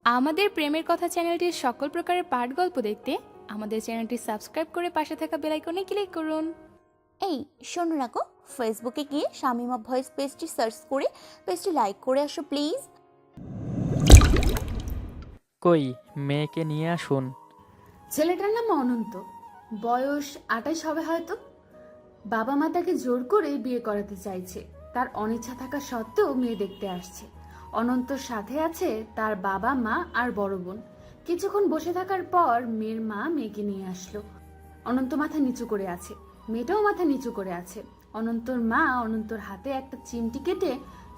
আমাদের প্রেমের কথা চ্যানেলটির সকল প্রকারের পাঠ গল্প দেখতে আমাদের চ্যানেলটি সাবস্ক্রাইব করে পাশে থাকা বেল আইকনে ক্লিক করুন। এই শোনো না গো, ফেসবুকে গিয়ে শামিমা ভয়েস পেজটি সার্চ করে পেজটি লাইক করে আসো প্লিজ। কই মেয়েকে নিয়ে আসুন। ছেলেটার নাম অনন্ত, বয়স 28 হবে হয়তো। বাবা মা তাকে জোর করে বিয়ে করাতে চাইছে। তার অনিচ্ছা থাকা সত্ত্বেও মেয়ে দেখতে আসছে। অনন্তর সাথে আছে তার বাবা মা আর বড় বোন। কিছুক্ষণ বসে থাকার পর মেয়ের মা মেয়েকে নিয়ে আসলো। অনন্ত মাথা নিচু করে আছে, মেয়েটাও মাথা নিচু করে আছে। অনন্তর মা অনন্তর হাতে একটা চিমটি কেটে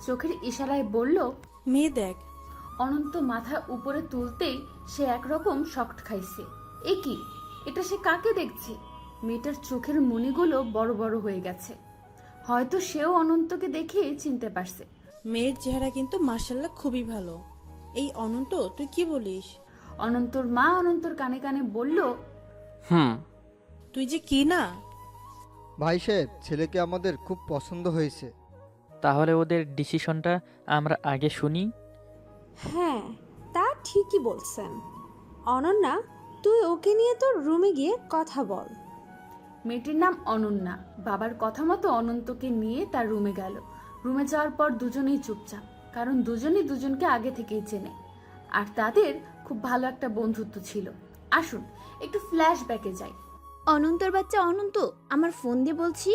চোখের ইশারায় বলল, মেয়ে দেখ। অনন্ত মাথা উপরে তুলতেই সে একরকম শক্ট খাইছে। এ কি, এটা সে কাকে দেখছে? মেয়েটার চোখের মণিগুলো বড় বড় হয়ে গেছে। হয়তো সেও অনন্তকে দেখে চিনতে পারছে। মেয়ের চেহারা কিন্তু মার্শাল্লাহ খুবই ভালো। এই অনন্ত, তুই কি বলিস? অনন্তর মা অনন্তর কানে কানে বলল, তুই যে কি না। ভাই সাহেব, ছেলেকে আমাদের খুব পছন্দ হয়েছে। তাহলে ওদের ডিসিশনটা আমরা আগে শুনি। হ্যাঁ, তা ঠিকই বলছেন। অনন্যা, তুই ওকে নিয়ে তোর রুমে গিয়ে কথা বল। মেয়েটির নাম অনন্যা। বাবার কথা মতো অনন্তকে নিয়ে তার রুমে গেল। রুমে যাওয়ার পর দুজনেই চুপচাপ, কারণ দুজনেই দুজনকে আগে থেকেই চেনে আর তাদের খুব ভালো একটা বন্ধুত্ব ছিল। আসুন একটু ফ্ল্যাশব্যাকে যাই। অনন্তর বাচ্চা অনন্ত, আমার ফোন দিয়ে বলছি।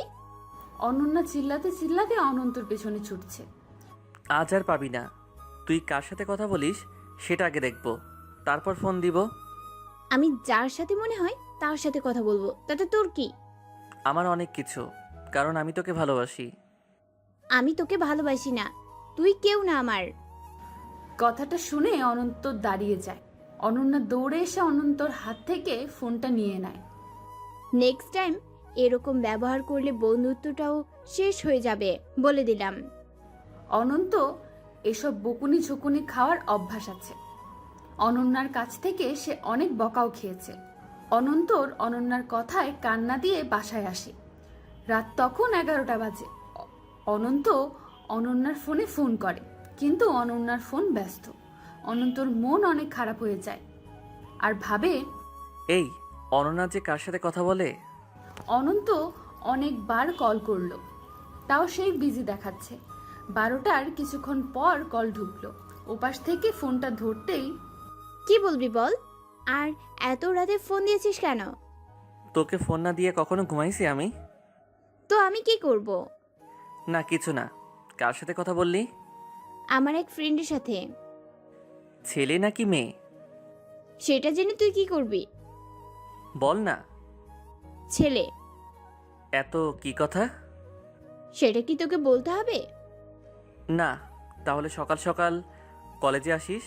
অনন্যা চিল্লাতে চিল্লাতে অনন্তর পেছনে ছুটছে। আজ আর পাবি না। তুই কার সাথে কথা বলিস সেটা আগে দেখব, তারপর ফোন দিব। আমি যার সাথে মনে হয় তার সাথে কথা বলবো, তাতে তোর কি? আমার অনেক কিছু, কারণ আমি তোকে ভালোবাসি। আমি তোকে ভালোবাসি না, তুই কেউ না আমার। কথাটা শুনে অনন্ত দাঁড়িয়ে যায়। অনন্যা দৌড়ে এসে অনন্তর হাত থেকে ফোনটা নিয়ে নেয়। নেক্সট টাইম এরকম ব্যবহার করলে বন্ধুত্বটাও শেষ হয়ে যাবে বলে দিলাম। অনন্ত এসব বকুনি ঝুকুনি খাওয়ার অভ্যাস আছে। অনন্যার কাছ থেকে সে অনেক বকাও খেয়েছে। অনন্তর অনন্যার কথায় কান্না দিয়ে বাসায় আসে। রাত তখন 11টা বাজে। অনন্ত অনন্যার ফোনে ফোন করে, কিন্তু অনন্যার ফোন ব্যস্ত। অনন্তর মন অনেক খারাপ হয়ে যায় আর ভাবে, এই অনন্যা যে কার সাথে কথা বলে। অনন্ত অনেকবার কল করলো, তাও সেই বিজি দেখাচ্ছে। 12টার কিছুক্ষণ পর কল ঢুকলো। ওপাশ থেকে ফোনটা ধরতেই, কি বলবি বল, আর এত রাতে ফোন দিয়েছিস কেন? তোকে ফোন না দিয়ে কখনো ঘুমাইছি আমি? তো আমি কি করব? না কিছু না। কার সাথে কথা বললি? আমার এক ফ্রেন্ডের সাথে। ছেলে নাকি মেয়ে? সেটা জেনে তুই কি করবি? বল না। ছেলে। এত কি কথা? সেটা কি তোকে বলতে হবে? না, তাহলে সকাল সকাল কলেজে আসিস।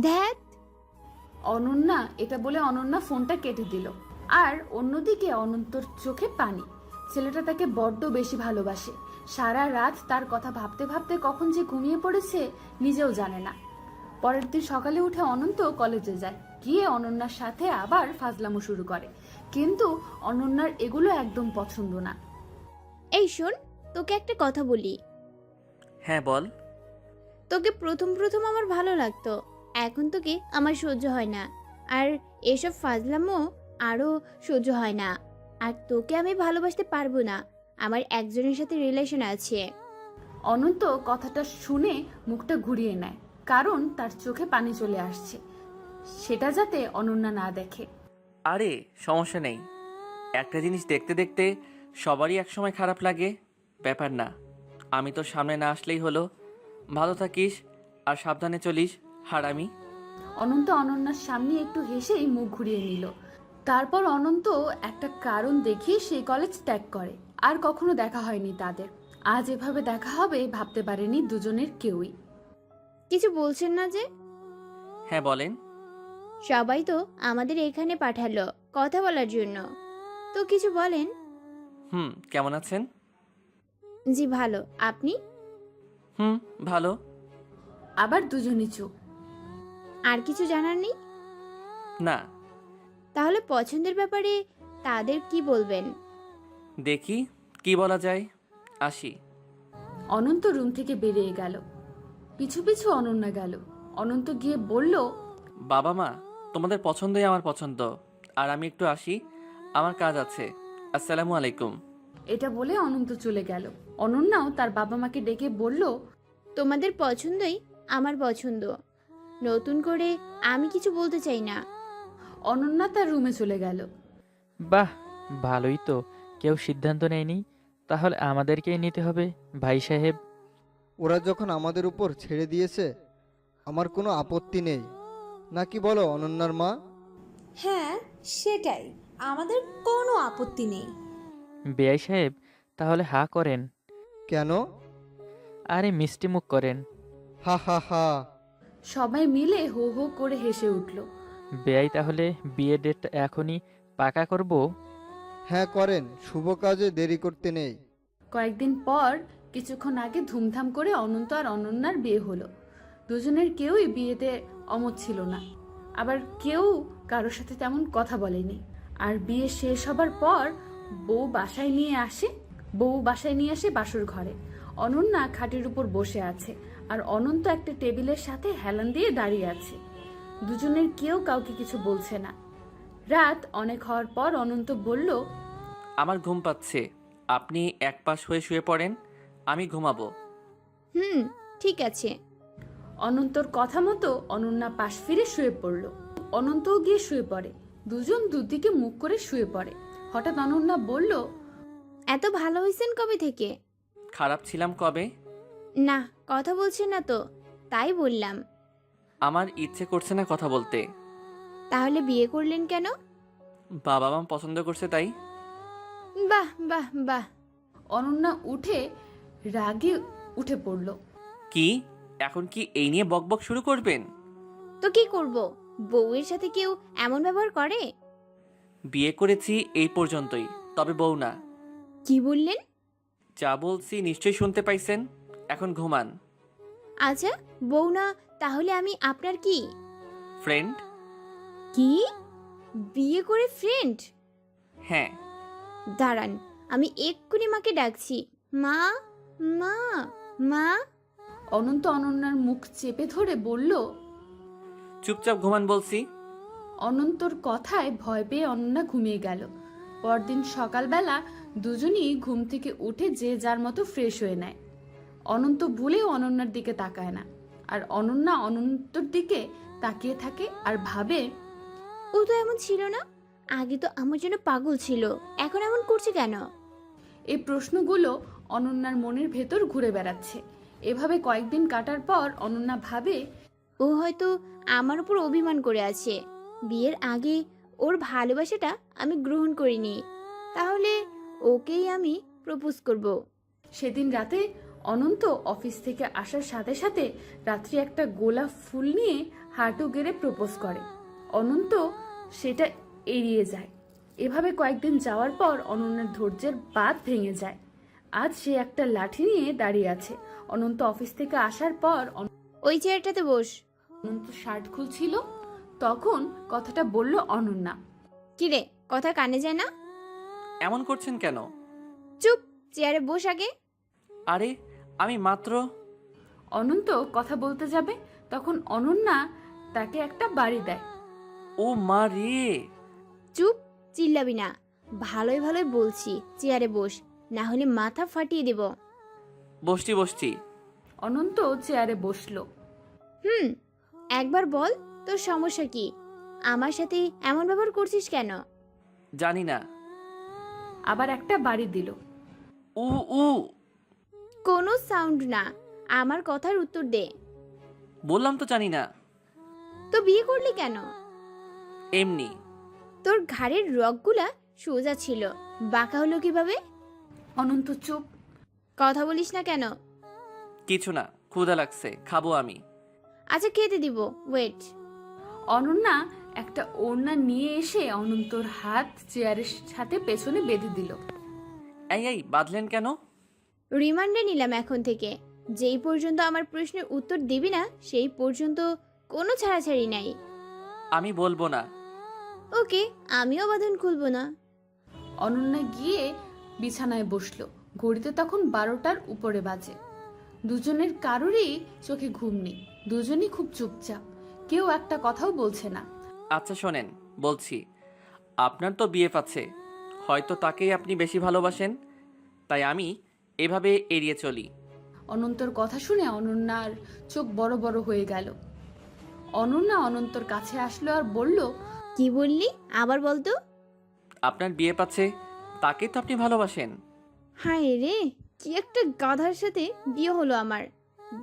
ধ্যাত। অনন্যা এটা বলে অনন্যা ফোনটা কেটে দিল। আর অন্যদিকে অনন্তর চোখে পানি। ছেলেটা তাকে বড্ড বেশি ভালোবাসে। সারা রাত তার কথা ভাবতে ভাবতে কখন যে ঘুমিয়ে পড়েছে নিজেও জানে না। পরের দিন সকালে উঠে অনন্ত কলেজে যায়। গিয়ে অনন্যার সাথে আবার ফাজলামো শুরু করে, কিন্তু অনন্যার এগুলো একদম পছন্দ না। এই শোন, তোকে একটা কথা বলি। হ্যাঁ বল। তোকে প্রথম প্রথম আমার ভালো লাগতো, এখন তোকে আমার সহ্য হয় না। আর এসব ফাজলামো আরও সহ্য হয় না। আর তোকে আমি ভালোবাসতে পারবো না, আমার একজনের সাথে রিলেশন আছে। অনন্ত কথাটা শুনে মুখটা ঘুরিয়ে নেয়, কারণ তার চোখে পানি চলে আসছে। সেটা যাতে অনন্যা না দেখে। আরে সমস্যা নেই, একটা জিনিস দেখতে দেখতে সবারই একসময় খারাপ লাগে, ব্যাপার না। আমি তোর সামনে না আসলেই হলো। ভালো থাকিস আর সাবধানে চলিস, হারামি। অনন্ত অনন্যার সামনে একটু হেসেই মুখ ঘুরিয়ে নিল। তারপর অনন্ত একটা কারণ দেখিয়ে সেই কলেজ ত্যাগ করে। আর কখনো দেখা হয়নি তাদের। আজ এভাবে দেখা হবে ভাবতে পারেনি দুজনের কেউই। কিছু বলছেন না যে? হ্যাঁ বলেন। সবাই তো আমাদের এখানে পাঠালো কথা বলার জন্য, তো কিছু বলেন। কেমন আছেন? জি ভালো, আপনি? ভালো। আবার দুজনই চুপ। আর কিছু জানার নেই? না। তাহলে পছন্দের ব্যাপারে তাদের কি বলবেন? দেখি কি বলা যায়, আসি। অনন্ত রুম থেকে বেরিয়ে গেল। পিছু পিছু অনন্যা গেল। অনন্ত গিয়ে বলল, বাবা মা, তোমাদের পছন্দই আমার পছন্দ। আর আমি একটু আসি, আমার কাজ আছে। আসসালামু আলাইকুম। এটা বলে অনন্ত চলে গেল। অনন্যাও তার বাবা মাকে ডেকে বলল, তোমাদের পছন্দই আমার পছন্দ, নতুন করে আমি কিছু বলতে চাই না। অনন্যা তার রুমে চলে গেল। বাহ, ভালোই তো, কেউ সিদ্ধান্ত নেয়নি, তাহলে আমাদেরকেই নিতে হবে ভাই সাহেব। ওরা যখন আমাদের উপর ছেড়ে দিয়েছে, আমার কোনো আপত্তি নেই, নাকি বলো অনন্যার মা? হ্যাঁ, সেটাই, আমাদের কোনো আপত্তি নেই। বেয়াই সাহেব, তাহলে হা করেন। কেন? আরে মিষ্টি মুখ করেন। হা হা হা। সবাই মিলে হো হো করে হেসে উঠল। বেয়াই, তাহলে বিয়ে ডেটটা এখনই পাকা করব? হ্যাঁ করেন, শুভ কাজে দেরি করতে নেই। কয়েকদিন পর কিছুক্ষণ আগে ধুমধাম করে অনন্ত আর অনন্যার বিয়ে হলো। দুজনের কেউই বিয়েতে অমত ছিল না, আবার কেউ কারোর সাথে তেমন কথা বলেনি। আর বিয়ে শেষ হবার পর বউ বাসায় নিয়ে আসে বাসর ঘরে। অনন্যা খাটের উপর বসে আছে, আর অনন্ত একটা টেবিলের সাথে হেলান দিয়ে দাঁড়িয়ে আছে। দুজনের কেউ কাউকে কিছু বলছে না। রাত অনেক হওয়ার পর অনন্ত বলল, আমার ঘুম পাচ্ছে, আপনি এক পাশ হয়ে শুয়ে পড়েন, আমি ঘুমাবো। ঠিক আছে। অনন্তর কথা মতো অনন্যা পাশ ফিরে শুয়ে পড়ল। অনন্তও গিয়ে শুয়ে পড়ে। দুজন দুদিকে মুখ করে শুয়ে পড়ে। হঠাৎ অনন্যা বলল, এত ভালো হয়েছেন কবে থেকে? খারাপ ছিলাম কবে? না, কথা বলছেন না তো, তাই বললাম। আমার ইচ্ছে করছে না কথা বলতে। তাহলে বিয়ে করলেন কেন? বাবা মা পছন্দ করছে তাই। বাহ বাহ বাহ। অনন্যা রাগে উঠে পড়ল। কি, এখন কি এই নিয়ে বকবক শুরু করবেন? তো কি করব, বউয়ের সাথে কেউ এমন ব্যবহার করে? বিয়ে করেছি এই পর্যন্তই, তবে বউ না। কি বললেন? যা বলছি নিশ্চয়ই শুনতে পাইছেন, এখন ঘুমান। আচ্ছা, বউ না তাহলে আমি আপনার কি? ফ্রেন্ড। কি? বিয়ে করে ফ্রেন্ড? হ্যাঁ। দাঁড়ান, আমি এক্ষুনি মাকে ডাকছি। মা, মা, মা। অনন্ত অনন্যার মুখ চেপে ধরে বলল। চুপচাপ ঘুমান বলছি। অনন্তর কথায় ভয় পেয়ে অনন্যা ঘুমিয়ে গেল। পরদিন সকালবেলা দুজনই ঘুম থেকে উঠে যে যার মতো ফ্রেশ হয়ে নেয়। অনন্ত ভুলেও অনন্যার দিকে তাকায় না, আর অনন্যা অনন্তর দিকে তাকিয়ে থাকে আর ভাবে, ও তো এমন ছিল না, আগে তো আমার জন্য পাগল ছিল, এখন এমন করছে কেন? এই প্রশ্নগুলো অনন্যার মনের ভেতর ঘুরে বেড়াচ্ছে। এভাবে কয়েকদিন কাটার পর অনন্যা ভাবে, ও হয়তো আমার উপর অভিমান করে আছে। বিয়ের আগে ওর ভালোবাসাটা আমি গ্রহণ করিনি, তাহলে ওকেই আমি প্রপোজ করব। সেদিন রাতে অনন্ত অফিস থেকে আসার সাথে সাথে রাত্রি একটা গোলাপ ফুল নিয়ে হাঁটু গেড়ে প্রপোজ করে। অনন্ত সেটা এড়িয়ে যায়। এভাবে কয়েকদিন যাওয়ার পর অনন্যার ধৈর্যের বাঁধ ভেঙে যায়। আজ সে একটা লাঠি নিয়ে দাঁড়িয়ে আছে। অনন্ত অফিস থেকে আসার পর ওই চেয়ারটাতে বস। অনন্ত শার্ট খুলছিল, তখন কথাটা বলল অনন্যা। কিরে, কথা কানে যায় না? এমন করছেন কেন? চুপ, চেয়ারে বস আগে। আরে আমি মাত্র। অনন্ত কথা বলতে যাবে, তখন অনন্যা তাকে একটা বাড়ি দেয়। ও মা রে। চুপ, চিল্লাবি না, ভালোই ভালোই বলছি, চেয়ারে বস, না হলে মাথা ফাটিয়ে দেব। বসছি। অনন্ত চেয়ারে বসলো। একবার বল, তোর সমস্যা কি? আমার সাথে এমন ব্যবহার করছিস কেন? জানি না। আবার একটা বাড়ি দিল। উ উ। কোনো সাউন্ড না, আমার কথার উত্তর দে। বললাম তো জানি না। তো বিয়ে করলি কেন? এমনি। তোর ঘাড়ের রগগুলা সোজা ছিল, বাঁকা হলো কিভাবে? অনন্ত চুপ। কথা বলিস না কেন? কিছু না, ক্ষুধা লাগছে, খাবো আমি। আচ্ছা, খেতে দিব, ওয়েট। অনন্যা একটা ওড়না নিয়ে এসে অনন্তর হাত চেয়ারের সাথে পেছনে বেঁধে দিল। এই বাঁধলেন কেন? রিমান্ডে নিলাম এখন থেকে। যেই পর্যন্ত আমার প্রশ্নের উত্তর দিবি না, সেই পর্যন্ত কোনো ছাড়াছাড়ি নাই। আমি বলবো না। ওকে, আমিও বাঁধন খুলবো না। অনন্যা গিয়ে বিছানায় বসলো। ঘড়িতে তখন 12টার উপরে বাজে। দুজনের কারোরই চোখে ঘুম নেই, দুজনই খুব চুপচাপ, কেউ একটা কথাও বলছে না। আচ্ছা শোনেন, বলছি, আপনার তো বিএফ আছে, হয়তো তাকেই আপনি বেশি ভালোবাসেন, তাই আমি এভাবে এড়িয়ে চলি। অনন্তর কথা শুনে অনন্যার চোখ বড় বড় হয়ে গেল। অনন্যা অনন্তর কাছে আসলো আর বলল, কি বললি আবার বলতো? আপনার বিএফ আছে, তাকেই তো আপনি ভালোবাসেন। হায় রে, কি একটা গাধার সাথে বিয়ে হলো আমার।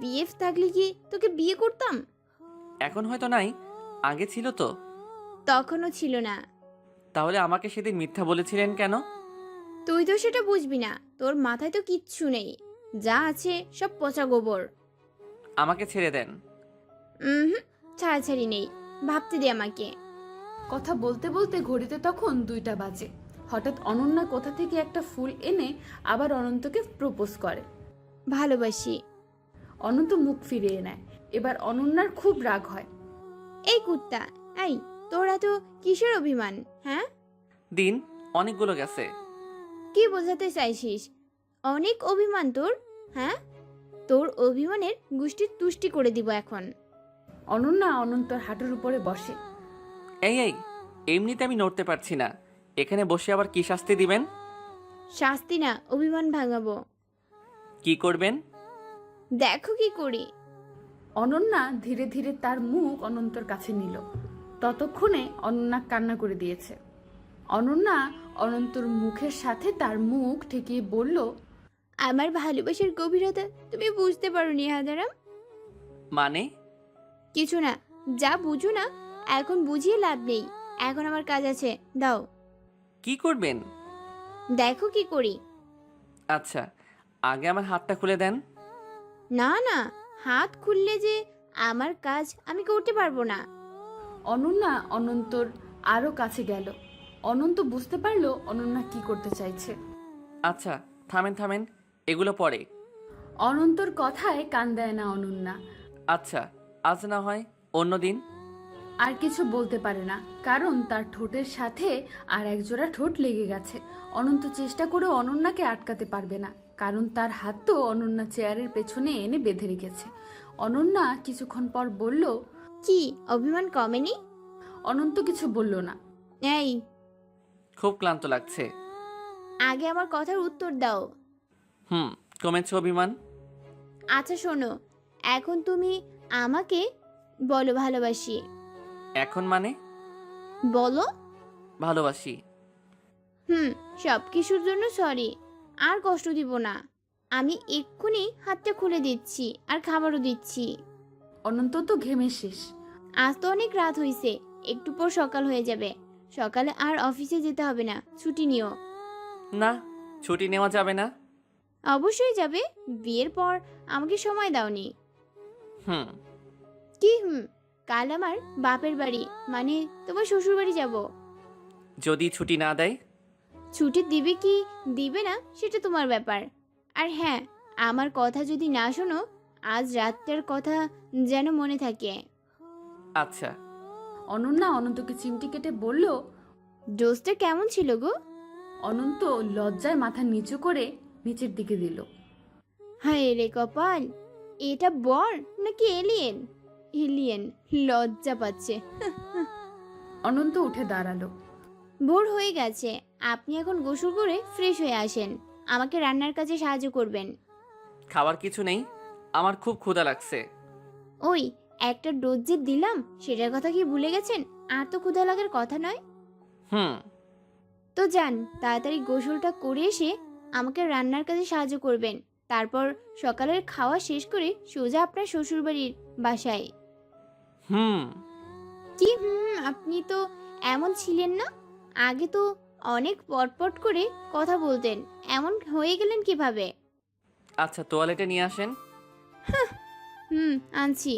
বিএফ থাকলে কি তোকে বিয়ে করতাম? এখন হয়তো নাই, আগে ছিল তো। তখনও ছিল না। তাহলে আমাকে সেদিন মিথ্যা বলেছিলেন কেন? তুই তো সেটা বুঝবি না, তোর মাথায় তো কিচ্ছু নেই, যা আছে সব পচা গোবর। আমাকে ছেড়ে দেন। হুম, ছাড়াছাড়ি নেই, ভাবতে দে আমাকে। কথা বলতে বলতে ঘড়িতে তখন 2টা বাজে। হঠাৎ অনন্যা কোথা থেকে একটা ফুল এনে আবার অনন্তকে প্রপোজ করে। ভালোবাসি। অনন্ত মুখ ফিরিয়ে নেয়। এবার অনন্যার খুব রাগ হয়। এই কুত্তা, এই তোরা তো কিসের অভিমান? হ্যাঁ, দিন অনেকগুলো গেছে। কি বোঝাতে চাইছিস? অনেক অভিমান তোর? হ্যাঁ, তোর অভিমানের গুষ্টি তুষ্টি করে দিব এখন। অনন্যা অনন্তর হাঁটুর উপরে বসে। এই এই, এমনিতে আমি নড়তে পারছি না, এখানে বসে আবার কি শাস্তি দিবেন? শাস্তি না, অভিমান ভাঙাবো। কি করবেন? দেখো কি করি। অনন্যা ধীরে ধীরে তার মুখ অনন্তর কাছে নিল। ততক্ষণে অনন্যা কান্না করে দিয়েছে। অনন্যা অনন্তর মুখের সাথে তার মুখ ঠেকিয়ে বলল, আমার ভালোবাসার গভীরতা তুমি বুঝতে পারোনি হাজারাম। মানে? কিছু না, যা বুঝো না এখন বুঝিয়ে লাভ নেই। এখন আমার কাজ আছে, দাও। কি করবেন? দেখো কি করি। আচ্ছা, আগে আমার হাতটা খুলে দেন। না না, হাত খুললে যে আমার কাজ আমি করতে পারবো না। অনন্যা অনন্তর আরো কাছে গেল। অনন্ত বুঝতে পারলো অনন্যা কি করতে চাইছে। আচ্ছা থামেন থামেন, এগুলো পরে। অনন্তর কথায় কান দেয় না অনন্যা। আচ্ছা, আজ না হয় অন্য দিন। আর কিছু বলতে পারে না, কারণ তার ঠোঁটের সাথে আর একজোড়া ঠোঁট লেগে গেছে। অনন্ত চেষ্টা করেও অনন্যাকে আটকাতে পারবে না, কারণ তার হাত তো অনন্যা চেয়ারের পেছনে এনে বেঁধে রেখেছে। অনন্যা কিছুক্ষণ পর বলল, কি অভিমান কমেনি? অনন্ত কিছু বলল না। এই, খুব ক্লান্ত লাগছে। আগে আমার কথার উত্তর দাও। কমেছে অভিমান। আচ্ছা শোনো, এখন তুমি আমাকে বলো ভালোবাসি। এখন মানে? বলো। ভালোবাসি। সব কিছুর জন্য সরি, আর কষ্ট দিব না। আমি এক্ষুনি হাতটা খুলে দিচ্ছি আর খাবারও দিচ্ছি। অনন্ত তো ঘেমে শেষ। আজ তো অনেক রাত হয়েছে, একটু পর সকাল হয়ে যাবে। সকালে আর অফিসে যেতে হবে না, ছুটি নিও। না, ছুটি নেওয়া যাবে না। অবশ্যই যাবে, বিয়ের পর আমাকে সময় দাওনি। হুম। কি কাল আমার বাপের বাড়ি, মানে তোমার শ্বশুর বাড়ি যাব। যদি ছুটি না দেয়? ছুটি দিবে কি দিবে না সেটা তোমার ব্যাপার। আর হ্যাঁ, আমার কথা যদি না শোনো, আজ রাতটার কথা যেন মনে থাকে। আচ্ছা। অনন্যা অনন্তকে চিমটি কেটে বলল, ডোজটা কেমন ছিল গো? অনন্ত লজ্জায় মাথা নিচু করে নিচের দিকে দিল। হায় রে কপাল, এটা বর নাকি এলিয়েন? এলিয়েন, লজ্জা পাচ্ছে। অনন্ত উঠে দাঁড়ালো। ভোর হয়ে গেছে, আপনি এখন গোসল করে ফ্রেশ হয়ে আসেন, আমাকে রান্নার কাজে সাহায্য করবেন। খাবার কিছু নেই, আমার খুব ক্ষুধা লাগছে। ওই একটা ডোজ যে দিলাম সেটার কথা কি ভুলে গেছেন? আর তো ক্ষুধা লাগার কথা নয়। তো যান, তাড়াতাড়ি গোসলটা করে এসে আমাকে রান্নার কাজে সাহায্য করবেন। তারপর সকালের খাওয়া শেষ করে সোজা আপনার শ্বশুরবাড়ির বাসায়। কি আপনি তো এমন ছিলেন না, আগে তো অনেক পটপট করে কথা বলতেন, এমন হয়ে গেলেন কিভাবে? আচ্ছা, তোয়ালেটে নিয়ে আসেন। আনছি।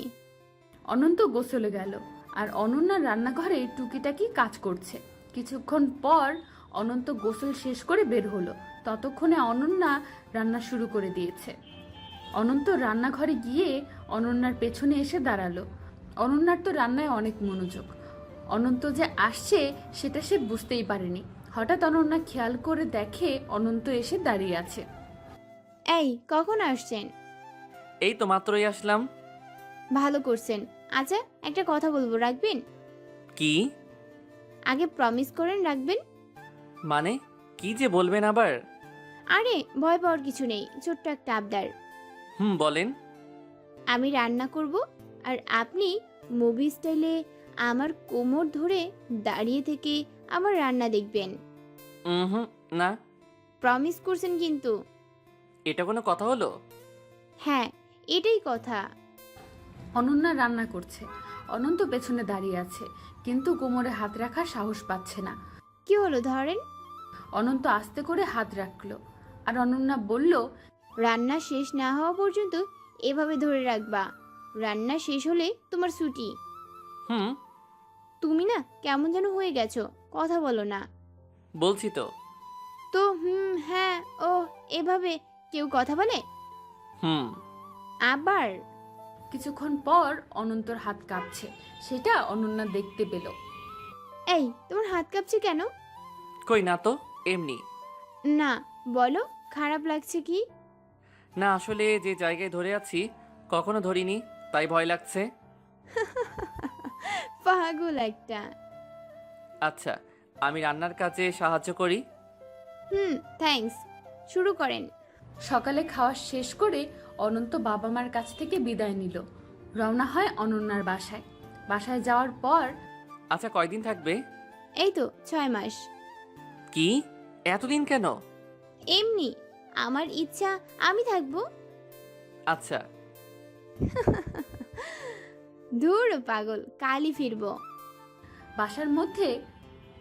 অনন্ত গোসলে গেল আর অনন্যা রান্নাঘরে টুকিটাকি কাজ করছে। কিছুক্ষণ পর অনন্ত গোসল শেষ করে বের হলো। ততক্ষণে অনন্যা রান্না শুরু করে দিয়েছে। অনন্ত রান্নাঘরে গিয়ে অনন্যার পেছনে এসে দাঁড়ালো। অনন্যার তো রান্নায় অনেক মনোযোগ। অনন্ত যে আসছে সেটা সে বুঝতেই পারেনি। হঠাৎ অনন্যা খেয়াল করে দেখে অনন্ত এসে দাঁড়িয়ে আছে। এই কখন আসছেন? এই তো মাত্রই আসলাম। ভালো করছেন। আচ্ছা, একটা কথা বলবো, রাখবেন? কি? আগে প্রমিস করেন রাখবেন। মানে কি যে বলবেন আবার? আরে ভয় পাওয়ার কিছু নেই, ছোট্ট একটা আবদার। বলেন। আমি রান্না করব, আর আপনি মুভি স্টাইলে আমার কোমর ধরে দাঁড়িয়ে থেকে আমার রান্না দেখবেন। হুম, না। প্রমিস করছেন কিন্তু? এটা কোনো কথা হলো? হ্যাঁ, এটাই কথা। অনন্যা রান্না করছে, অনন্ত পেছনে দাঁড়িয়ে আছে, কিন্তু কোমরে হাত রাখার সাহস পাচ্ছে না। কি হলো ধরেন? অনন্ত আস্তে করে হাত রাখলো, আর অনন্যা বলল, রান্না শেষ না হওয়া পর্যন্ত এভাবে ধরে রাখবা। রান্না শেষ হলে তোমার ছুটি। হুম, তুমি না কেমন যেন হয়ে গেছো, কথা বলো না। বলছি তো। তো হ্যাঁ ও, এভাবে কেউ কথা বলে? হুম। আবার কিছুক্ষণ পর অনন্তর হাত কাঁপছে, সেটা অনন্যা দেখতে পেল। এই, তোমার হাত কাঁপছে কেন? কই না তো, এমনি। না, বলো, খারাপ লাগছে কি? না, আসলে যে জায়গায় ধরে আছি কখনো ধরিনি, তাই ভয় লাগছে। পাগল একটা। আচ্ছা, আমি রান্নার কাজে সাহায্য করি। থ্যাঙ্কস। শুরু করেন। সকালে খাওয়া শেষ করে অনন্ত বাবা মার কাছ থেকে বিদায় নিল। রওনা হয় অনন্যার বাসায়। বাসায় যাওয়ার পর আচ্ছা, কয়দিন থাকবে? এই তো 6 মাস। কি, এতদিন কেন? এমনি, আমার ইচ্ছা আমি থাকবো। আচ্ছা। ধুর পাগল, কালই ফিরবো। বাসার মধ্যে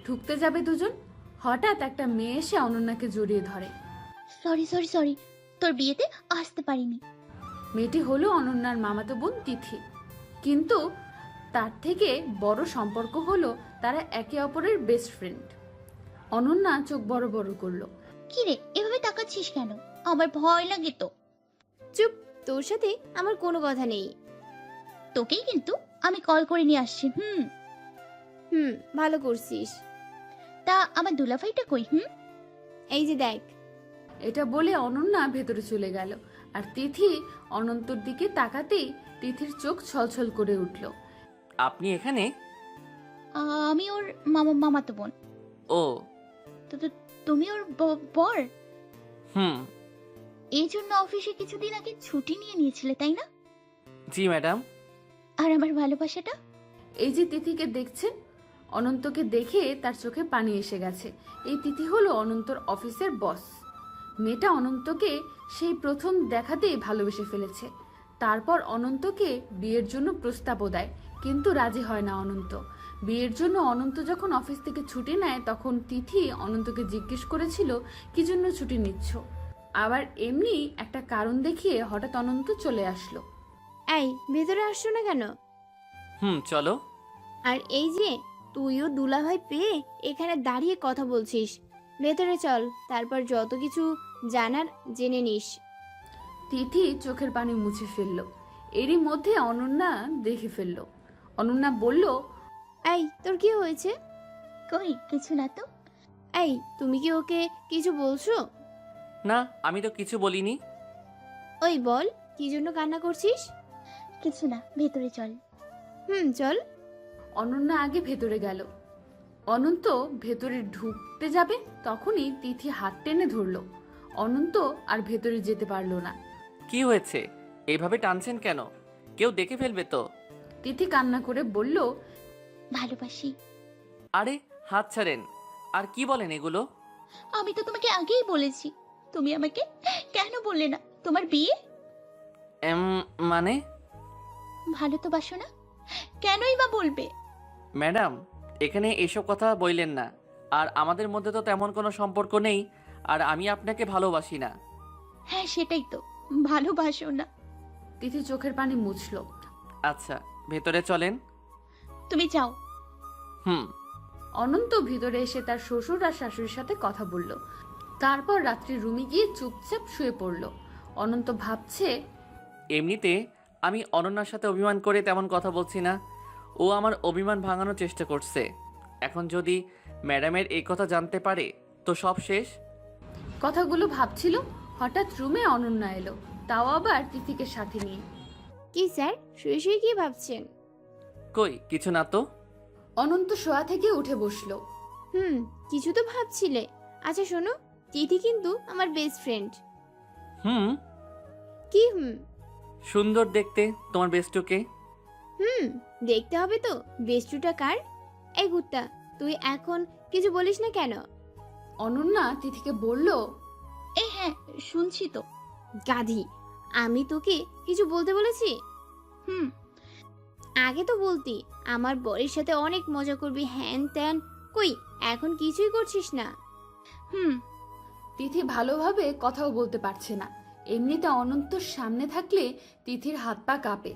ঢুকতে যাবে দুজন, হঠাৎ একটা মেয়ে এসে অনন্যাকে জড়িয়ে ধরে। সরি সরি সরি, তোর বিয়েতে আসতে পারিনি। মেয়েটি হলো অনন্যার মামাতো বোন তিথি, কিন্তু তার থেকে বড় সম্পর্ক হলো তারা একে অপরের বেস্ট ফ্রেন্ড। অনন্যা চোখ বড় বড় করলো। কি রে, এভাবে তাকাচ্ছিস কেন? আমার ভয় লাগে তো। চুপ, তোর সাথে আমার কোনো কথা নেই। তোকেই কিন্তু আমি কল করে নিয়ে আসছি। ভালো করছিস। তা আমার দুলাভাইটা কই? এই যে দেখ। এটা বলে অনন্যা ভেতরে চলে গেল, আর তিথি অনন্তর দিকে তাকাতেই তিথির চোখ ছলছল করে উঠল। আপনি এখানে? আমি ওর মামাতো বোন। ও। তুমি ওর বর? হুম। এই জন্য অফিসে কিছুদিন আগে ছুটি নিয়ে নিয়েছিলে, তাই না? জি ম্যাডাম। আর আমার ভালোবাসাটা? এই যে তিথিকে দেখছেন, অনন্তকে দেখে তার চোখে পানি এসে গেছে। এই তিথি হলো অনন্তর অফিসের বস। মেয়েটা অনন্তকে সেই প্রথম দেখাতেই ভালোবেসে ফেলেছে। তারপর অনন্তকে বিয়ের জন্য প্রস্তাবও দেয়, কিন্তু রাজি হয় না অনন্ত। বিয়ের জন্য অনন্ত যখন অফিস থেকে ছুটি নেয়, তখন তিথি অনন্তকে জিজ্ঞেস করেছিল কি জন্য ছুটি নিচ্ছ। আবার এমনি একটা কারণ দেখিয়ে হঠাৎ অনন্ত চলে আসলো। এই, ভেতরে আসছো না কেন? চলো। আর এই যে তুইও দুলাভাই পেয়ে এখানে দাঁড়িয়ে কথা বলছিস, ভেতরে চল, তারপর যত কিছু জানার জেনে নিস। তিথি চোখের পানি মুছে ফেলল। এরই মধ্যে অনন্যা দেখে ফেলল। অনন্যা বলল, এই, তোর কি হয়েছে? কই কিছু না তো। এই, তুমি কি ওকে কিছু বলছো? না, আমি তো কিছু বলিনি। ওই বল, কি জন্য কান্না করছিস? কিছু না, ভেতরে চল। চল। অনন্যা আগে ভেতরে গেল। অনন্ত ভেতরে ঢুকতে যাবে, তখনই তিথি হাত টেনে ধরল। অনন্ত আর ভেতরে যেতে পারলো না। কি হয়েছে, এইভাবে টানছেন কেন? কেউ দেখে ফেলবে তো। তিথি কান্না করে বলল, ভালোবাসি। আরে হাত ছাড়েন। আর কি বলেন এগুলো? আমি তো তোমাকে আগেই বলেছি, তুমি আমাকে কেন বললে না তোমার বিয়ে? মানে? ভালো তো বাসো না, কেনই বা বলবে? ম্যাডাম, এখানে এসব কথা বললেন না। আর আমাদের মধ্যে তো তেমন কোনো সম্পর্ক নেই, আর আমি আপনাকে ভালোবাসি না। হ্যাঁ সেটাই তো, ভালোবাসো না। তিথি চোখের পানি মুছল। আচ্ছা, ভেতরে চলেন। তুমি যাও। অনন্ত ভিতরে এসে তার শ্বশুর আর শাশুড়ির সাথে কথা বলল। তারপর রাত্রি রুমে গিয়ে চুপচাপ শুয়ে পড়ল। অনন্ত ভাবছে, এমনিতে আমি অনন্যার সাথে অভিমান করে তেমন কথা বলছি না। ও আমার অভিমান ভাঙানোর চেষ্টা করছে। এখন যদি ম্যাডামের এই কথা জানতে পারে তো সব শেষ। কথাগুলো ভাবছিল, হঠাৎ রুমে অনন্যা এলো। তাও আবার তিথিকে সাথে নিয়ে। কি স্যার, শুয়ে শুয়ে কি ভাবছেন? কই কিছু না তো। অনন্ত শোয়া থেকে উঠে বসলো। কিছু তো ভাবছিলে। আচ্ছা শোনো, তিথি কিন্তু আমার বেস্ট ফ্রেন্ড। হুম, কি সুন্দর দেখতে। তোমার বেস্টকে? দেখতে হবে তো বেস্টুটা কার। এই কুত্তা, তুই এখন কিছু বলিস না কেন? অনন্যা তিথিকে বলল, হ্যাঁ, শুনছি তো। গাধি, আমি তোকে কিছু বলতে বলেছি? হুম। আগে তো বলতি আমার বরের সাথে অনেক মজা করবি, হ্যান ত্যান। কই, এখন কিছুই করছিস না। হুম। তিথি ভালোভাবে কথাও বলতে পারছে না। এমনিতে অনন্তর সামনে থাকলে তিথির হাত পা কাঁপে,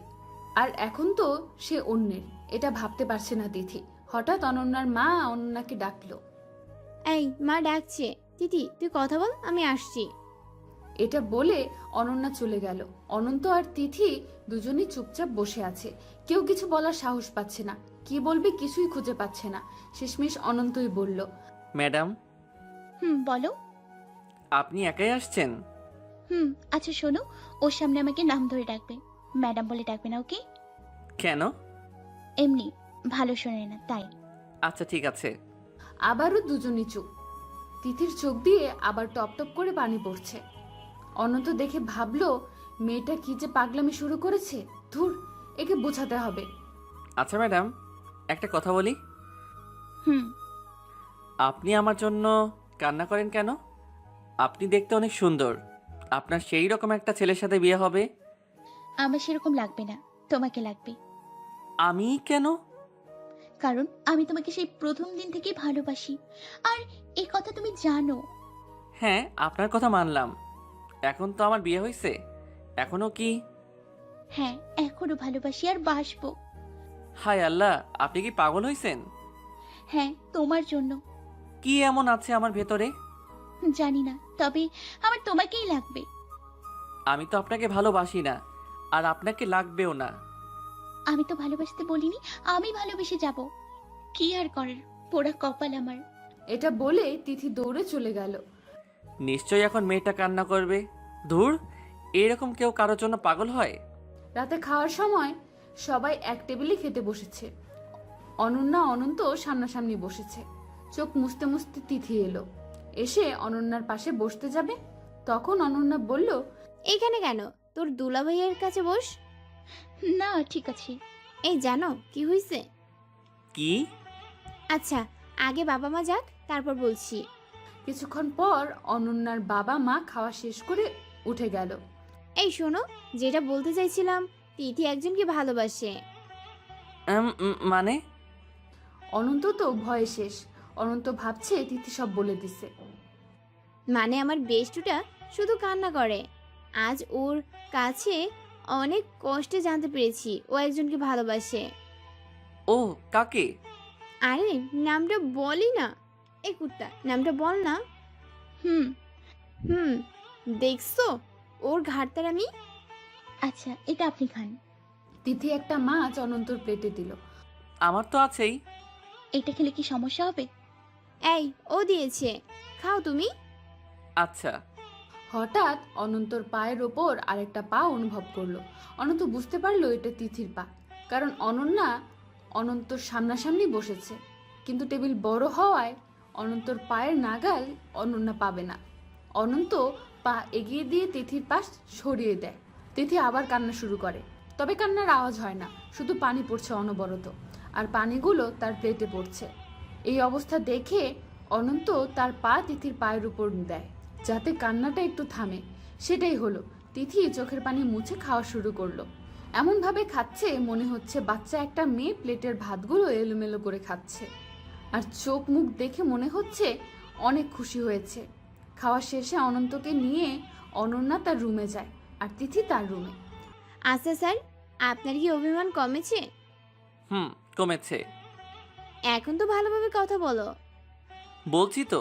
আর এখন তো সে অন্যের, এটা ভাবতে পারছে না তিথি। হঠাৎ অনন্যার মা অনন্যাকে ডাকলো। এই, মা ডাকছে। তিথি তুই কথা বল, আমি আসছি। এটা বলে অনন্যা চলে গেল। অনন্ত আর তিথি দুজনেই চুপচাপ বসে আছে। কেউ কিছু বলার সাহস পাচ্ছে না, কি বলবে কিছুই খুঁজে পাচ্ছে না। শেষমেশ অনন্তই বলল, ম্যাডাম, বলো। আপনি একাই আসছেন? আচ্ছা শোনো, ওর সামনে আমাকে নাম ধরে ডাকবে, ম্যাডাম বলে ডাকবে না, ওকে? কেন? এমনি, ভালো শোনে না তাই। আচ্ছা ঠিক আছে। আবারও দুজনই চুপ। তিথির চোখ দিয়ে আবার টপ টপ করে পানি পড়ছে। অনন্ত দেখে ভাবলো, মেয়েটা কি যে পাগলামি শুরু করেছে। ধুর, একে বোঝাতে হবে। আচ্ছা ম্যাডাম, একটা কথা বলি। হুম। আপনি আমার জন্য কান্না করেন কেন? আপনি দেখতে অনেক সুন্দর। আপনার সেই রকম একটা ছেলের সাথে বিয়ে হবে। আমার সেরকম লাগবে না, তোমাকে লাগবে। আমি কেন? কারণ আমি তোমাকে সেই প্রথম দিন থেকে ভালোবাসি, আর এই কথা তুমি জানো। হ্যাঁ, আপনার কথা মানলাম। এখন তো আমার বিয়ে হয়েছে, এখনো কি? হ্যাঁ, এখনো ভালোবাসি আর বাসবো। হায় আল্লাহ, আপনি কি পাগল হয়েছেন? হ্যাঁ, তোমার জন্য। কি এমন আছে আমার ভেতরে? জানি না, তবে আমার তোমাকেই লাগবে। আমি তো আপনাকে ভালোবাসি না, আর আপনাকে লাগবেও না। আমি তো ভালোবাসতে বলিনি, আমি ভালোবেসে যাব। কি আর করার, পোড়া কপাল আমার। এটা বলে তিথি দৌড়ে চলে গেল। নিশ্চয়ই এখন মেয়েটা কান্না করবে। ধুর, এরকম কেউ কারোর জন্য পাগল হয়? রাতে খাওয়ার সময় সবাই এক টেবিলে খেতে বসেছে। অনন্যা অনন্ত সামনাসামনি বসেছে। চোখ মুছতে মুছতে তিথি এলো। এসে অনন্যার পাশে বসতে যাবে, তখন অনন্যা বলল, এইখানে কেন? তোর দুলা ভাইয়ের কাছে বস। না, ঠিক আছে। এই জানো কি হয়েছে? কি? আচ্ছা, আগে বাবা মা যাক, তারপর বলছি। কিছুক্ষণ পর অনন্যার বাবা মা খাওয়া শেষ করে উঠে গেল। এই শোনো, যেটা বলতে চাইছিলাম, তিথি একজনকে ভালোবাসে। মানে? অনন্ত তো ভয়ে শেষ। অনন্ত ভাবছে তিথি সব বলে দিছে। মানে আমার বেষ্টুটা শুধু কান্না করে। আজ ওর কাছে অনেক কষ্টে জানতে পেরেছি ও একজনকে ভালোবাসে। ও, কাকে? আরে নামটা বলি না। এই কুত্তা, নামটা বল না। হুম। দেখছো ওর ঘাটতার আমি। আচ্ছা, এটা আপনি খান। তিথি একটা মাছ অনন্তর প্লেটে দিল। আমার তো আছেই। এটা খেলে কি সমস্যা হবে? এই, ও দিয়েছে, খাও তুমি। আচ্ছা। হঠাৎ অনন্তর পায়ের ওপর আরেকটা পা অনুভব করলো। অনন্ত বুঝতে পারলো এটা তিথির পা, কারণ অনন্যা অনন্তর সামনাসামনি বসেছে। কিন্তু টেবিল বড় হওয়ায় অনন্তর পায়ের নাগাল অনন্যা পাবে না। অনন্ত পা এগিয়ে দিয়ে তিথির পাশ সরিয়ে দেয়। তিথি আবার কান্না শুরু করে, তবে কান্নার আওয়াজ হয় না, শুধু পানি পড়ছে অনবরত, আর পানিগুলো তার প্লেটে পড়ছে। এই অবস্থা দেখে অনন্ত তার পা তিথির পায়ের উপর দেয়, যাতে কান্নাটা একটু থামে। সেটাই হলো। তিথি চোখের পানি মুছে খাওয়া শুরু করলো। এমনভাবে খাচ্ছে মনে হচ্ছে বাচ্চা একটা মেয়ে প্লেটের ভাতগুলো এলোমেলো করে খাচ্ছে, আর চোখ মুখ দেখে মনে হচ্ছে অনেক খুশি হয়েছে। খাওয়া শেষে অনন্তকে নিয়ে অনন্যা তার রুমে যায়, আর তিথি তার রুমে। আচ্ছা স্যার, আপনার কি অভিমান কমেছে? কমেছে। এখন তো ভালোভাবে কথা বলো। বলছি তো।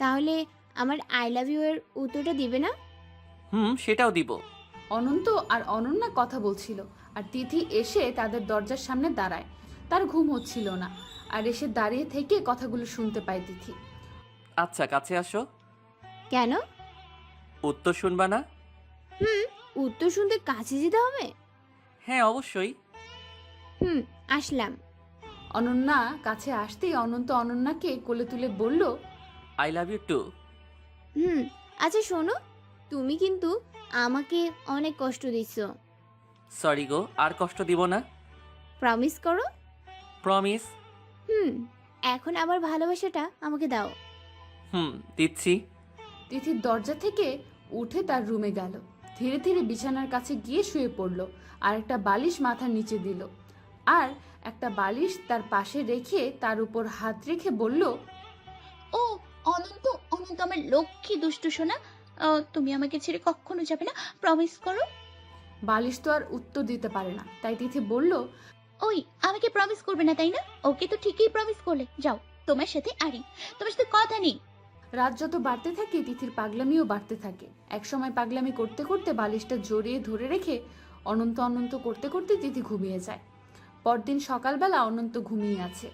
তাহলে আমার আই লাভ ইউ এর উত্তরটা দিবে না? সেটাও দিব। অনন্ত আর অনন্যা কথা বলছিল, আর তিথি এসে তাদের দরজার সামনে দাঁড়ায়। তার ঘুম হচ্ছিল না, আর এসে দাঁড়িয়ে থেকে কথাগুলো শুনতে পায় তিথি। আচ্ছা, কাছে আসো। কেন? উত্তর শুনবা না? হুম, উত্তর শুনতে কাছে যেতে হবে? হ্যাঁ অবশ্যই। হুম, আসলাম। অনন্যা কাছে আসতেই অনন্ত অনন্যাকে কোলে তুলে বলল, আই লাভ ইউ টু। হুম, আচ্ছা শোনো, তুমি কিন্তু আমাকে অনেক কষ্ট দিচ্ছ। সরি গো, আর কষ্ট দিব না। প্রমিস করো। প্রমিস। হুম, এখন আবার ভালোবাসাটা আমাকে দাও। দিচ্ছি। তিথির দরজা থেকে উঠে তার রুমে গেল। ধীরে ধীরে বিছানার কাছে গিয়ে শুয়ে পড়ল, আর একটা বালিশ মাথার নিচে দিল, আর একটা বালিশ তার পাশে রেখে তার উপর হাত রেখে বলল, ও অনন্ত, অনন্ত আমার লক্ষ্মী দুষ্টু সোনা, তুমি আমাকে ছেড়ে কখনো যাবে না, প্রমিস করো। বালিশ তো আর উত্তর দিতে পারে না, তাই তিথি বলল, ওই আমাকে প্রমিস করবে না তাই না? ওকে তো ঠিকই প্রমিস করলে, যাও তোমার সাথে আরি, তোমার সাথে কথা নেই। রাত যত বাড়তে থাকে তিথির পাগলামিও বাড়তে থাকে। একসময় পাগলামি করতে করতে বালিশটা জড়িয়ে ধরে রেখে অনন্ত অনন্ত করতে করতে তিথি ঘুমিয়ে যায়। পরদিন সকালবেলা অনন্ত ঘুমিয়ে আছে।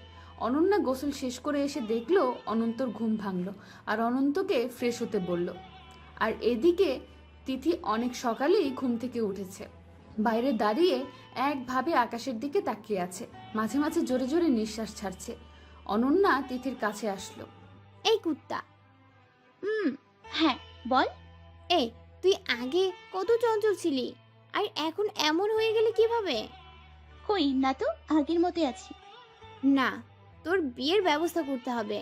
অনন্যা গোসল শেষ করে এসে দেখলো অনন্তর ঘুম ভাঙলো, আর অনন্তকে ফ্রেশ হতে বলল। আর এদিকে তিথি অনেক সকালেই ঘুম থেকে উঠেছে। বাইরে দাঁড়িয়ে একভাবে আকাশের দিকে তাকিয়ে আছে, মাঝে মাঝে জোরে জোরে নিঃশ্বাস ছাড়ছে। অনন্যা তিথির কাছে আসলো। এই কুত্তা, হ্যাঁ বল। এই তুই আগে কত চঞ্চল ছিলি, আর এখন এমন হয়ে গেলে কিভাবে? কই না তো, আগের মতোই আছি। না, তোর বিয়ের ব্যবস্থা করতে হবে।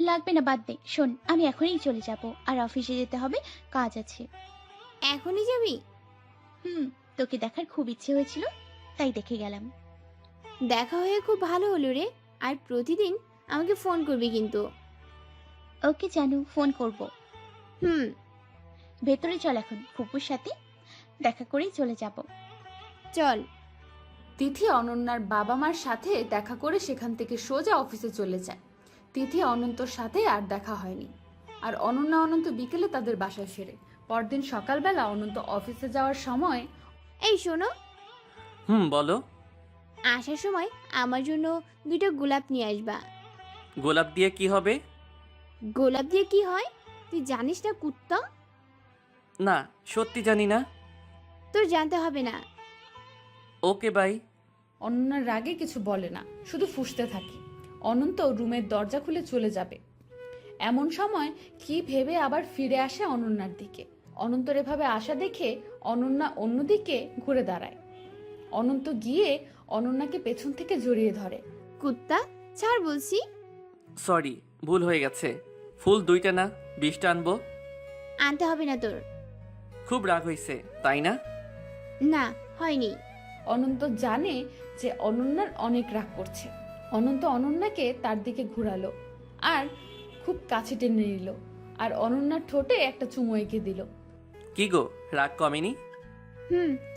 লাগবে না, বাদ দে। শোন, আমি এখনই চলে যাব, আর অফিসে যেতে হবে, কাজ আছে। এখনই যাবি? তোকে দেখার খুব ইচ্ছে হয়েছিল, তাই দেখে গেলাম। দেখা হয়ে খুব ভালো হলো রে, আর প্রতিদিন আমাকে ফোন করবি কিন্তু। ওকে জানু, ফোন করব। হুম। ভেতরে চল, এখন ফুপুর সাথে দেখা করেই চলে যাব। চল। তিথি অনন্যার বাবা মার সাথে দেখা করে সেখান থেকে সোজা অফিসে চলে যায়। তিথি অনন্তর সাথে আর দেখা হয়নি, আর অনন্যা অনন্ত বিকেলে তাদের বাসায় ফেরে। পরদিন সকালবেলা অনন্ত অফিসে যাওয়ার সময়, এই শোনো, বলো। আসার সময় আমার জন্য 2টা গোলাপ নিয়ে আসবা। গোলাপ দিয়ে কি হবে? গোলাপ দিয়ে কি হয় তুই জানিস না কুত্তা? না, সত্যি জানি না। তোর জানতে হবে না। Okay bye. অনন্যার রাগে কিছু বলে না, শুধু ফুঁসতে থাকে। অনন্ত রুমের দরজা খুলে চলে যাবে। এমন সময় কি ভেবে আবার ফিরে আসে অনন্যার দিকে। অনন্তর এভাবে আসা দেখে অনন্যা অন্যদিকে ঘুরে দাঁড়ায়। অনন্ত গিয়ে অনন্যাকে পেছন থেকে জড়িয়ে ধরে। কুত্তা ছাড় বলছি। সরি, ভুল হয়ে গেছে। ফুল 2টা না 20টা আনবো। আনতে হবে না তোর। খুব রাগ হয়েছে তাই না? না, হয়নি। অনন্ত জানে যে অনন্যার অনেক রাগ করছে। অনন্ত অনন্যাকে তার দিকে ঘুরালো আর খুব কাছে টেনে নিল, আর অনন্যার ঠোঁটে একটা চুমু এঁকে দিল। কি গো, রাগ কমেনি?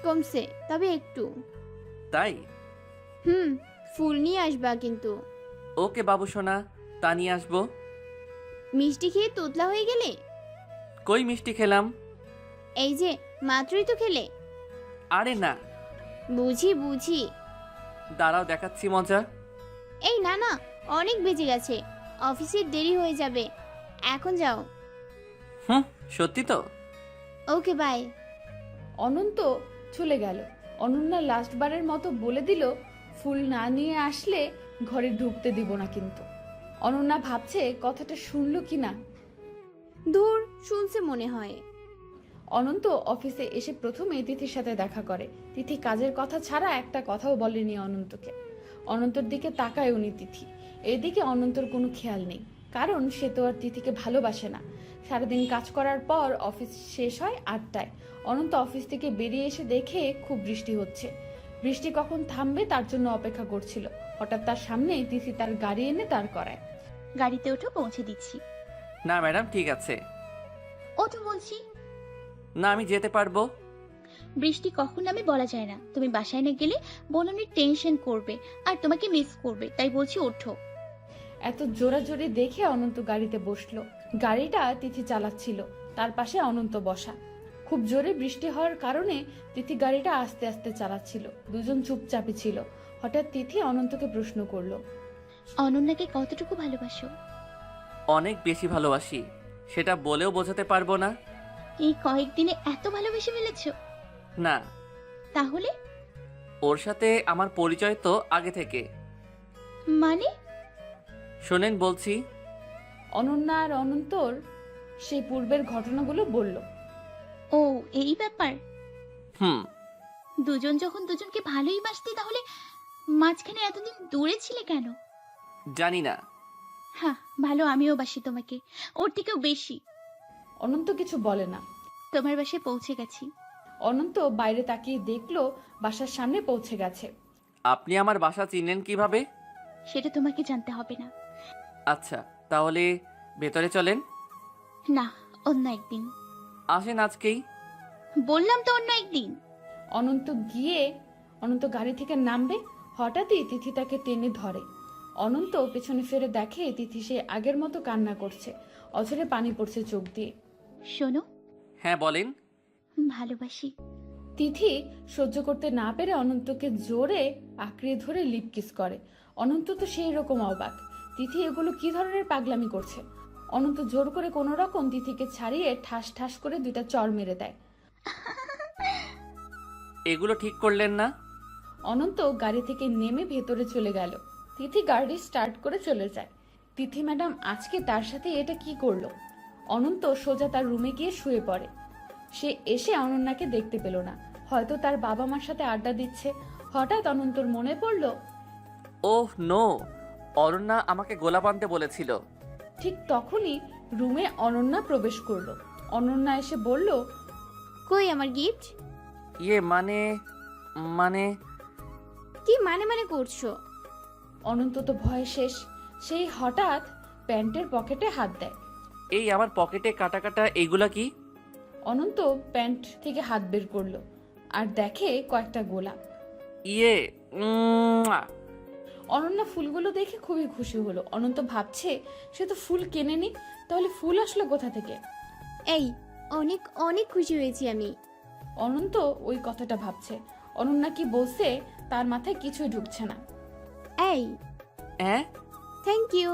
কমছে, তবে একটু। তাই? ফুল নিয়ে আসবা কিন্তু। ওকে বাবু সোনা, তা নিয়ে আসবো। মিষ্টি খেয়ে তোতলা হয়ে গেলে? কই মিষ্টি খেলাম? এই যে মাত্রই তো খেলে। আরে না। বুঝি বুঝি। দাঁড়াও, দেখাচ্ছি মজা। এই না না, অনেক বেজে গেছে, অফিসের দেরি হয়ে যাবে, এখন যাও। সত্যি তো? Okay bye. অনন্ত চলে গেল। অনন্যা লাস্টবারের মতো বলে দিল, ফুল না নিয়ে আসলে ঘরে ঢুকতে দিব না কিন্তু। অনন্যা ভাবছে কথাটা শুনলো কিনা। দূর, শুনছে মনে হয়। অনন্ত অফিসে এসে প্রথমে তিথির সাথে দেখা করে। তিথি কাজের কথা ছাড়া একটা কথাও বলেনি অনন্তকে। অনন্তর দিকে তাকায় উনি তিথি। এদিকে অনন্তর কোনো খেয়াল নেই, কারণ সে তো আর তিথিকে ভালোবাসে না। সারাদিন কাজ করার পর অফিস শেষ হয় 8টায়। অনন্ত অফিস থেকে বেরিয়ে এসে দেখে খুব বৃষ্টি হচ্ছে। বৃষ্টি কখন থামবে তার জন্য অপেক্ষা করছিল। হঠাৎ তার সামনে তিথি তার গাড়ি এনে দাঁড় করায়। গাড়িতে ওঠো, পৌঁছে দিচ্ছি। না ম্যাডাম, ঠিক আছে। ওঠো বলছি। না, আমি যেতে পারবো। বৃষ্টি কখন নামে বলা যায় না, তুমি বাসায় না গেলে বোননি টেনশন করবে আর তোমাকে মিস করবে, তাই বলছি ওঠো। এত জোরাজোরি দেখে অনন্ত গাড়িতে বসলো। গাড়িটা তিথি চালাচ্ছিল, তার পাশে অনন্ত বসা। খুব জোরে বৃষ্টি হওয়ার কারণে তিথি গাড়িটা আস্তে আস্তে চালাচ্ছিল। দুজন চুপচাপই ছিল। হঠাৎ তিথি অনন্তকে প্রশ্ন করলো, অনন্যাকে কতটুকু ভালোবাসো? অনেক বেশি ভালোবাসি, সেটা বলেও বোঝাতে পারবো না। এই কয়েকদিনে এত ভালোবেসে ফেলেছো? না, তাহলে? ওর সাথে আমার পরিচয় তো আগে থেকে। মানে? শোনেন বলছি। অনন্যা আর অনন্তর সেই পূর্বের ঘটনাগুলো বলল। ও এই ব্যাপার। হুম। দুজন যখন দুজনকে ভালোই বাসতে, তাহলে মাঝখানে এতদিন দূরে ছিলে কেন? জানি না। হ্যাঁ, ভালো আমিও বাসি তোমাকে, ওর থেকেও বেশি। অনন্ত কিছু বলে না। তোমার বাসায় পৌঁছে গেছি। অনন্ত বাইরে তাকিয়ে দেখলো বাসার সামনে পৌঁছে গেছে। আপনি আমার বাসা চিনলেন কিভাবে? সেটা তোমাকে জানতে হবে না। আচ্ছা, তাহলে ভেতরে চলেন। না, অন্য একদিন। আসেন আজকেই। বললাম তো অন্য একদিন। অনন্ত গাড়ি থেকে নামবে, হঠাৎই তিথি তাকে টেনে ধরে। অনন্ত পেছনে ফিরে দেখে তিথি সে আগের মতো কান্না করছে, অঝরে পানি পড়ছে চোখ দিয়ে। শোনো। হ্যাঁ বলেন। ভালোবাসি। তিথি সহ্য করতে না পেরে অনন্তকে জোরে আঁকড়ে ধরে লিপ কিস করে। অনন্ত তো সেই রকম অবাক, তিথি এগুলো কি ধরনের পাগলামি করছে। অনন্ত জোর করে কোনো রকম তিথিকে ছাড়িয়ে ঠাস ঠাস করে 2টা চড় মেরে দেয়। এগুলো ঠিক করলেন না? অনন্ত গাড়ি থেকে নেমে ভেতরে চলে গেল। তিথি গাড়ি স্টার্ট করে চলে যায়। তিথি ম্যাডাম আজকে তার সাথে এটা কি করলো? অনন্ত সোজা তার রুমে গিয়ে শুয়ে পড়ে। সে এসে অনন্যাকে দেখতে পেল না, হয়তো তার বাবা মার সাথে আড্ডা দিচ্ছে। হঠাৎ অনন্তর মনে পড়ল, ওহ নো, অরণ্যা আমাকে গোলাপ আনতে বলেছিল। ঠিক তখনই রুমে অনন্যা প্রবেশ করলো। অনন্যা এসে বলল, কই আমার গিফট? ইয়ে মানে মানে কি মানে মানে করছো? অনন্ত তো ভয়ে শেষ। সেই হঠাৎ প্যান্টের পকেটে হাত দেয়। এই আমার পকেটে কাটা কাটা এইগুলা কি? অনন্ত প্যান্ট থেকে হাত বের করলো আর দেখে কয়েকটা গোলাপ। ইয়ে অনন্যা ফুলগুলো দেখে খুবই খুশি হলো। অনন্ত ভাবছে সে তো ফুল কেনেনি, তাহলে ফুল আসলো কোথা থেকে? এই অনেক অনেক খুশি হয়েছি আমি। অনন্ত ওই কথাটা ভাবছে। অনন্যা কি বলছে তার মাথায় কিছুই ঢুকছে না। এই হ্যাঁ থ্যাংক ইউ।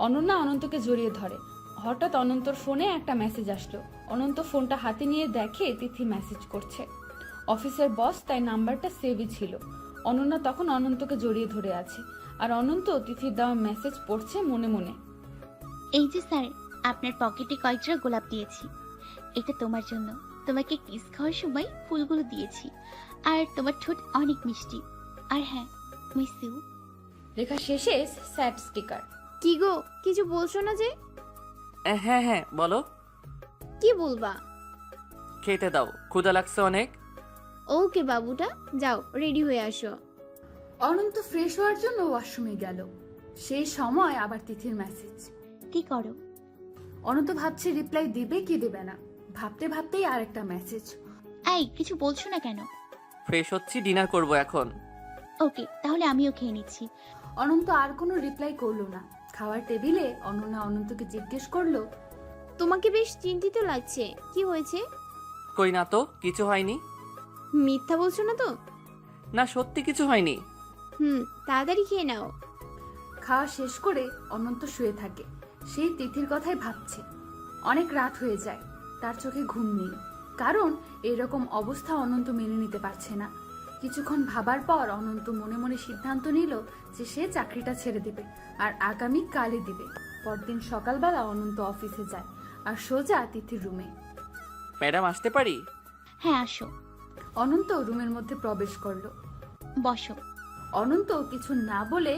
অনন্যা অনন্তকে জড়িয়ে ধরে। হঠাৎ অনন্তর ফোনে একটা মেসেজ আসলো। অনন্ত ফোনটা হাতে নিয়ে দেখে তিথি মেসেজ করছে। অফিসের বস, তাই নাম্বারটা সেভই ছিল। অনন্যা তখন অনন্তকে জড়িয়ে ধরে আছে, আর অনন্ত তিথির দেওয়া মেসেজ পড়ছে মনে মনে। এই যে স্যার, আপনার পকেটে কয়েকটা গোলাপ দিয়েছি। এটা তোমার জন্য। তোমাকে কিস খাওয়ার সময় ফুলগুলো দিয়েছি। আর তোমার ঠোঁট অনেক মিষ্টি। আর হ্যাঁ, মিস ইউ। লেখা শেষে স্যাড স্টিকার। কি গো, কিছু বলছো না যে? হ্যাঁ হ্যাঁ বলো। কি বলবা? খেতে দাও, ক্ষুধা লাগছে অনেক। ওকে বাবুটা, যাও রেডি হয়ে আসো। অনন্ত ফ্রেশ হওয়ার জন্য ওয়াশরুমে গেল। সেই সময় আবার তিথির মেসেজ। কি করো? অনন্ত ভাবছে রিপ্লাই দিবে কি দেবে না। ভাবতে ভাবতেই আরেকটা মেসেজ। এই কিছু বলছো না কেন? ফ্রেশ হচ্ছি, ডিনার করব এখন। ওকে, তাহলে আমিও খেয়ে নিচ্ছি। অনন্ত আর কোনো রিপ্লাই করলো না। খাওয়ার টেবিলে অনন্যা অনন্তকে জিজ্ঞেস করলো, তোমাকে বেশ চিন্তিত লাগছে, কি হয়েছে? কই না তো, কিছু হয়নি। মিথ্যা বলছো না তো? না, সত্যি কিছু হয়নি। তাড়াতাড়ি খেয়ে নাও। খাওয়া শেষ করে অনন্ত শুয়ে থাকে। সেই তিথির কথাই ভাবছে। অনেক রাত হয়ে যায়, তার চোখে ঘুম নেই, কারণ এরকম অবস্থা অনন্ত মেনে নিতে পারছে না। কিছুক্ষণ ভাবার পর অনন্ত মনে মনে সিদ্ধান্ত নিল যে সে চাকরিটা ছেড়ে দেবে আর আগামী কালই দিবে। পরদিন সকালবেলা অনন্ত অফিসে যায় আর সোজা তিথির রুমে। ম্যাডাম আসতে পারি? হ্যাঁ আসো। অনন্ত রুমের মধ্যে প্রবেশ করলো। বসো। অনন্ত কিছু না বলে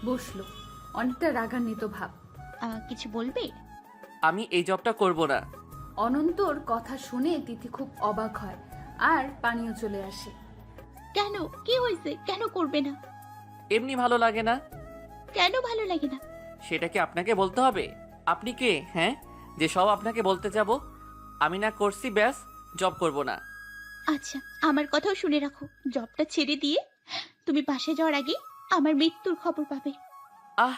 বসলো, অনেকটা রাগান্বিত ভাব। কিছু বলবে? আমি এই জবটা করব না। অনন্তর কথা শুনে তিথি খুব অবাক হয় আর পানিও চলে আসে। কেন? কি হয়েছে? কেন করবে না? এমনি ভালো লাগে না। কেন ভালো লাগে না? সেটা কি আপনাকে বলতে হবে? আপনি কে, হ্যাঁ, যে সব আপনাকে বলতে যাব? আমি না করছি, ব্যাস, জব করব না। আচ্ছা, আমার কথাও শুনে রাখো। জবটা ছেড়ে দিয়ে তুমি বাসায় যাওয়ার আগে আমার মৃত্যুর খবর পাবে। আহ,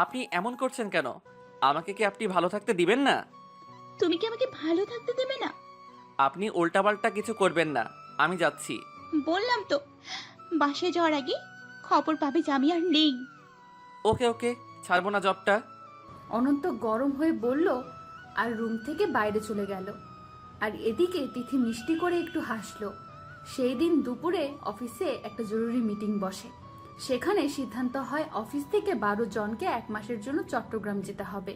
আপনি এমন করছেন কেন? আমাকে কি আপনি ভালো থাকতে দিবেন না? তুমি কি আমাকে ভালো থাকতে দেবে না? আপনি উল্টাপাল্টা কিছু করবেন না। আমি যাচ্ছি। বললাম তো, বাসায় যাওয়ার আগে খবর পাবে যে আমি আর নেই। ওকে ওকে, ছাড়বো না জবটা। অনন্ত গরম হয়ে বলল আর রুম থেকে বাইরে চলে গেল। আর এদিকে তিথি মিষ্টি করে একটু হাসলো। সেই দিন দুপুরে অফিসে একটা জরুরি মিটিং বসে। সেখানে সিদ্ধান্ত হয় অফিস থেকে 12 জনকে 1 মাসের জন্য চট্টগ্রাম যেতে হবে।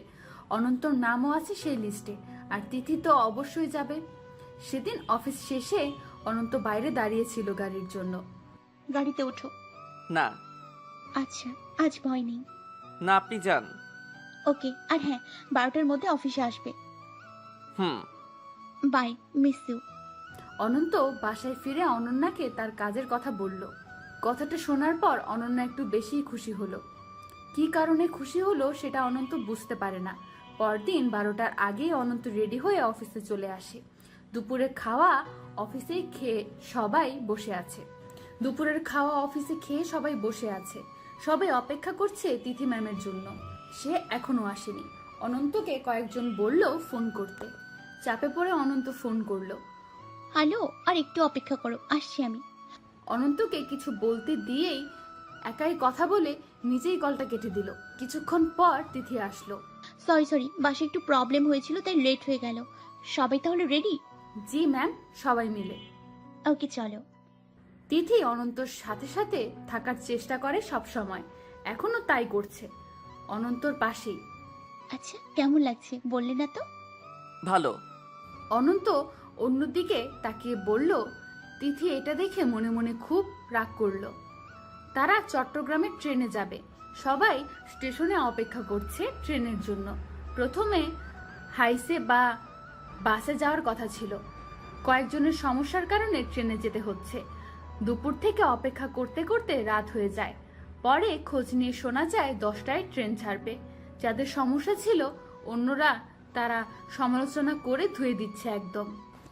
অনন্তর নামও আছে সেই লিস্টে, আর তিথি তো অবশ্যই যাবে। সেদিন অফিস শেষে অনন্ত বাইরে দাঁড়িয়েছিল গাড়ির জন্য। গাড়িতে ওঠো। না। আচ্ছা, আজ ভয় নেই। না, আপনি যান। ওকে, আর হ্যাঁ, 12টার মধ্যে অফিসে আসবে। হুম। Bye, miss you. অনন্ত বাসায় ফিরে অনন্যাকে তার কাজের কথা বলল। কথাটা শোনার পর অনন্যা একটু বেশিই খুশি হলো। কী কারণে খুশি হলো সেটা অনন্ত বুঝতে পারে না। পরদিন 12টার আগেই অনন্ত রেডি হয়ে অফিসে চলে আসে। দুপুরের খাওয়া অফিসে খেয়ে সবাই বসে আছে। সবাই অপেক্ষা করছে তিথি ম্যামের জন্য। সে এখনো আসেনি। অনন্তকে কয়েকজন বলল ফোন করতে। চাপে পড়ে অনন্ত ফোন করলো। হ্যালো, আর একটু অপেক্ষা করো, আসছি আমি। অনন্তকে কিছু বলতে দিয়েই একাই কথা বলে নিজেই কলটা কেটে দিল। কিছুক্ষণ পর তিথি আসলো। সরি, বাসে একটু প্রবলেম হয়েছিল তাই লেট হয়ে গেল। সবাই তাহলে রেডি? জি ম্যাম, সবাই মিলে। ওকে, চলো। তিথি অনন্তর সাথে সাথে থাকার চেষ্টা করে সব সময়, এখনো তাই করছে, অনন্তর পাশেই। আচ্ছা, কেমন লাগছে বললে না তো? ভালো। অনন্ত অন্যদিকে তাকিয়ে বলল। তিথি এটা দেখে মনে মনে খুব রাগ করলো। তারা চট্টগ্রামের ট্রেনে যাবে। সবাই স্টেশনে অপেক্ষা করছে ট্রেনের জন্য। প্রথমে হাইসে বা বাসে যাওয়ার কথা ছিল, কয়েকজনের সমস্যার কারণে ট্রেনে যেতে হচ্ছে। দুপুর থেকে অপেক্ষা করতে করতে রাত হয়ে যায়। পরে খোঁজ নিয়ে শোনা যায় 10টায় ট্রেন ছাড়বে। যাদের সমস্যা ছিল অন্যরা তারা সমালোচনা করে ধুয়ে দিচ্ছে একদম।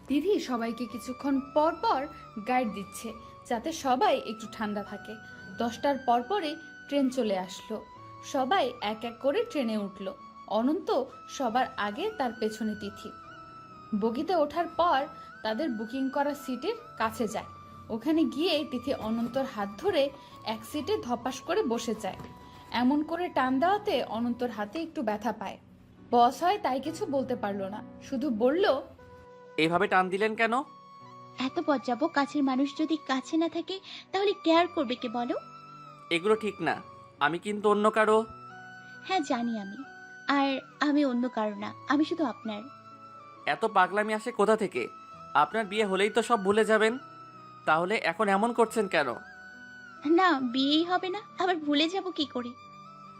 তিথি সবাইকে কিছুক্ষণ পর পর গাইড দিচ্ছে যাতে সবাই একটু ঠান্ডা থাকে। 10টার পরপরই ট্রেন চলে আসলো। সবাই এক এক করে ট্রেনে উঠলো। অনন্ত সবার আগে, তার পেছনে তিথি। বগিতে ওঠার পর তাদের বুকিং করা সিটের কাছে যায়। ওখানে গিয়ে তিথি অনন্তর হাত ধরে এক সিটে ধপাস করে বসে যায়। এমন করে টান দেওয়াতে অনন্তর হাতে একটু ব্যথা পায়। বস হয় তাই কিছু বলতে পারলো না, শুধু বলল, এভাবে টান দিলেন কেন? এত পথ যাবো, কাছের মানুষ যদি কাছে না থাকে তাহলে কেয়ার করবে কে বলো? এগুলো ঠিক না। আমি কিন্তু অন্য কারো। হ্যাঁ জানি আমি, আর আমি অন্য কারো না, আমি শুধু আপনার। এত পাগলামি আসে কোথা থেকে? আপনার বিয়ে হলেই তো সব ভুলে যাবেন, তাহলে এখন এমন করছেন কেন? না, বিয়েই হবে না, আবার ভুলে যাব কি করে?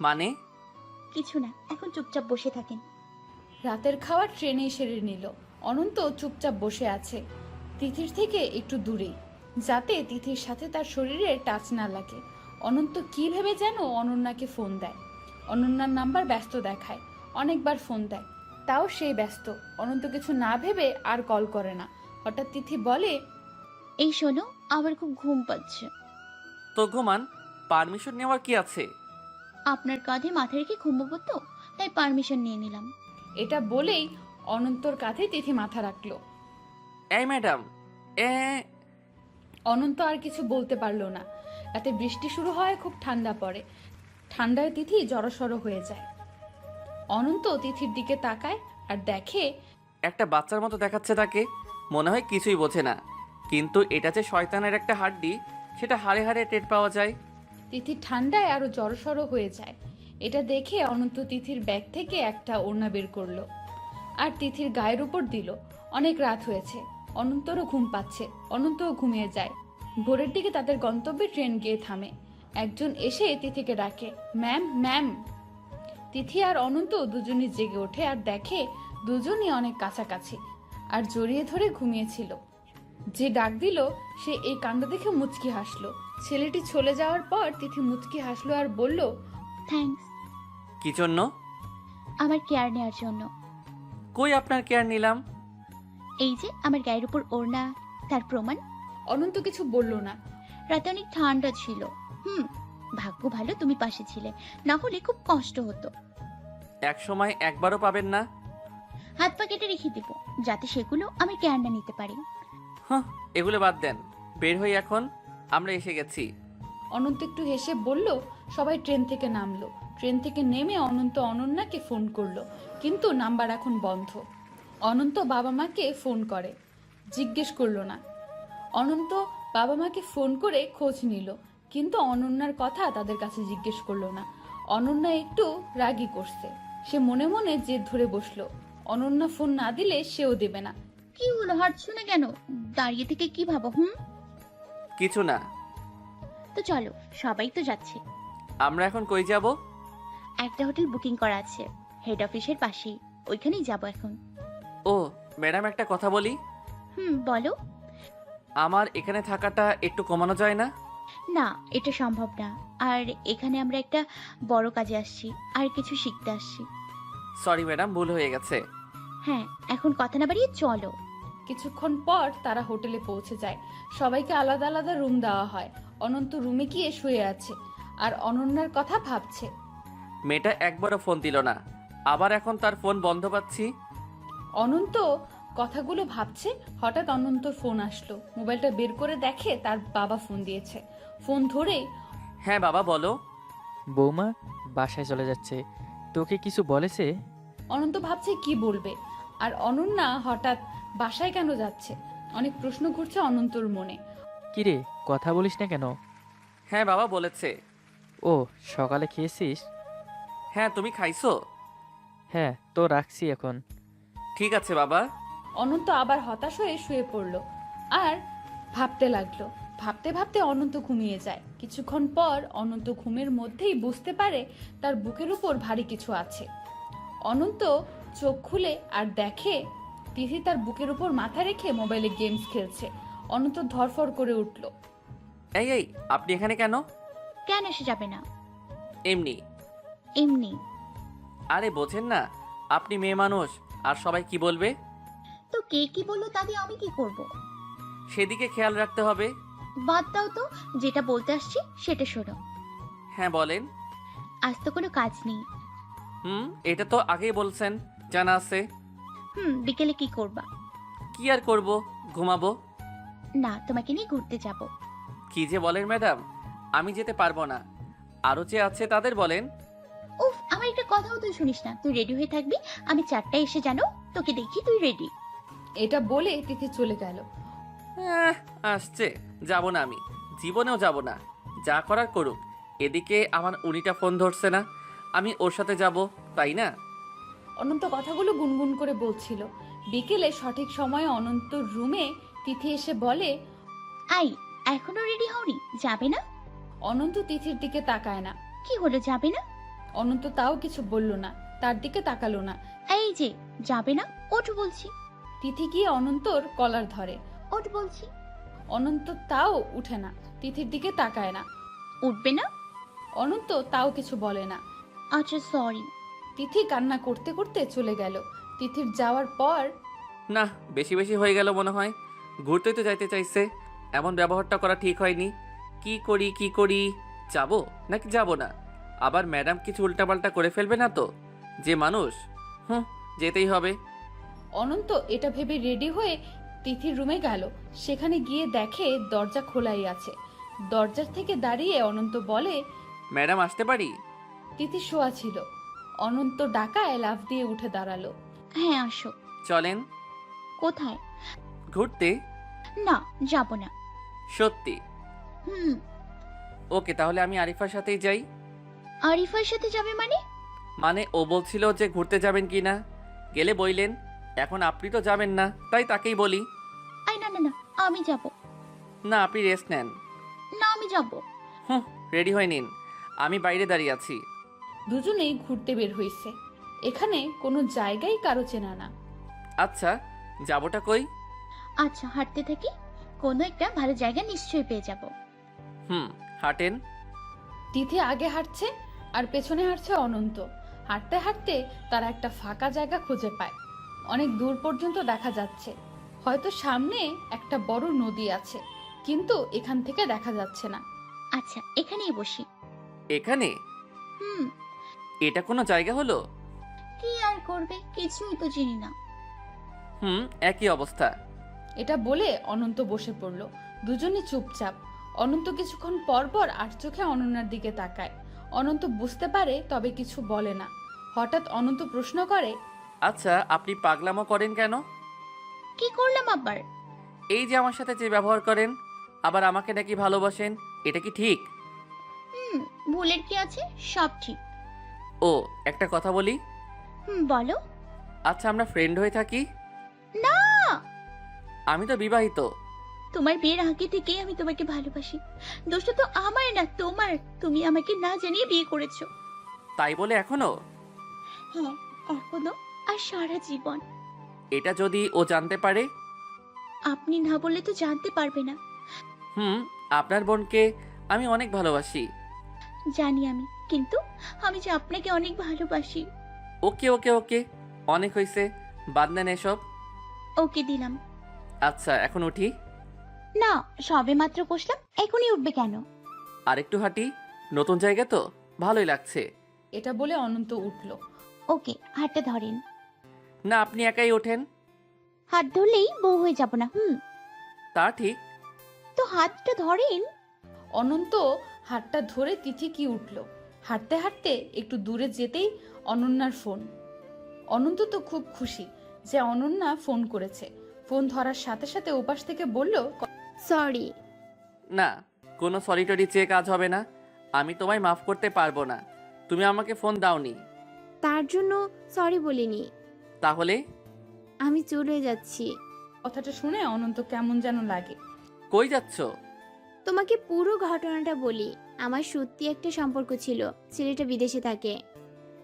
মানে? কিছু না, এখন চুপচাপ বসে থাকেন। রাতের খাওয়া ট্রেনে সেরে নিল। অনন্ত চুপচাপ বসে আছে তিথির থেকে একটু দূরেই, যাতে তিথির সাথে তার শরীরে টাচ না লাগে। অনন্ত কি ভেবে যেন অনন্যাকে ফোন দেয়। অনন্যার নাম্বার ব্যস্ত দেখায়। অনেকবার ফোন দেয়, তাও সে ব্যস্ত। অনন্ত কিছু না ভেবে আর কল করে না। হঠাৎ তিথি বলে, এই শোনো, আমার খুব ঘুম পাচ্ছে। তো ঘুমান, পারমিশন নেওয়ার কি আছে? আপনার কাঁধে মাথা রেখে ঘুমবো তো, তাই পারমিশন নিয়ে নিলাম। এটা বলেই অনন্তর কাঁধে তিথি মাথা রাখলো। এই ম্যাডাম, অনন্ত আর কিছু বলতে পারলো না। রাতে বৃষ্টি শুরু হয়, খুব ঠান্ডা পড়ে। ঠান্ডায় তিথি জড়সড় হয়ে যায়। অনন্ত তিথির দিকে তাকায় আর দেখে একটা বাচ্চার মতো দেখাচ্ছে তাকে, মনে হয় কিছুই বোঝে না। কিন্তু এটা যে শয়তানের একটা হাড্ডি, সেটা হাড়ে হাড়ে টের পাওয়া যায়। তিথি ঠান্ডায় আরো জড়সড় হয়ে যায়। এটা দেখে অনন্ত তিথির ব্যাগ থেকে একটা ওড়না বের করলো আর তিথির গায়ের উপর দিল। অনেক রাত হয়েছে, অনন্তরও ঘুম পাচ্ছে। অনন্তও ঘুমিয়ে যায়। ভোরের দিকে তাদের গন্তব্যে ট্রেন গিয়ে থামে। একজন এসে তিথিকে ডাকে, ম্যাম ম্যাম। তিথি আর অনন্ত দুজনই জেগে ওঠে আর দেখে দুজনই অনেক কাছাকাছি আর জড়িয়ে ধরে ঘুমিয়েছিল। যে ডাক দিল সে এই কাণ্ড দেখে মুচকি হাসলো। ছেলেটি চলে যাওয়ার পর তিথি মুচকি হাসলো আর বলল, থ্যাঙ্কস। কি জন্য? আমার কেয়ার নেওয়ার জন্য। কই আপনার কেয়ার নিলাম? এই যে আমার গায়ের উপর ওড়না, তার প্রমাণ। অনন্ত কিছু বলল না। রাতে অনেক ঠান্ডা ছিল। ভাগ্য ভালো তুমি পাশে ছিলে, না হলে খুব কষ্ট হতো। এক সময় একবারও পাবেন না। হাত পা কেটে রেখে দিব, যাতে সেগুলো আমি কেয়ারটা নিতে পারি। হ্যাঁ, এগুলো বাদ দেন, বের হই এখন, আমরা এসে গেছি। অনন্ত একটু হেসে বলল। সবাই ট্রেন থেকে নামলো। ট্রেন থেকে নেমে অনন্ত অনন্যাকে ফোন করলো, কিন্তু নাম্বার এখন বন্ধ। অনন্ত বাবা মাকে ফোন করে, জিজ্ঞেস করলো না। অনন্ত বাবা মাকে ফোন করে খোঁজ নিল, কিন্তু অনন্যার কথা তাদের কাছে জিজ্ঞেস করলো না। অনন্যা একটু রাগী করছে, সে মনে মনে জেদ ধরে বসলো। অনন্যা ফোন না দিলে সেও দেবে না। কি হলো, হাঁটছো না কেন? দাঁড়িয়ে থেকে কি ভাবো? কিছু না। তো চলো, সবাই তো যাচ্ছে। আমরা এখন কই যাব? একটা হোটেল বুকিং করা আছে হেড অফিসের পাশেই, ওইখানেই যাব এখন। ও ম্যাডাম, একটা কথা বলি। বলো। আমার এখানে থাকাটা একটু কমানো যায় না? না, এটা সম্ভব না। আর এখানে আমরা একটা বড় কাজে আসছি, আর কিছু শিখতে আসছি। সরি ম্যাডাম, ভুল হয়ে গেছে। হ্যাঁ, এখন কথা না বাড়িয়ে চলো। কিছুক্ষণ পর তারা হোটেলে পৌঁছে যায়। সবাইকে আলাদা আলাদা রুম দেওয়া হয়। অনন্ত রুমে গিয়ে শুয়ে আছে আর অনন্যার কথা ভাবছে। মেয়েটা একবারও ফোন দিল না, আবার এখন তার ফোন বন্ধ পাচ্ছি। অনন্ত কথাগুলো ভাবছে, হঠাৎ অনন্তর ফোন আসলো। মোবাইলটা বের করে দেখে তার বাবা ফোন দিয়েছে। ফোন ধরেই, হ্যাঁ বাবা বলো। বৌমা বাসায় চলে যাচ্ছে, তোকে কিছু বলেছে? অনন্ত ভাবছে কি বলবে। আর অনন্যা হঠাৎ বাসায় কেন যাচ্ছে, অনেক প্রশ্ন ঘুরছে অনন্তর মনে। কিরে, কথা বলিস না কেন? হ্যাঁ বাবা বলেছে। ও, সকালে খেয়েছিস? হ্যাঁ, তুমি খাইছো? হ্যাঁ, তো রাখছি এখন। ঠিক আছে বাবা। অনন্ত আবার হতাশ হয়ে শুয়ে পড়ল আর ভাবতে লাগলো। ভাবতে ভাবতে অনন্ত ঘুমিয়ে যায়। কিছুক্ষণ পর অনন্ত ঘুমের মধ্যেই বুঝতে পারে তার বুকের উপর ভারী কিছু আছে। অনন্ত চোখ খুলে আর দেখে তিথি তার বুকের উপর মাথা রেখে মোবাইলে গেমস খেলছে। অনন্ত ধরফর করে উঠল। এই এই, আপনি এখানে কেন? কেন এসে যাবে না? এমনি। এমনি? আরে বোঝেন না, আপনি মেয়ে মানুষ, আর সবাই কি বলবে? তো কে কি বললো তা দিয়ে আমি কি করব? সেদিকে খেয়াল রাখতে হবে। বাদ দাও তো, যেটা বলতে আসছি সেটা শোনো। হ্যাঁ বলেন। আজ তো কোনো কাজ নেই। এটা তো আগেই বলছেন, জানা আছে। বিকেলে কি করবা? কি আর করব, ঘুমাবো। না, তোমাকে নিয়ে ঘুরতে যাব। কি যে বলেন ম্যাডাম, আমি যেতে পারবো না। আরো যে আছে তাদের বলেন। উফ, আমার একটা কথাও তুই শুনিস না। তুই রেডি হয়ে থাকবি, আমি 4টায় এসে জানো তোকে দেখি তুই রেডি। এটা বলে তিথি চলে গেল। আসছে, যাব না আমি, জীবনেও যাব না। যা করার করুক। এদিকে আমার উনিটা ফোন ধরছে না, আমি ওর সাথে যাব, তাই না? অনন্ত কথাগুলো গুনগুন করে বলছিল। বিকেলে সঠিক সময়ে অনন্ত রুমে তিথি এসে বলে, আই, এখনো রেডি হওনি? যাবে না? অনন্ত তিথির দিকে তাকায় না। কি হলো, যাবে না? অনন্ত তাও কিছু বলল না, তার দিকে তাকালো না। এই যে, যাবে না? ওঠো বলছি। তিথি গিয়ে অনন্তর কলার ধরে। ওঠ বলছি। অনন্ত তাও উঠে না, তিথির দিকে তাকায় না। উঠবে না? অনন্ত তাও কিছু বলে না। আচ্ছা, সরি। তিথি কান্না করতে করতে চলে গেল। তিথির যাওয়ার পর, না, বেশি বেশি হয়ে গেল মনে হয়। ঘুরতে তো যাইতে চাইছে, এমন ব্যবহারটা করা ঠিক হয়নি। কি করি, যাবো নাকি যাব না? আবার ম্যাডাম কিছু উল্টাপাল্টা করে ফেলবে না তো? যে মানুষ, যেতেই হবে। অনন্ত এটা ভেবে রেডি হয়ে তিথির রুমে গেল। সেখানে গিয়ে দেখে দরজা খোলাই আছে। দরজার থেকে দাঁড়িয়ে অনন্ত বলে, ম্যাডাম আসতে পারি? তিথি শোয়া ছিল। অনন্ত ডাকায় লাফ দিয়ে উঠে দাঁড়ালো। হ্যাঁ, আসো। চলেন। কোথায়? ঘুরতে। না, যাব না। সত্যি? হুম। ওকে, তাহলে আমি আরিফার সাথেই যাই। আরিফার সাথে যাবে মানে? মানে ও বলছিল যে ঘুরতে যাবেন কি না, গেলে বইলেন। এখন আপনি তো যাবেন না, তাই তাকেই বলি। আই, না না না, আমি যাব না, আপনি রেস্ট নেন। না। আমি যাব। রেডি হয়ে নিন, আমি বাইরে দাঁড়িয়ে আছি। দুজনেই ঘুরতে বের হয়েছে। এখানে কোনো জায়গাই কারো চেনা না। আচ্ছা, যাবোটা কই? আচ্ছা, হাঁটতে থাকি, কোনো একটা ভালো জায়গা নিশ্চয়ই পেয়ে যাব। হাঁটেন। তিথি আগে হাঁটছে আর পেছনে হাঁটছে অনন্ত। হাঁটতে হাঁটতে তারা একটা ফাঁকা জায়গা খুঁজে পায়। অনেক দূর পর্যন্ত দেখা যাচ্ছে, হয়তো সামনে একটা বড় নদী আছে, কিন্তু এখান থেকে দেখা যাচ্ছে না। আচ্ছা, এখানেই বসি। এখানে? হুম। এটা কোনো জায়গা হলো? কি আর করবে, কিছুই তো চিনি না। একই অবস্থা। এটা বলে অনন্ত বসে পড়ল। দুজনে চুপচাপ। অনন্ত কিছুক্ষণ পর পর আর চোখে অনন্যার দিকে তাকায়। অনন্ত বুঝতে পারে, তবে কিছু বলে না। হঠাৎ অনন্ত প্রশ্ন করে, আচ্ছা, আপনি পাগলামো করেন কেন? কি করলাম আবার? এই যে আমার সাথে যে ব্যবহার করেন, আবার আমাকে নাকি ভালোবাসেন, এটা কি ঠিক? ভুলের কি আছে, সব ঠিক। ও, একটা কথা বলি। বলো। আচ্ছা, আমরা ফ্রেন্ড হয়ে থাকি? না, আমি তো বিবাহিত। তোমার বিয়ের আগে থেকে আমি তোমাকে ভালোবাসি। দোষটা তো আমার না, তোমার। তুমি আমাকে না জানিয়ে বিয়ে করেছো। তাই বলে এখনো? হ্যাঁ, এখনো আর সারা জীবন। এটা যদি ও জানতে পারে? আপনি না বললে তো জানতে পারবে না। আপনার বোনকে আমি অনেক ভালোবাসি। জানি আমি, কিন্তু আমি যে আপনাকে অনেক ভালোবাসি। ওকে ওকে ওকে, অনেক হয়েছে, বাদ দেন এসব। ওকে দিলাম। আচ্ছা, এখন উঠি? না, সবে মাত্র বসলাম, এখনই উঠবে কেন? আরেকটু হাঁটি, নতুন জায়গা তো, ভালোই লাগছে। এটা বলে অনন্ত উঠল। ওকে, হাতটা ধরেন। না, আপনি একাই ওঠেন। হাত ধরলেই বউ হয়ে যাব না। তা ঠিক। তো হাতটা ধরেন। অনন্ত হাতটা ধরে তিথি কি উঠল। হাঁটতে হাঁটতে একটু দূরে যেতেই অনন্যার ফোন। অনন্ত তো খুব খুশি যে অনন্যা ফোন করেছে। ফোন ধরার সাথে সাথে ওপাশ থেকে বলল, সরি। না, কোনো সরি টরি চেয়ে কাজ হবে না। আমি তোমায় মাফ করতে পারবো না। তুমি আমাকে ফোন দাওনি। তার জন্য সরি বলিনি। তাহলে? আমি চলে যাচ্ছি। কথাটা শুনে অনন্ত কেমন যেন লাগে। কই যাচ্ছ? তোমাকে পুরো ঘটনাটা বলি। আমার সত্যি একটা সম্পর্ক ছিল, ছেলেটা বিদেশে থাকে।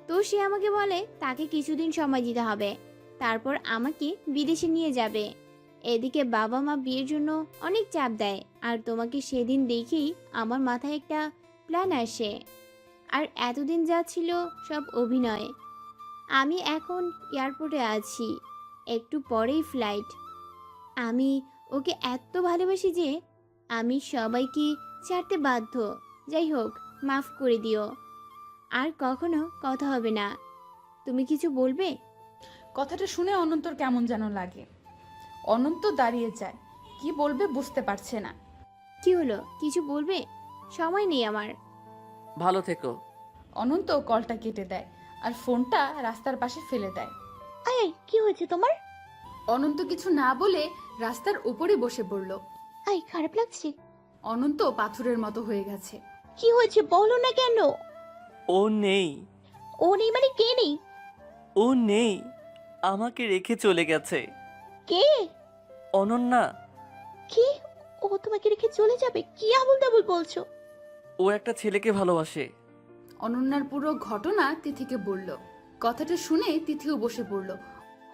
তো সে আমাকে বলে তাকে কিছুদিন সময় দিতে হবে, তারপর আমাকে বিদেশে নিয়ে যাবে। এদিকে বাবা মা বিয়ের জন্য অনেক চাপ দেয়, আর তোমাকে সেদিন দেখেই আমার মাথায় একটা প্ল্যান আসে। আর এতদিন যা ছিল সব অভিনয়। আমি এখন এয়ারপোর্টে আছি, একটু পরেই ফ্লাইট। আমি ওকে এত ভালোবাসি যে আমি সবাইকে ছাড়তে বাধ্য। যাই হোক, মাফ করে দিও। আর কখনো কথা হবে না। তুমি কিছু বলবে? কথাটা শুনে অনন্তর কেমন যেন লাগে। অনন্ত দাঁড়িয়ে যায়, কি বলবে বুঝতে পারছে না। কি হলো, কিছু বলবে? সময় নেই আমার। ভালো থেকো। অনন্ত কলটা কেটে দেয় আর ফোনটা রাস্তার পাশে ফেলে দেয়। আয়, কি হয়েছে তোমার? অনন্ত কিছু না বলে রাস্তার উপরে বসে পড়ল। আয়, খারাপ লাগছে? অনন্ত পাথরের মতো হয়ে গেছে। কি হয়েছে বলো না কেন? ও নেই। ও নেই মানে কে নেই? ও নেই, আমাকে রেখে চলে গেছে। কে? অনন্যা। কি? ও তোমাকে রেখে চলে যাবে? কি আবল তাবল বলছো? ও একটা ছেলেকে ভালোবাসে। অনন্যার পুরো ঘটনা তিথিকে বলল। কথাটা শুনে তিথিও বসে পড়ল।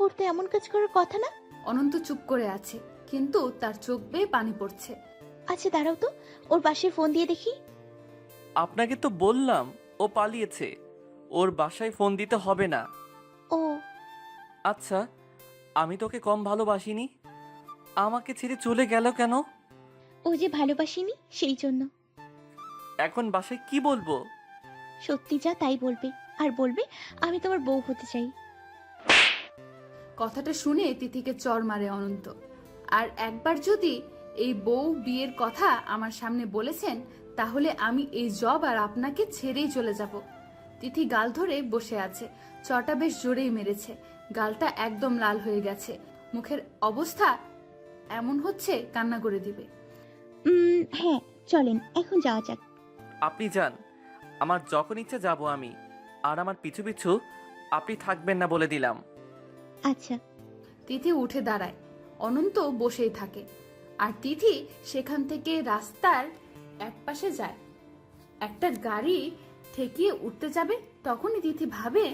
ওর তো এমন কাজ করার কথা না। অনন্ত চুপ করে আছে, কিন্তু তার চোখ বেয়ে পানি পড়ছে। আচ্ছা দাঁড়াও তো, ওর বাসায় ফোন দিয়ে দেখি। আপনাকে তো বললাম ও পালিয়েছে, ওর বাসায় ফোন দিতে হবে না। ও আচ্ছা, আমি তোকে কম ভালোবাসিনি, আমাকে ছেড়ে চলে গেল কেন? ও যে ভালোবাসিনি সেই জন্য। এখন বাসায় কি বলবো? সত্যি যা তাই বলবে, আর বলবে আমি তোমার বউ হতে চাই। কথাটা শুনে তিথিকে চড় মারে অনন্ত। আর একবার যদি এই বউ বিয়ের কথা আমার সামনে বলেছেন, তাহলে আমি এই জব আর আপনাকে ছেড়েই চলে যাব। তিথি গাল ধরে বসে আছে। চটা বেশ জোরেই মেরেছে, গালটা একদম লাল হয়ে গেছে। মুখের অবস্থা এমন হচ্ছে কান্না করে দিবে। হ্যাঁ, চলেন এখন যাওয়া যাক। আপনি যান, আমার যখন ইচ্ছে যাব আমি। আর আমার পিছু পিছু আপনি থাকবেন না বলে দিলাম। আচ্ছা। তিথি উঠে দাঁড়ায়, অনন্ত বসেই থাকে। আর তিথি সেখান থেকে রাস্তার একপাশে যায়। একটা গাড়ি ঠেকিয়ে উঠতে যাবে, তখনই তিথি ভাবে,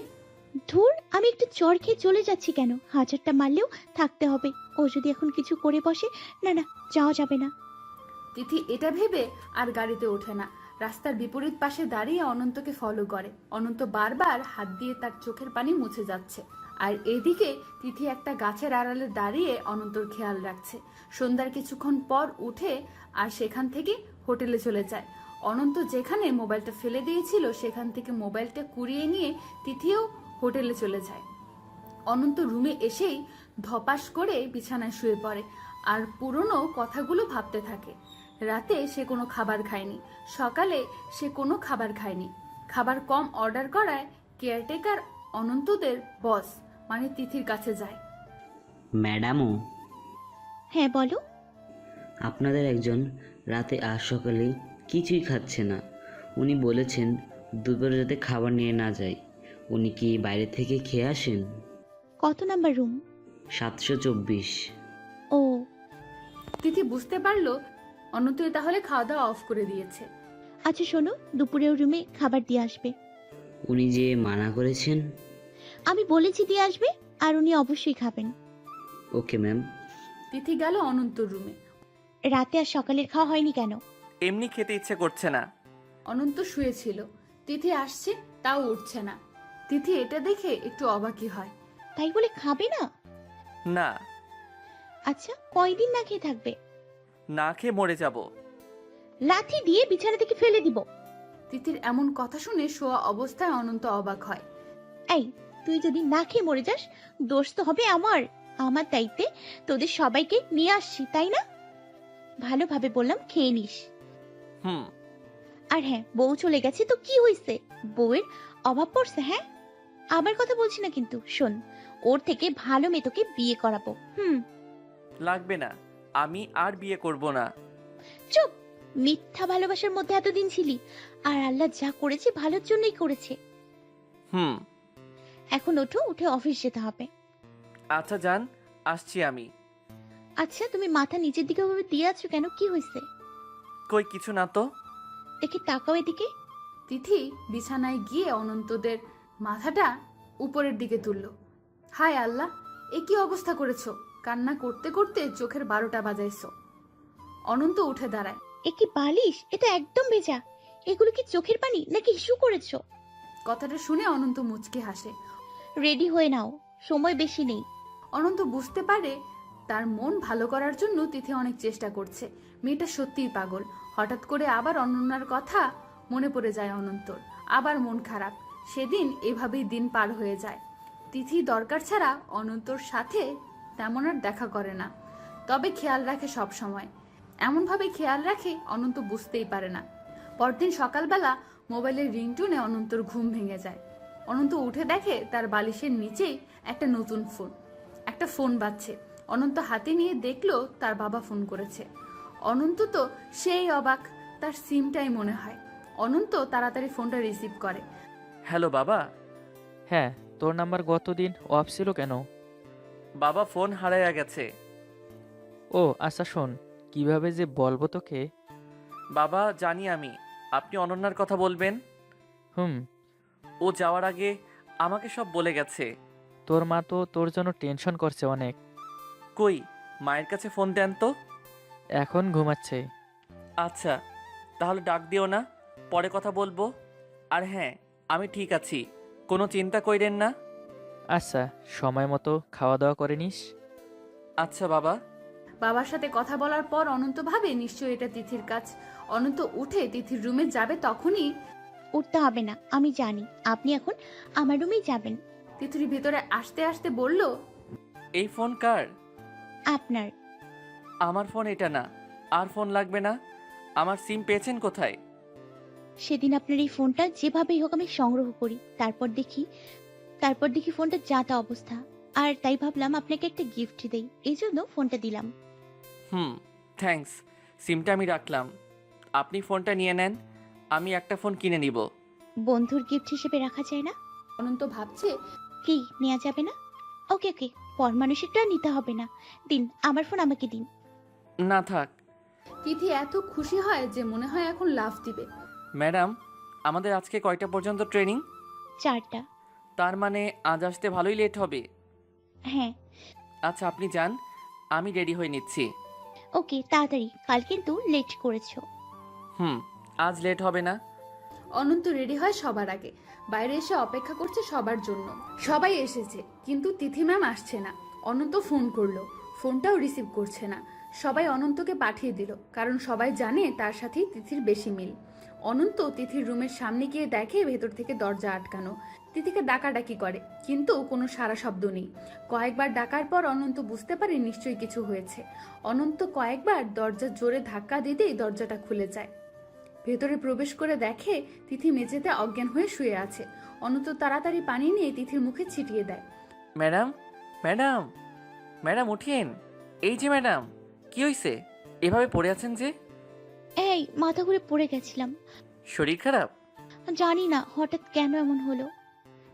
ধুর, আমি একটু চর খেয়ে চলে যাচ্ছি কেন? হাজারটা মারলেও থাকতে হবে। ও যদি এখন কিছু করে বসে, না না, যাওয়া যাবে না। তিথি এটা ভেবে আর গাড়িতে ওঠে না। রাস্তার বিপরীত পাশে দাঁড়িয়ে অনন্তকে ফলো করে। অনন্ত বারবার হাত দিয়ে তার চোখের পানি মুছে যাচ্ছে। আর এদিকে তিথি একটা গাছের আড়ালে দাঁড়িয়ে অনন্তর খেয়াল রাখছে। সন্ধ্যার কিছুক্ষণ পর উঠে আর সেখান থেকে হোটেলে চলে যায়। অনন্ত যেখানে মোবাইলটা ফেলে দিয়েছিল সেখান থেকে মোবাইলটা কুড়িয়ে নিয়ে তিথিও হোটেলে চলে যায়। অনন্ত রুমে এসেই ধপাস করে বিছানায় শুয়ে পড়ে আর পুরনো কথাগুলো ভাবতে থাকে। রাতে সে কোনো খাবার খায়নি, সকালে সে কোনো খাবার খায়নি। খাবার কম অর্ডার করায় কেয়ারটেকার অনন্তদের বস মানে তিথির কাছে যায়। ম্যাডামও, হ্যাঁ বলো। আপনাদের একজন রাতে আর সকালে কিছুই খাচ্ছে না। উনি বলেছেন দুপুরে যাতে খাবার নিয়ে না যায়। উনি কি বাইরে থেকে খেয়ে আসেন? কত নাম্বার রুম? 724। ও, তিথি বুঝতে পারলো অনন্ত তাহলে খাওয়া দাওয়া অফ করে দিয়েছে। আচ্ছা শোনো, দুপুরেও রুমে খাবার দিয়ে আসবে। উনি যে মানা করেছেন। আমি বলেছি দিয়ে আসবে, আর উনি অবশ্যই খাবেন। Okay ma'am. তিথি গেল অনন্তর রুমে। রাতে আর সকালের খাওয়া হয়নি কেন? এমনি খেতে ইচ্ছে করছে না। অনন্ত শুয়েছিল, তিথি আসছে তাও উঠছে না। তিথি এটা দেখে একটু অবাকই হয়। তাই বলে খাবে না? না, আচ্ছা কয়দিন না খেয়ে থাকবে? না খেয়ে মরে যাব। লাথি দিয়ে বিছানা থেকে ফেলে দিব। তিথির এমন কথা শুনে শোয়া অবস্থায় অনন্ত অবাক হয়। এই, তুই যদি না খেয়ে মরে যাস, দোষ তো হবে আমার। আমার দায়িত্বে তোদের সবাইকে নিয়ে আসছি, তাই না? ভালোভাবে বললাম খেয়ে নিস। হুম। আর হ্যাঁ, বউ চলে গেছে তো কি হয়েছে? বউয়ের অভাব পড়ছে? হ্যাঁ, আমার কথা বলছি না কিন্তু শোন, ওর থেকে ভালো মেয়ে তোকে বিয়ে করাবো। লাগবে না, আমি আর বিয়ে করব না। চুপ! মিথ্যা ভালোবাসার মধ্যে এতদিন ছিলি, আর আল্লাহ যা করেছে ভালোর জন্যই করেছে। হুম। এখন ওঠো, উঠে অফিস যেতে হবে। আচ্ছা যান, আসছি আমি। আচ্ছা তুমি মাথা নিচের দিকে ভাবে দিয়ে আছো কেন? কি হয়েছে? কই কিছু না তো। দেখি তাকাও এদিকে। তিথি বিছানায় গিয়ে অনন্তদের মাথাটা উপরের দিকে তুলল। হায় আল্লাহ, এ কি অবস্থা করেছো? কান্না করতে করতে চোখের 12টা বাজাইছো। অনন্ত উঠে দাঁড়ায়। এ কি বালিশ? এটা একদম ভেজা। এগুলো কি চোখের পানি নাকি হিসু করেছো? কথাটা শুনে অনন্ত মুচকি হাসে। রেডি হয়ে নাও, সময় বেশি নেই। অনন্ত বুঝতে পারে তার মন ভালো করার জন্য তিথি অনেক চেষ্টা করছে। মেয়েটা সত্যিই পাগল। হঠাৎ করে আবার অনন্যার কথা মনে পড়ে যায় অনন্তর। আবার মন খারাপ। সেদিন এভাবেই দিন পার হয়ে যায়। তিথি দরকার ছাড়া অনন্তর সাথে তেমন আর দেখা করে না, তবে খেয়াল রাখে সব সময়। এমনভাবে খেয়াল রাখে অনন্ত বুঝতেই পারে না। পরদিন সকালবেলা মোবাইলের রিংটোনে অনন্তর ঘুম ভেঙে যায়। অনন্ত উঠে দেখে তার বালিশের নিচেই একটা নতুন ফোন। একটা ফোন বাজছে। অনন্ত হাতে নিয়ে দেখলো তার বাবা ফোন করেছে। অনন্ত তো সেই অবাক, তার সিমটাই মনে হয়। অনন্ত তাড়াতাড়ি ফোনটা রিসিভ করে। হ্যালো বাবা। হ্যাঁ, তোর নাম্বার গতদিন অফ ছিল কেন? বাবা ফোন হারাইয়া গেছে। ও আচ্ছা শোন, কিভাবে যে বলবো তোকে। বাবা জানি আমি, আপনি অনন্যার কথা বলবেন। হুম। ও যাওয়ার আগে আমাকে সব বলে গেছে। তোর মা তো তোর জন্য টেনশন করছে অনেক। কই, মায়ের কাছে ফোন দেন তো। এখন ঘুমাচ্ছে। আচ্ছা, তাহলে ডাক দিও না, পরে কথা বলবো। আর হ্যাঁ, আমি ঠিক আছি, কোনো চিন্তা কইরেন না। আচ্ছা, সময় মতো খাওয়া দাওয়া করে নিস। আচ্ছা বাবা। বাবার সাথে কথা বলার পর অনন্ত ভাবে নিশ্চয়ই এটা তিথির কাজ। অনন্ত উঠে তিথির রুমে যাবে, তখনই উঠতে হবে না, আমি জানি আপনি এখন আমার রুমেই যাবেন। তিথির ভিতরে আসতে আসতে বলল, এই ফোন কার? আপনার। আমার ফোন এটা না। আর ফোন লাগবে না। আমার সিম পেয়েছেন কোথায়? সেদিন আপনার এই ফোনটা যেভাবেই হোক আমি সংগ্রহ করি, তারপর দেখি ফোনটা যাতা অবস্থা, আর তাই ভাবলাম আপনাকে একটা গিফট দেই, এই জন্য ফোনটা দিলাম। থ্যাঙ্কস। সিমটা আমি রাখলাম, আপনি ফোনটা নিয়ে নেন। আমি একটা ফোন কিনে নিব। বন্ধুর গিফট হিসেবে রাখা যায় না? অনন্ত ভাবছে কি নেওয়া যাবে না? ওকে ওকে, পর মানুষেরটা নিতে হবে না। দিন আমার ফোন, আমাকে দিন। না থাক। তিথি এত খুশি হয় যে মনে হয় এখন লাফ দিবে। ম্যাডাম, আমাদের আজকে কয়টা পর্যন্ত ট্রেনিং? 4টা। তার মানে আজ আসতে ভালোই লেট হবে। হ্যাঁ। আচ্ছা আপনি যান, আমি রেডি হয়ে নিচ্ছি। ওকে তাড়াতাড়ি, কাল কিন্তু লেট করেছো। আজ লেট হবে না। অনন্ত রেডি হয় সবার আগে। বাইরে এসে অপেক্ষা করছে সবার জন্য। সবাই এসেছে, কিন্তু তিথি ম্যাম আসছে না। অনন্ত ফোন করলো, ফোনটাও রিসিভ করছে না। সবাই অনন্তকে পাঠিয়ে দিল, কারণ সবাই জানে তার সাথেই তিথির বেশি মিল। অনন্ত তিথির রুমের সামনে গিয়ে দেখে ভেতর থেকে দরজা আটকানো। তিথিকে ডাকাডাকি করে, কিন্তু কোনো সারা শব্দ নেই। কয়েকবার ডাকার পর অনন্ত বুঝতে পারে নিশ্চয়ই কিছু হয়েছে। অনন্ত কয়েকবার দরজা জোরে ধাক্কা দিতেই দরজাটা খুলে যায়। ভেতরে প্রবেশ করে দেখে তিথি মেঝেতে অজ্ঞান হয়ে শুয়ে আছে। অনন্ত তাড়াতাড়ি পানি নিয়ে তিথির মুখে ছিটিয়ে দেয়। ম্যাডাম, ম্যাডাম, ম্যাডাম উঠিয়েন। এই যে ম্যাডাম, কি হয়েছে? এভাবে পড়ে আছেন যে? এই মাথা ঘুরে পড়ে গেছিলাম। শরীর খারাপ? জানি না হঠাৎ কেন এমন হলো।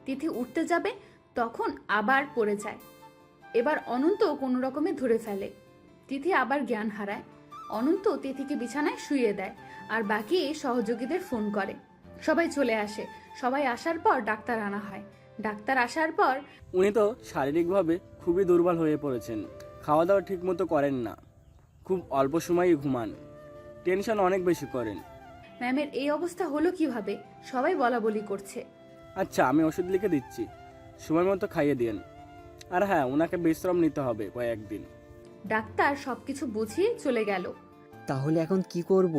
তিথি উঠতে যাবে, তখন আবার পড়ে যায়। এবার অনন্ত কোনো রকমে ধরে ফেলে। তিথি আবার জ্ঞান হারায়। অনন্ত তিথিকে বিছানায় শুইয়ে দেয় আর বাকি সহযোগীদের ফোন করে। সবাই চলে আসে। সবাই আসার পর ডাক্তার আনা হয়। ডাক্তার আসার পর উনি তো শারীরিকভাবে খুবই দুর্বল হয়ে পড়েছেন, খাওয়া দাওয়া ঠিকমতো করেন না, খুব অল্প সময়ই ঘুমান, টেনশন অনেক বেশি করেন। ম্যামের এই অবস্থা হলো কিভাবে, সবাই বলা বলি করছে। আচ্ছা, আমি ওষুধ লিখে দিচ্ছি, সময় মতো খাইয়ে দিন। আর হ্যাঁ, ওনাকে বিশ্রাম নিতে হবে কয়েকদিন। ডাক্তার সবকিছু বুঝিয়ে চলে গেল। তাহলে এখন কি করব?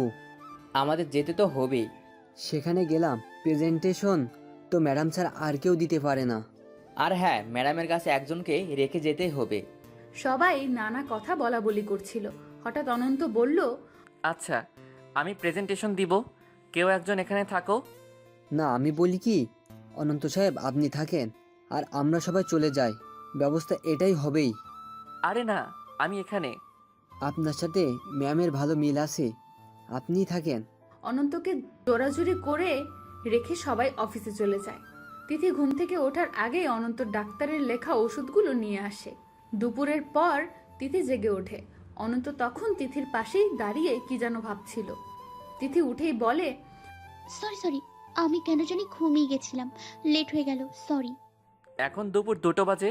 আমাদের যেতে তো হবেই। সেখানে গেলাম, প্রেজেন্টেশন তো ম্যাডাম স্যার আর কেউ দিতে পারে না। আর হ্যাঁ, ম্যাডামের কাছে একজনকে রেখে যেতেই হবে। সবাই নানা কথা বলা বলি করছিল। হঠাৎ অনন্ত বলল, আচ্ছা, আমি প্রেজেন্টেশন দিব, কেউ একজন এখানে থাকো। না, আমি বলি কি, অনন্ত সাহেব আপনি থাকেন আর আমরা সবাই চলে যাই, ব্যবস্থা এটাই হবেই। আরে না, আমি এখানে। আপনার সাথে ম্যামের ভালো মিল আছে, আপনিই থাকেন। অনন্তকে জোরাজুরি করে রেখে সবাই অফিসে চলে যায়। তিথি ঘুম থেকে ওঠার আগে অনন্ত ডাক্তারের লেখা ওষুধগুলো নিয়ে আসে। দুপুরের পর তিথি জেগে ওঠে। অনন্ত তখন তিথির পাশেই দাঁড়িয়ে কি যেন ভাবছিল। তিথি উঠেই বলে, সরি, আমি কেন জানি ঘুমিয়ে গেছিলাম, লেট হয়ে গেল, সরি। এখন দুপুর 2টো বাজে।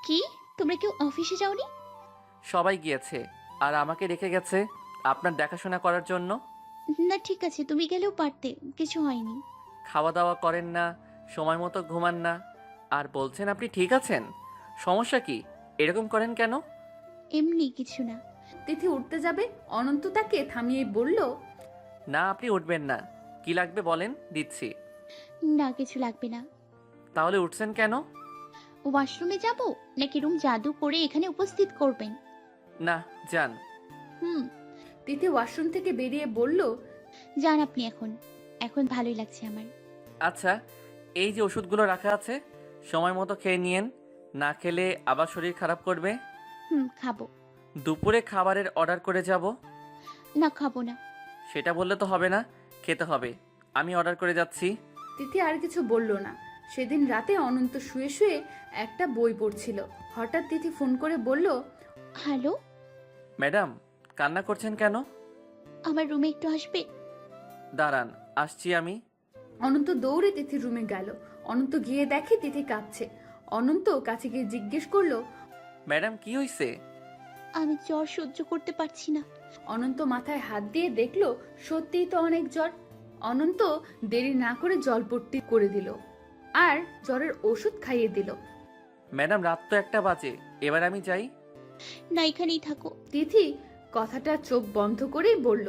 কি, তোমরা কেউ অফিসে যাওনি? সবাই গিয়েছে, আর আমাকে রেখে গেছে আপনার দেখাশোনা করার জন্য। না ঠিক আছে, তুমি গেলেও পারতে, কিছু হয়নি। খাওয়া দাওয়া করেন না, সময় মতো ঘুমান না, আর বলছেন আপনি ঠিক আছেন। সমস্যা কি? এরকম করেন কেন? এমনি কিছু না। তিথি উঠতে যাবে, অনন্ত তাকে থামিয়ে বলল, না, আপনি উঠবেন না। কি লাগবে বলেন, দিচ্ছি। না কিছু লাগবে না। তাহলে উঠছেন কেন? ওয়াশরুমে যাব নাকি রুম জাদু করে এখানে উপস্থিত করবেন? না, যান। তিথি ওয়াশরুম থেকে বেরিয়ে বলল, যান আপনি, এখন ভালোই লাগছে আমার। আচ্ছা, এই যে ওষুধগুলো রাখা আছে, সময় মতো খেয়ে নিয়েন, না খেলে আবার শরীর খারাপ করবে। খাবো। দুপুরে খাবারের অর্ডার করে যাব। না খাবো না। সেটা বললে তো হবে না, খেতে হবে। আমি অর্ডার করে যাচ্ছি। তিথি আর কিছু বলল না। সেদিন রাতে অনন্ত শুয়ে শুয়ে একটা বই পড়ছিল। হঠাৎ তিথি ফোন করে বলল, হ্যালো ম্যাডাম, কান্না করছেন কেন? আমার রুমে একটু আসবে? দাঁড়ান, আসছি আমি। অনন্ত দৌড়ে তিথির রুমে গেল। অনন্ত গিয়ে দেখে তিথি কাঁদছে। অনন্ত কাছে গিয়ে জিজ্ঞেস করলো, ম্যাডাম কি হয়েছে? আমি জ্বর সহ্য করতে পারছি না। অনন্ত মাথায় হাত দিয়ে দেখলো সত্যিই তো অনেক জ্বর। অনন্ত দেরি না করে জলপট্টি করে দিল আর জ্বরের ওষুধ খাইয়ে দিল। ম্যাডাম, রাত তো 1টা বাজে, এবার আমি যাই? না, এখানেই থাকো। তিথি কথাটা চোখ বন্ধ করেই বলল।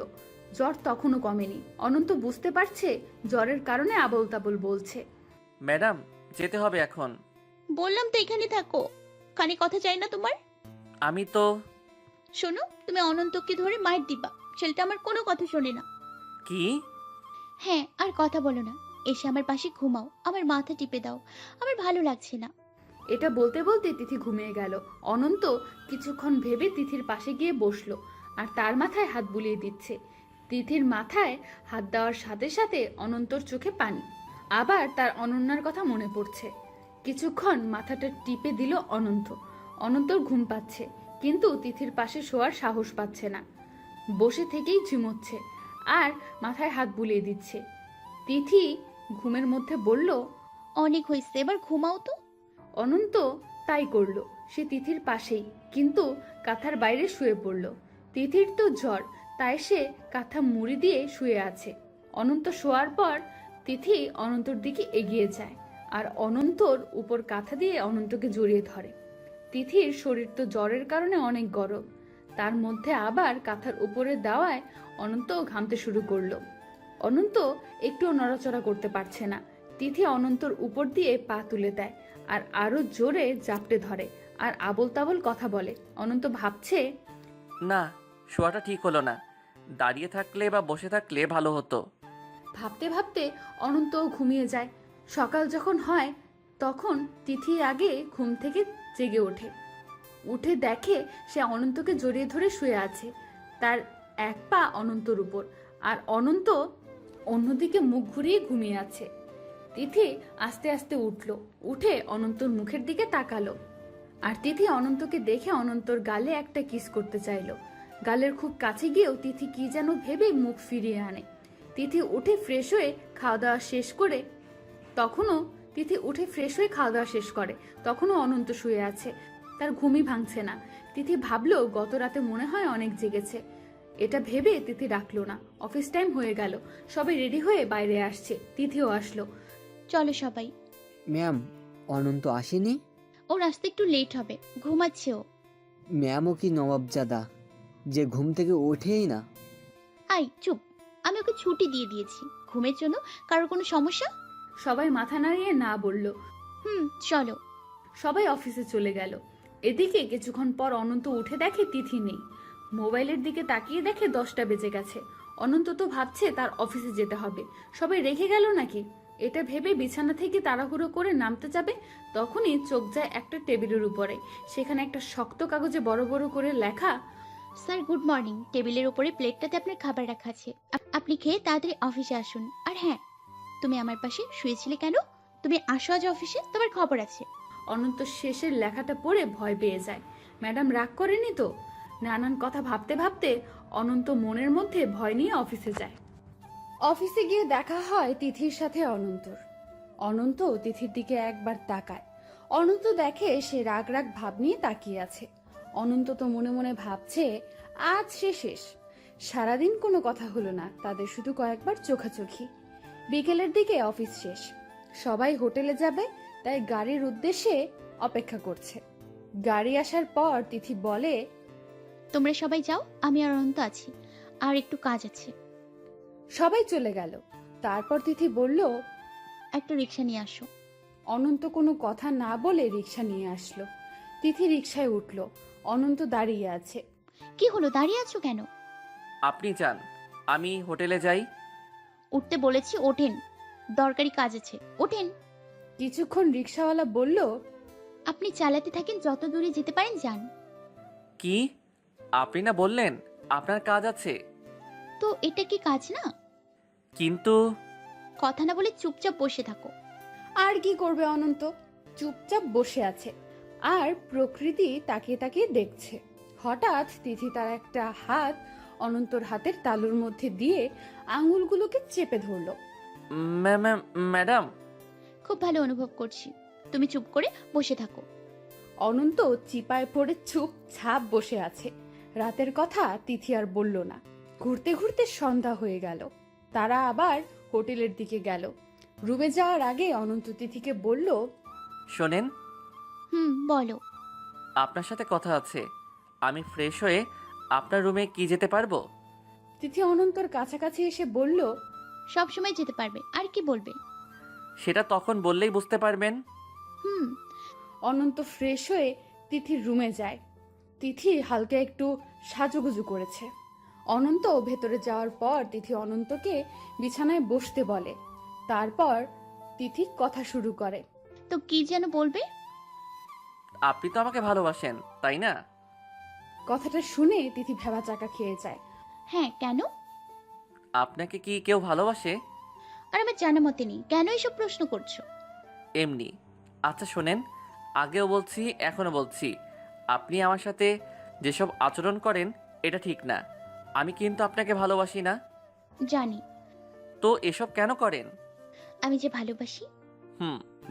জ্বর তখনও কমেনি। অনন্ত বুঝতে পারছে জ্বরের কারণে আবোল তাবোল বলছে। ম্যাডাম, যেতে হবে এখন। বললাম তো এখানে থাকো, কানে কথা চাই না তোমার? আমি তো। শোনো, তুমি অনন্তকে ধরে মায়ের দিবা, ছেলেটা আমার কোনো কথা শোনে না। কি? হ্যাঁ, আর কথা বলো না, এসে আমার পাশে ঘুমাও, আমার মাথা টিপে দাও, আমার ভালো লাগছে না। এটা বলতে বলতে তিথি ঘুমিয়ে গেল। অনন্ত কিছুক্ষণ ভেবে তিথির পাশে গিয়ে বসলো আর তার মাথায় হাত বুলিয়ে দিচ্ছে। তিথির মাথায় হাত দেওয়ার সাথে সাথে অনন্তর চোখে পানি। আবার তার অনন্যার কথা মনে পড়ছে। কিছুক্ষণ মাথাটা টিপে দিল অনন্ত। অনন্তর ঘুম পাচ্ছে, কিন্তু তিথির পাশে শোয়ার সাহস পাচ্ছে না। বসে থেকেই ঝিমোচ্ছে আর মাথায় হাত বুলিয়ে দিচ্ছে। তিথি ঘুমের মধ্যে বলল, অনেক হয়েছে, এবার ঘুমাও তো। অনন্ত তাই করলো। সে তিথির পাশেই, কিন্তু কাঁথার বাইরে শুয়ে পড়ল। তিথির তো জ্বর, তাই সে কাঁথা মুড়ি দিয়ে শুয়ে আছে। অনন্ত শোয়ার পর তিথি অনন্তর দিকে এগিয়ে যায় আর অনন্তর উপর কাঁথা দিয়ে অনন্তকে জড়িয়ে ধরে। তিথির শরীর তো জ্বরের কারণে অনেক গরম, তার মধ্যে আবার কাঁথার উপরে দেওয়ায় অনন্ত ঘামতে শুরু করলো। অনন্ত একটুও নড়াচড়া করতে পারছে না। তিথি অনন্তর উপর দিয়ে পা তুলে দেয় আর আরো জোরে জাপটে ধরে আর আবোল তাবোল কথা বলে। অনন্ত ভাবছে, না, শোয়াটা ঠিক হলো না, দাঁড়িয়ে থাকলে বা বসে থাকলে ভালো হতো। ভাবতে ভাবতে অনন্ত ঘুমিয়ে যায়। সকাল যখন হয় তখন তিথি আগে ঘুম থেকে জেগে ওঠে। উঠে দেখে সে অনন্তকে জড়িয়ে ধরে শুয়ে আছে, তার এক পা অনন্তর উপর, আর অনন্ত অন্যদিকে মুখ ঘুরিয়ে ঘুমিয়ে আছে। তিথি আস্তে আস্তে উঠে অনন্তর মুখের দিকে তাকালো, আর তিথি অনন্তকে দেখে অনন্তর গালে একটা কিস করতে চাইলো। গালের খুব কাছে গিয়েও তিথি কি যেন ভেবে মুখ ফিরিয়ে আনে। তিথি উঠে ফ্রেশ হয়ে খাওয়া দাওয়া শেষ করে তখনও অনন্ত শুয়ে আছে, তার ঘুমই ভাঙছে না। তিথি ভাবলো গত রাতে মনে হয় অনেক জেগেছে। এটা ভেবে তিথি ডাকলো না। অফিস টাইম হয়ে গেল, সবাই রেডি হয়ে বাইরে আসছে, তিথিও আসলো। চলো সবাই। ম্যাম, অনন্ত আসেনি? ওর আসতে একটু লেট হবে, ঘুমাচ্ছে ও। ম্যামও কি নবাবজাদা যে ঘুম থেকে ওঠেই না? আই চুপ, আমি ওকে ছুটি দিয়ে দিয়েছি ঘুমের জন্য। কারোর কোনো সমস্যা? সবাই মাথা নাড়িয়ে না বলল। চলো। সবাই অফিসে চলে গেল। এদিকে কিছুক্ষণ পর অনন্ত উঠে দেখে তিথি নেই। মোবাইলের দিকে তাকিয়ে দেখে 10টা বেজে গেছে। অনন্ত তো ভাবছে তার অফিসে যেতে হবে, সবাই রেখে গেল নাকি। এটা ভেবে বিছানা থেকে তাড়াহুড়ো করে নামতে যাবে, তখনই চোখ যায় একটা টেবিলের উপরে। সেখানে একটা শক্ত কাগজে বড় বড় করে লেখা, স্যার গুড মর্নিং। টেবিলের উপরে প্লেটটাতে আপনার খাবার রাখা আছে, আপনি খেয়ে তাড়াতাড়ি অফিসে আসুন। আর হ্যাঁ, তুমি আমার পাশে শুয়েছিলে কেন? তুমি আসো আজ অফিসে, তোমার খবর আছে। অনন্ত শেষের লেখাটা পড়ে ভয় পেয়ে যায়। ম্যাডাম রাগ করেনি তো? নানান কথা ভাবতে ভাবতে অনন্ত মনের মধ্যে ভয় নিয়ে অফিসে যায়। অফিসে গিয়ে দেখা হয় তিথির সাথে অনন্তর। অনন্ত তিথির দিকে একবার তাকায়। অনন্ত দেখে সে রাগ রাগ ভাব নিয়ে তাকিয়ে আছে। অনন্ত তো মনে মনে ভাবছে আজ সে শেষ। সারাদিন কোনো কথা হলো না তাদের, শুধু কয়েকবার চোখাচোখি। বিকেলের দিকে অফিস শেষ, সবাই হোটেলে যাবে, তাই গাড়ির উদ্দেশ্যে অপেক্ষা করছে। গাড়ি আসার পর তিথি বলে, তোমরা সবাই যাও, আমি আর অনন্ত আছি, আর একটু কাজ আছে। সবাই চলে গেল। তারপর তিথি বলল, একটা রিক্সা নিয়ে আসো। অনন্ত কোনো কথা না বলে রিক্সা নিয়ে আসলো। তিথি রিক্সায় উঠল। অনন্ত দাঁড়িয়ে আছে। কি হলো, দাঁড়িয়ে আছো কেন? আপনি যান, আমি হোটেলে যাই। উঠতে বলেছি, ওঠেন, দরকারি কাজ আছে, ওঠেন। কিছুক্ষণ রিক্সাওয়ালা বলল, আপনি চালাতে থাকেন, যত দূরে যেতে পারেন যান। কি? আপনি না বললেন আপনার কাজ আছে? তো এটা কি কাজ না? কিন্তু কথা না বলে চুপচাপ বসে থাকো। আর কি করবে অনন্ত? চুপচাপ বসে আছে আর প্রকৃতি তাকিয়ে তাকিয়ে দেখছে। হঠাৎ তিথি তার একটা হাত অনন্তর হাতের তালুর মধ্যে দিয়ে আঙুলগুলোকে চেপে ধরলো। ম্যাডাম, খুব ভালো অনুভব করছি, তুমি চুপ করে বসে থাকো। অনন্ত চিপায় পড়ে চুপচাপ বসে আছে। রাতের কথা তিথি আর বলল না। ঘুরতে ঘুরতে সন্ধ্যা হয়ে গেল। তারা আবার হোটেলের দিকে গেল। রুমে যাওয়ার আগে অনন্ত তিথিকে বলল, শোনেন। বলো। আপনার সাথে কথা আছে। আমি ফ্রেশ হয়ে আপনার রুমে কি যেতে পারবো? তিথি অনন্তর কাছাকাছি এসে বলল, সব সময় যেতে পারবে, আর কি বলবে? সেটা তখন বললেই বুঝতে পারবেন। অনন্ত ফ্রেশ হয়ে তিথির রুমে যায়। তিথি হালকা একটু সাজুগুজু করেছে। অনন্ত ভেতরে যাওয়ার পর তিথি অনন্তকে বিছানায় বসতে বলে। তারপর তিথি কথা শুরু করে। তো কি যেন বলবে? আপনি তো আমাকে ভালোবাসেন, তাই না? কথাটা শুনে তিথি ভেবাচাকা খেয়ে যায়। হ্যাঁ, কেন? আপনাকে কি কেউ ভালোবাসে? আর আমার জানা মতে নেই, কেন এসব প্রশ্ন করছো? এমনি। আচ্ছা শোনেন, আগেও বলছি এখনো বলছি, আপনি আমার সাথে যেসব আচরণ করেন এটা ঠিক না। আমি কিন্তু আপনাকে ভালোবাসি না। জানি। তো এসব কেন করেন? আমি যে ভালোবাসি।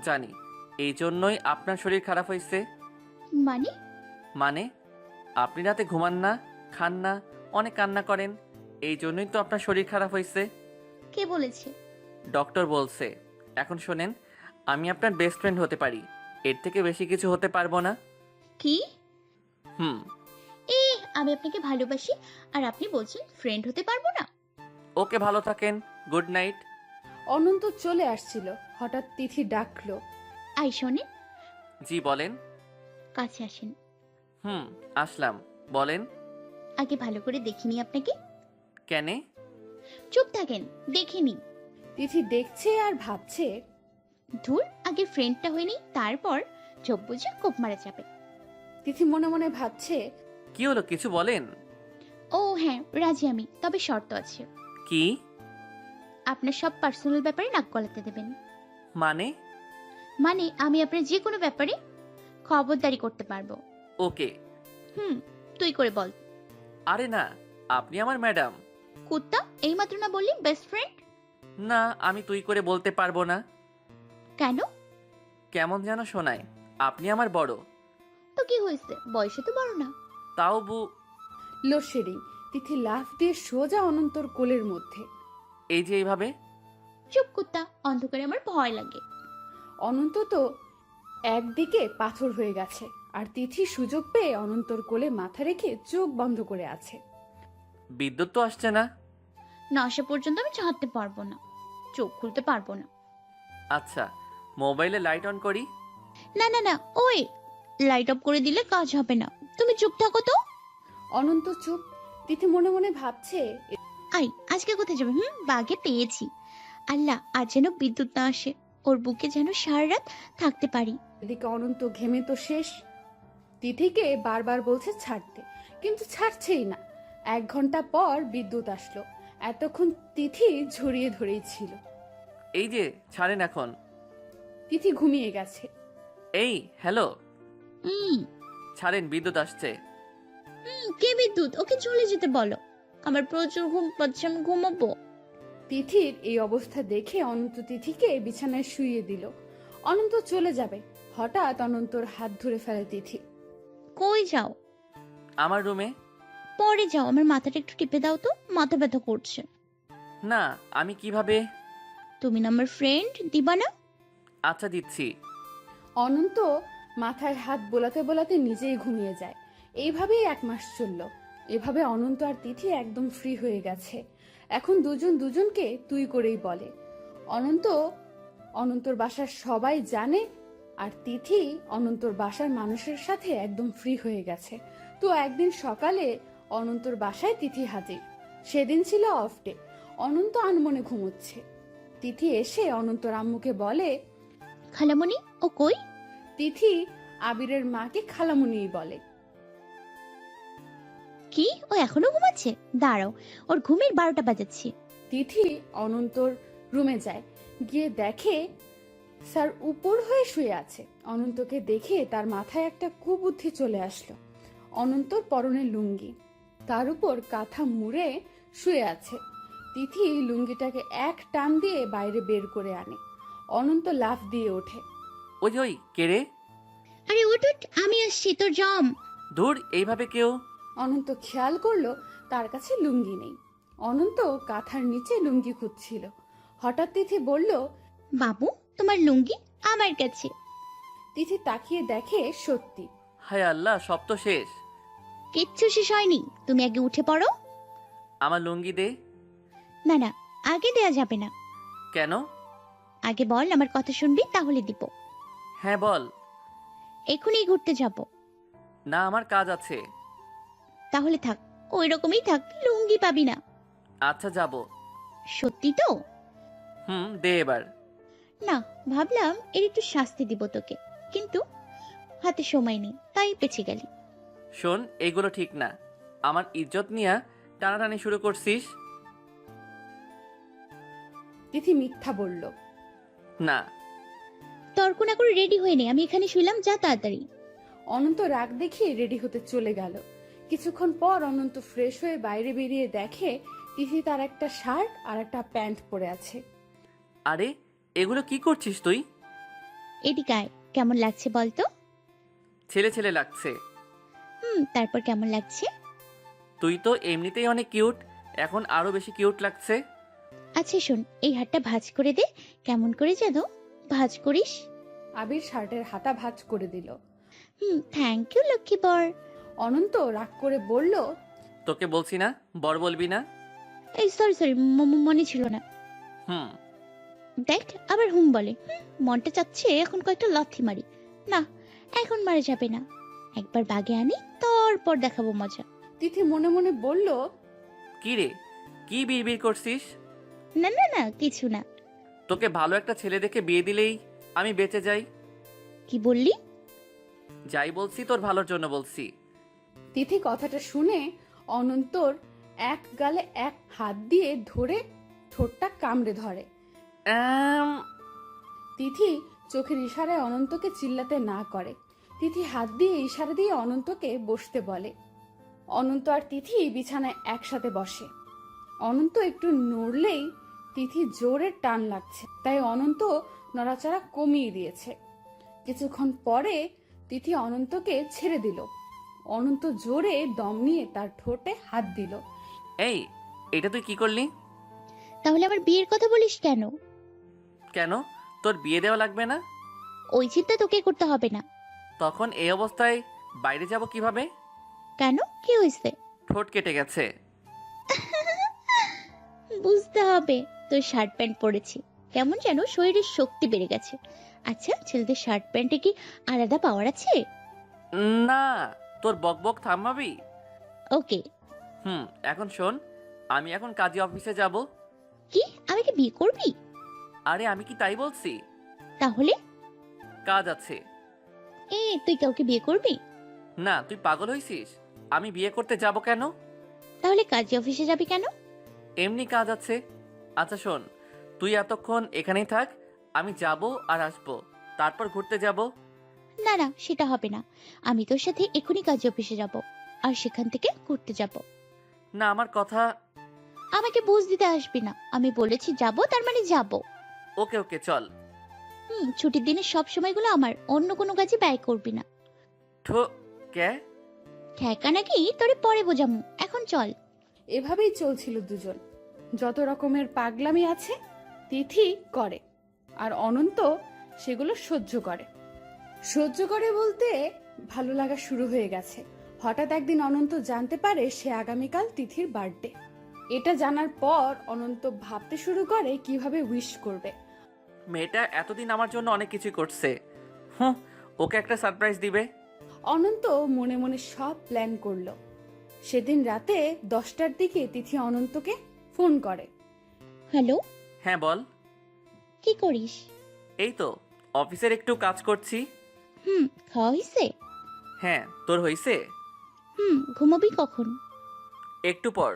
জানি। এই জন্যই আপনার শরীর খারাপ হয়েছে। মানে আপনি রাতে ঘুমান না, খান না, অনেক কান্না করেন। এই জন্যই তো আপনার শরীর খারাপ হয়েছে। কে বলেছে? ডক্টর বলছে। এখন শোনেন, আমি আপনার বেস্ট ফ্রেন্ড হতে পারি, এর থেকে বেশি কিছু হতে পারবো না। কি? আমি আপনাকে ভালোবাসি আর আপনি বলছেন ফ্রেন্ড হতে পারবো না? ওকে, ভালো থাকেন, গুড নাইট। অনন্ত চলে আসছিল, হঠাৎ তিথি ডাকলো, আই শোনেন। জি বলেন। কাছে আসেন। আসলাম, বলেন। আগে ভালো করে দেখিনি আপনাকে। কেনে? চুপ থাকেন, দেখিনি। তিথি দেখছে আর ভাবছে, ধুর, আগে আগে ফ্রেন্ডটা হয়ে নিই, তারপর চোখ বুঝে কোপ মারা যাবে। তিথি মনে মনে ভাবছে, কি হলো, কিছু বলেন? ও হ্যাঁ, রাজি আমি, তবে শর্ত আছে। কি? আপনার সব পার্সোনাল ব্যাপারে নাক গলাতে দেবেন। মানে? মানে আমি আপনার যে কোনো ব্যাপারে খবরদারি করতে পারবো। ওকে। তুই করে বল। আরে না, আপনি আমার ম্যাডাম। কুত্তা, এই মাত্র না বললি বেস্ট ফ্রেন্ড? না, আমি তুই করে বলতে পারবো না। কেন? কেমন যেন শোনায়। আপনি আমার বড়। তো কি হয়েছে, বয়সে তো বড় না। তাও লোডশেডিং। তিথি লাফ দিয়ে সোজা অনন্তর কোলের মধ্যে। এই যে এইভাবে। চুপ কুত্তা, অন্ধকারে আমার ভয় লাগে। অনন্ত তো একদিকে পাথর হয়ে গেছে, আর তিথি সুযোগ পেয়ে অনন্তর কোলে মাথা রেখে চোখ বন্ধ করে আছে। বিদ্যুৎ তো আসছে না। না আসা পর্যন্ত আমি চাহতে পারবো না, চোখ খুলতে পারবো না। আচ্ছা, মোবাইলে লাইট অন করি। না না না, ওই লাইট অফ করে দিলে কাজ হবে না, তুমি চুপ থাকো তো। অনন্ত চুপ। তিথি মনে মনে ভাবছে, আই আজকে কোথায় যাবে? বাগে পেয়েছি। আল্লাহ, আর যেন বিদ্যুৎ না আসে, ওর বুকে যেন সারা রাত থাকতে পারি। এদিকে অনন্ত ঘেমে তো শেষ। তিথিকে বারবার বলছে ছাড়তে, কিন্তু ছাড়ছেই না। 1 ঘন্টা পর বিদ্যুৎ আসলো। এতক্ষণ তিথি ঝরিয়ে ধরেই ছিল। এই যে ছাড়েন এখন। তিথি ঘুমিয়ে গেছে। এই হ্যালো, হুম ছাড়েন, বিদ্যুৎ আসছে। কে বিদ্যুৎ? ওকে চলে যেতে বলো, আমার প্রচুর ঘুম পাচ্ছে, আমি ঘুমাবো। তিথির এই অবস্থা দেখে অনন্ত তিথিকে বিছানায় শুইয়ে দিল। অনন্ত চলে যাবে, হঠাৎ অনন্তর হাত ধরে ফেলে তিথি। কই যাও? আমার রুমে। পরে যাও, আমার মাথাটা একটু টিপে দাও তো, মাথা ব্যথা করছে। না, আমি কিভাবে? তুমি না আমার ফ্রেন্ড, দিবা না? আচ্ছা দিচ্ছি। অনন্ত মাথায় হাত বোলাতে বোলাতে নিজেই ঘুমিয়ে যায়। এইভাবেই 1 মাস চলল। এভাবে অনন্ত আর তিথি একদম ফ্রি হয়ে গেছে। এখন দুজন দুজনকে তুই করেই বলে। অনন্তর বাসার সবাই জানে, আর তিথি অনন্তর বাসার মানুষের সাথে একদম ফ্রি হয়ে গেছে। তো একদিন সকালে অনন্তর বাসায় তিথি হাজির। সেদিন ছিল অফ ডে। অনন্ত আনমনে ঘুমোচ্ছে। তিথি এসে অনন্তর আম্মুকে বলে, খালামণি ও কই? তিথি আবিরের মাকে খালামুনিই বলে। কি, ও এখনো ঘুমাচ্ছে? দাঁড়াও, ওর ঘুমের 12টা বাজাচ্ছি। তিথি অনন্তর রুমে যায়, গিয়ে দেখে স্যার উপর হয়ে শুয়ে আছে। অনন্তকে দেখে তার মাথায় একটা কুবুদ্ধি চলে আসলো। অনন্তর পরনে লুঙ্গি, তার উপর কাঁথা মুড়ে শুয়ে আছে। তিথি লুঙ্গিটাকে এক টান দিয়ে বাইরে বের করে আনে। অনন্ত লাফ দিয়ে ওঠে। ওই কে রে? আরে ওঠ, আমি আসছি, তোর জম। দূর, এইভাবে কেউ? অনন্ত খেয়াল করলো তার কাছে লুঙ্গি নেই। অনন্ত কাঁথার নিচে লুঙ্গি খুঁজছিল। হঠাৎ তিথি বলল, বাবু তোমার লুঙ্গি আমার কাছে। তিথি তাকিয়ে দেখে সত্যি। হায় আল্লাহ, সব তো শেষ। কিচ্ছু শেষ হয়নি, তুমি আগে উঠে পড়ো। আমার লুঙ্গি দে। না না, আগে দেয়া যাবে না। কেন? আগে বল, আমার কথা শুনবি তাহলে দিব। হ্যাঁ বল। এখনই ঘুরতে যাব। না, আমার কাজ আছে। তাহলে থাক, ওই রকমই থাক, লুঙ্গি পাবি না। আচ্ছা যাব। সত্যি তো? দে এবার। না, ভাবলাম এর একটু শাস্তি দিব তোকে, কিন্তু হাতে সময় নেই, তাই পেছে গেলি। শোন, এগুলো ঠিক না। আমার ইজ্জত নিয়ে টানাটানি শুরু করছিস। তিথি মিথ্যা বলল। না। তর্ক না করে রেডি হয়ে নে, আমি এখানে শুইলাম, যা তাড়াতাড়ি। অনন্ত রাগ দেখিয়ে রেডি হতে চলে গেল। কিছুক্ষণ পর অনন্ত ফ্রেশ হয়ে বাইরে বেরিয়ে দেখে তিথি তার একটা শার্ট আর একটা প্যান্ট পরে আছে। আরে, এগুলো কি করছিস তুই? এদিকে আয়, কেমন লাগছে বলতো? ছেলে ছেলে লাগছে। তারপর কেমন লাগছে? তুই তো এমনিতেই অনেক কিউট, এখন আরো বেশি কিউট লাগছে। আচ্ছা শোন, এই হাতটা ভাঁজ করে দে। কেমন করে যেন ভাঁজ করিস? আবির শার্টের হাতা ভাঁজ করে দিল। থ্যাংক ইউ লক্ষ্মী বর। অনন্ত রাগ করে বলল, তোকে বলছি না বর বলবি না। এই সরি, মনে ছিল না। দেখ আবার বলে। মনটা চাচ্ছে এখন কয়েকটা লাথি মারি। না, এখন মারা যাবে না, একবার বাগে আনি, তারপর দেখাবো মজা। তিথি মনে মনে বলল, কি রে, কি বিড়বিড় করছিস? না না না, কিছু না। তোকে ভালো একটা ছেলে দেখে বিয়ে দিলেই আমি বেঁচে যাই। কি বললি? যাই বলছি তোর ভালোর জন্য বলছি। তিথি কথাটা শুনে অনন্তর এক গালে এক হাত দিয়ে ধরে ঠোঁটটা কামড়ে ধরে। তিথি চোখের ইশারায় অনন্তকে চিল্লাতে না করে। তিথি হাত দিয়ে ইশারা দিয়ে অনন্তকে বসতে বলে। অনন্ত আর তিথি বিছানায় একসাথে বসে। অনন্ত একটু নড়লেই তিথি জোরে টান লাগছে, তাই অনন্ত নড়াচড়া কমিয়ে দিয়েছে। কিছুক্ষণ পরে তিথি অনন্তকে ছেড়ে দিল। অনন্ত জোরে দম নিয়ে তার ঠোঁটে হাত দিল। এই, এটা তুই কি করলি? তাহলে আমার বিয়ের কথা বলিস কেন? কেন? তোর বিয়ে দেওয়া লাগবে না? ওই চিন্তা তোকে করতে হবে না। তখন এই অবস্থায় বাইরে যাব কিভাবে? কেন, কি হয়েছে? ঠোঁট কেটে গেছে। বুঝতে হবে, তোর শার্ট প্যান্ট পরেছি, কেমন যেন শরীরের শক্তি বেড়ে গেছে। আচ্ছা, ছেলেদের শার্ট প্যান্টে কি আলাদা পাওয়ার আছে? না, তোর বকবক থামাবি? ওকে। এখন শোন, আমি এখন কাজী অফিসে যাব। কি, আমাকে বিয়ে করবি? আরে আমি কি তাই বলছি? তাহলে? কাজ আছে। তুই কাউকে বিয়ে করবি? না, তুই পাগল হইছিস? আমি বিয়ে করতে যাব কেন? তাহলে কাজী অফিসে যাবি কেন? এমনি কাজ আছে। আচ্ছা শোন, তুই এতক্ষণ এখানেই থাক, আমি যাব আর আসবো, তারপর ঘুরতে যাব। না না, সেটা হবে না। আমি তোর সাথে এখনই কাজী অফিসে যাব, আর সেখান থেকে ঘুরতে যাব। না, আমার কথা। আমাকে বুঝ দিতে আসবি না, আমি বলেছি যাব, তার মানে যাব। ওকে ওকে, চল। ছুটির দিনে সব সময়গুলো আমার, অন্য কোনো কাজে ব্যয় করবি না। কে ঠেকা নাকি তোরে পরে বোঝামু, এখন চল। এভাবেই চলছিল দুজন। যত রকমের পাগলামি আছে তিথি করে, আর অনন্ত সেগুলো সহ্য করে। সহ্য করে বলতে ভালো লাগা শুরু হয়ে গেছে। হঠাৎ একদিন অনন্ত জানতে পারে সে আগামীকাল তিথির বার্থডে। এটা জানার পর অনন্ত ভাবতে শুরু করে কিভাবে উইশ করবে। মেয়েটা এতদিন আমার জন্য অনেক কিছু করছে, ওকে একটা সারপ্রাইজ দিবে। অনন্ত মনে মনে সব প্ল্যান করলো। সেদিন রাতে 10টার দিকে তিথি অনন্তকে ফোন করে। হ্যালো। হ্যাঁ বল। কি করিস? এই তো অফিসের একটু কাজ করছি। খাওয়া হয়েছে? হ্যাঁ, তোর হয়েছে? ঘুমাবি কখন? একটু পর।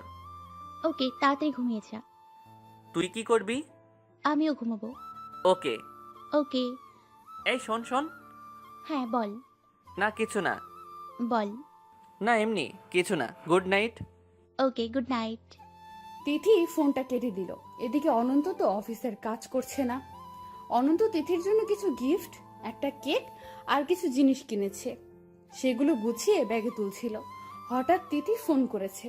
ওকে, তাড়াতাড়ি ঘুমিয়ে যা। তুই কি করবি? আমিও ঘুমাবো। ওকে ওকে। এই শোন শোন। হ্যাঁ বল। না কিছু না। বল। না এমনি কিছু না। Good night. Okay, good night. Tithi ফোনটা কেটে দিল। এদিকে অনন্ত তো অফিসের কাজ করছে না। অনন্ত তিথির জন্য কিছু গিফট, একটা কেক আর কিছু জিনিস কিনেছে। সেগুলো গুছিয়ে ব্যাগে তুলছিল। হঠাৎ তিথি ফোন করেছে।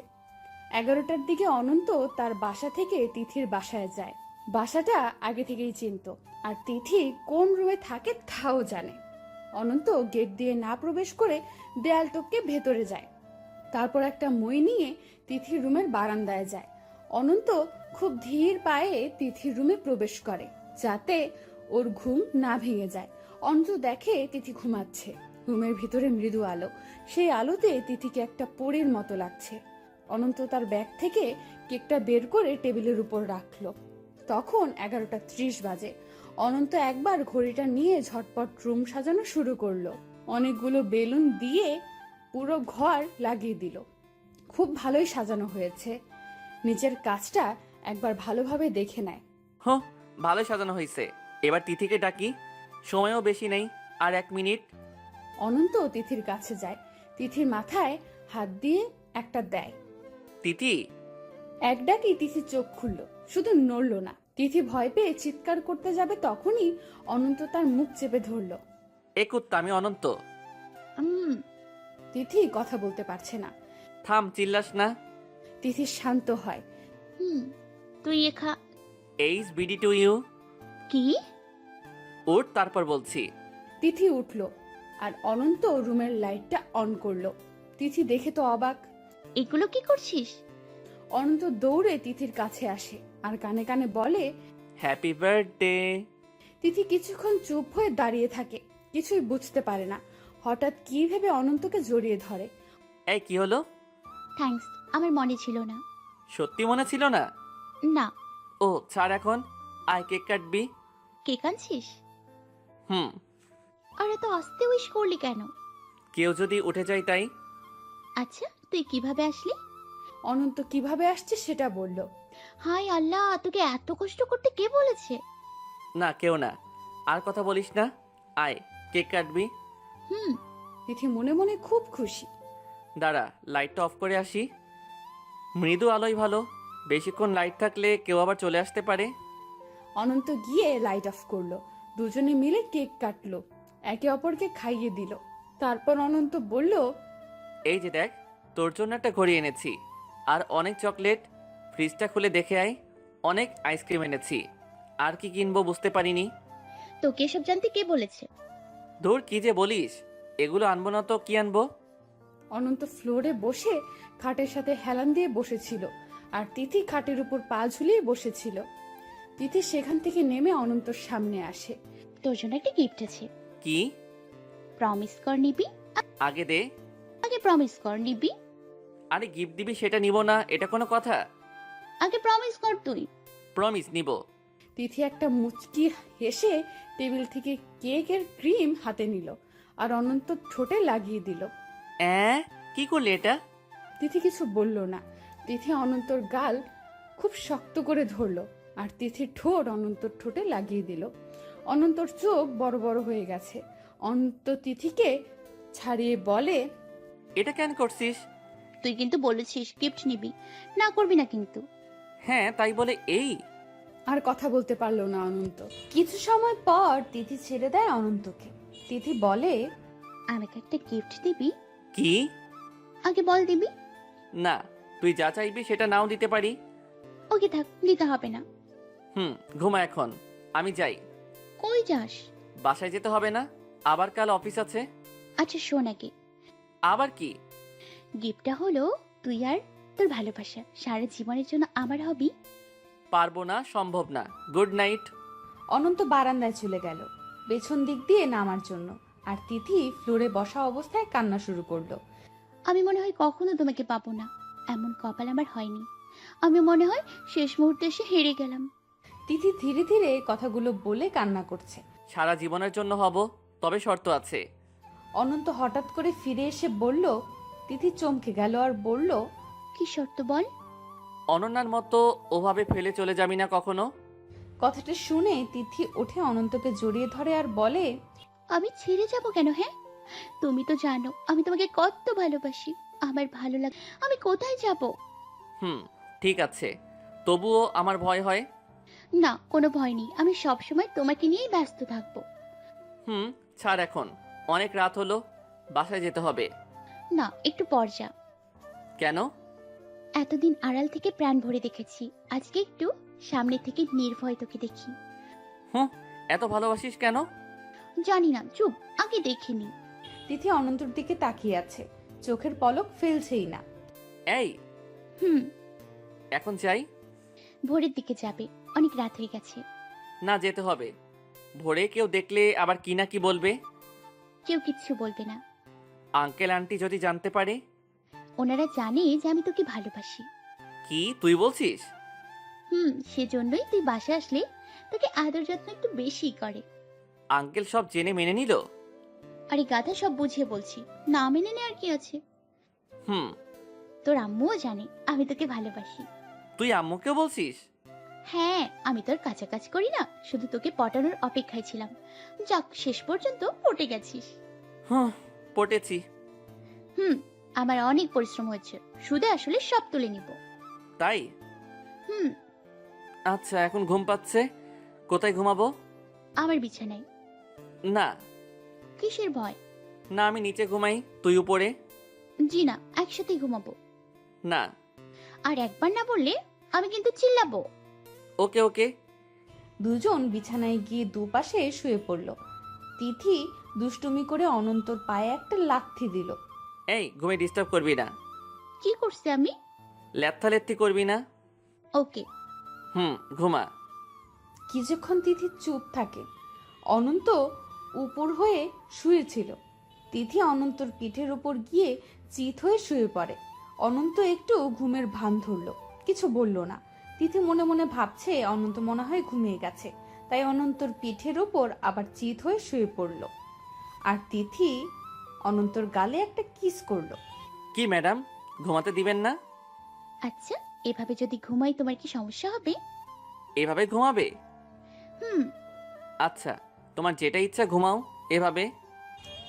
11টার দিকে অনন্ত তার বাসা থেকে তিথির বাসায় যায়। বাসাটা আগে থেকেই চিনত, আর তিথি কোন রুমে থাকে তাও জানে। অনন্ত গেট দিয়ে না প্রবেশ করে দেয়াল টপকে ভেতরে যায়। তারপর একটা মই নিয়ে তিথির রুমের বারান্দায় যায়। অনন্ত খুব ধীর পায়ে তিথির রুমে প্রবেশ করে, যাতে ওর ঘুম না ভেঙে যায়। অনন্ত দেখে তিথি ঘুমাচ্ছে। রুমের ভিতরে মৃদু আলো, সেই আলোতে তিথিকে একটা পরীর মতো লাগছে। অনন্ত তার ব্যাগ থেকে কেকটা বের করে টেবিলের উপর রাখলো। তখন 11:30 বাজে। অনন্ত একবার ঘড়িটা নিয়ে ঝটপট রুম সাজানো শুরু করলো। অনেকগুলো বেলুন দিয়ে পুরো ঘর লাগিয়ে দিল। খুব ভালোই সাজানো হয়েছে। নিজের কাজটা একবার ভালোভাবে দেখে নেয়। ভালোই সাজানো হয়েছে। এবার তিথিকে ডাকি, সময়ও বেশি নেই, আর 1 মিনিট। অনন্ত তিথির কাছে যায়। তিথির মাথায় হাত দিয়ে একটা দেয়। তিথি। এক ডাকি তিথি চোখ খুলল, শুধু নড়ল না। তিথি ভয় পেয়ে চিৎকার করতে যাবে, তখনই অনন্ত তার মুখ চেপে ধরল। এ কুত্তা, আমি অনন্ত। তিথি কথা বলতে পারছে না। থাম, চিল্লাস না। তিথি শান্ত হয়। তুই এইচ বিডি টু ইউ। কি? উঠ, তারপর বলছি। তিথি উঠল, আর অনন্ত রুমের লাইটটা অন করলো। তিথি দেখে তো অবাক। এগুলো কি করছিস? অনন্ত দৌড়ে তিথির কাছে আসে আর কানে কানে বলে, হ্যাপি বার্থডে। তিথি কিছুক্ষণ চুপ হয়ে দাঁড়িয়ে থাকে, কিছুই বুঝতে পারে না। হঠাৎ কি ভেবে অনন্তকে জড়িয়ে ধরে। এই কি হলো? থ্যাঙ্কস, আমার মনে ছিল না। সত্যি মনে ছিল না? না। ও ছাড় এখন, আয় কেক কাটবি। কেক আনছিস? হুম। আর এত আস্তে উইশ করলি কেন? কেউ যদি উঠে যায় তাই। আচ্ছা, তুই কিভাবে আসলি? অনন্ত কিভাবে আসছে সেটা বলল। হায় আল্লাহ, তোকে এত কষ্ট করতে কে বলেছে? না, কেউ না। আর কথা বলিস না, আয় কেক কাটবি। হুম। তিথি মনে মনে খুব খুশি। দাঁড়া, লাইটটা অফ করে আসি। মৃদু আলোই ভালো, বেশিক্ষণ লাইট থাকলে কেউ আবার চলে আসতে পারে। অনন্ত গিয়ে লাইট অফ করলো। দুজনে মিলে কেক কাটলো, একে অপরকে খাইয়ে দিল। তারপর অনন্ত বলল, এই যে দেখ, তোর জন্য একটা ঘড়ি এনেছি আর অনেক চকলেট। ফ্রিজটা খুলে দেখে আয়, অনেক আইসক্রিম এনেছি। আর কি কিনবো বুঝতে পারিনি। তোকে এসব জানতে কে বলেছে? ধুর, কি যে বলিস, এগুলো আনবো না তো কি আনবো? অনন্ত ফ্লোরে বসে খাটের সাথে হেলান দিয়ে বসেছিল, আর তিথি খাটের উপর পা ঝুলিয়ে বসেছিল। তিথি সেখান থেকে নেমে অনন্তর সামনে আসে। তোর জন্য একটা গিফট আছে। কি? প্রমিস কর নিবি। আগে দে। আগে প্রমিস কর নিবি। আরে গিফট দিবি সেটা নিব না, এটা কোনো কথা? আগে প্রমিস কর তুই। প্রমিস নিব। তিথি একটা মুচকি হেসে টেবিল থেকে কেকের ক্রিম হাতে নিল আর অনন্ত ঠোঁটে লাগিয়ে দিল। কি করলি এটা? তিথি কিছু বলল না। তিথি অনন্তর গাল খুব শক্ত করে ধরলো আর তিথির ঠোঁট অনন্তর ঠোঁটে লাগিয়ে দিল। অনন্তর চোখ বড় বড় হয়ে গেছে। অনন্ত তিথিকে ছাড়িয়ে বলে, এটা কেন করছিস? তুই কিন্তু বলেছিস গিফট নিবি, না করবি না কিন্তু। হ্যাঁ, তাই বলে এই? আর কথা বলতে পারলো না অনন্ত। কিছু সময় পর তিথি ছেড়ে দেয় অনন্তকে। তিথি বলে, আমাকে একটা গিফট দিবি? কি? আগে বল দিবি। না, তুই যা চাইবি সেটা নাও দিতে পারি। ওকে থাক, দিতে হবে না। ঘুমা এখন, আমি যাই। কই যাস? বাসায় যেতে হবে না, আবার কাল অফিস আছে। আচ্ছা শোন আগে, আবার কি? গিফটটা হলো তুই আর তোর ভালোবাসা সারা জীবনের জন্য আমার হবি। পারবো না, সম্ভব না। Good night. অনন্ত বারান্দায় চলে গেল পেছন দিক দিয়ে নামার জন্য, আর তিথি ফ্লোরে বসা অবস্থায় কান্না শুরু করলো। আমি মনে হয় কখনো তোমাকে পাবো না, এমন কপাল আমার হয়নি। আমি মনে হয় শেষ মুহূর্তে এসে হেরে গেলাম। তিথি ধীরে ধীরে কথাগুলো বলে কান্না করছে। সারা জীবনের জন্য হব, তবে শর্ত আছে। অনন্ত হঠাৎ করে ফিরে এসে বলল। তিথি চমকে গেল আর বলল, কি শর্ত বল? অনন্যার মতো ওভাবে ফেলে চলে যাবি না কখনো। কথাটা শুনে তিথি উঠে অনন্তকে জড়িয়ে ধরে আর বলে, আমি ছেড়ে যাব কেন? হ্যাঁ, তুমি তো জানো আমি তোমাকে কত ভালোবাসি। আমার ভালো লাগে, আমি কোথায় যাব? ঠিক আছে, তবুও আমার ভয় হয়। না, কোনো ভয় নেই, আমি সব সময় তোমাকে নিয়েই ব্যস্ত থাকবো। ছাড় এখন, অনেক রাত হলো, বাসায় যেতে হবে। না, একটু পর যা। কেন? এতদিন আড়াল থেকে প্রাণ ভরে দেখেছি, আজকে একটু সামনে থেকে নির্ভয় তোকে দেখি। এত ভালোবাসিস কেন? জানি না, চুপ, আগে দেখিনি। তিথি অনন্তর দিকে তাকিয়ে আছে, চোখের পলক ফেলছেই না। এই এখন যাই? ভোরের দিকে যাবে, অনেক রাত হয়ে গেছে। না, যেতে হবে। ভোরে কেউ দেখলে আবার কি না কি বলবে। কেউ কিচ্ছু বলবে না। আঙ্কেল আন্টি যদি জানতে পারে? ওনারা জানে যে আমি তোকে ভালোবাসি। কি তুই বলছিস? সেজন্যই তুই বাসায় আসলে তোকে আদর যত্ন একটু বেশি করে। আঙ্কেল সব জেনে মেনে নিল? আরে গাধা, সব বুঝিয়ে বলছি, না মেনে নে আর কি আছে। তোর আম্মুও জানে আমি তোকে ভালোবাসি। তুই আম্মুকেও বলছিস? হ্যাঁ, আমি তোর কাছাকাছি করি না, শুধু তোকে পটানোর অপেক্ষায় ছিলাম। যাক, শেষ পর্যন্ত পটে গেছিস। পটেছি। আমার অনেক পরিশ্রম হয়েছে, সুদে আসলে সব তুলে নিব। তাই? আচ্ছা, এখন ঘুম পাচ্ছে, কোথায় ঘুমাবো? আমার বিছানায়। না। কিসের ভয়? না, আমি নিচে ঘুমাই, তুই উপরে। জি না, একসাথেই ঘুমাবো। না। আর একবার না বললে আমি কিন্তু চিল্লাবো। ওকে ওকে। দুজন বিছানায় গিয়ে দুপাশে শুয়ে পড়ল। তিথি দুষ্টুমি করে অনন্তর পায়ে একটা লাথি দিল। এই, ঘুমে ডিস্টার্ব করবি না। কি করছি আমি? লেত্থালেত্তি করবি না। ওকে। ঘুমা। কিছুক্ষণ তিথি চুপ থাকে। অনন্ত উপর হয়ে শুয়েছিল। তিথি অনন্তর পিঠের উপর গিয়ে চিত হয়ে শুয়ে পড়ে। অনন্ত একটু ঘুমের ভান ধরল, কিছু বলল না। তিথি মনে মনে ভাবছে অনন্ত মনে হয় ঘুমিয়ে গেছে, তাই অনন্তর পিঠের উপর আবার চিত হয়ে শুয়ে পড়ল। আর তিথি অনন্তর গালে একটা কিস করলো। কি ম্যাডাম, ঘুমাতে দিবেন না? আচ্ছা, এভাবে যদি ঘুমাই তোমার কি সমস্যা হবে? এভাবে ঘুমাবে? হুম। আচ্ছা, তোমার যেটা ইচ্ছা ঘুমাও এভাবে।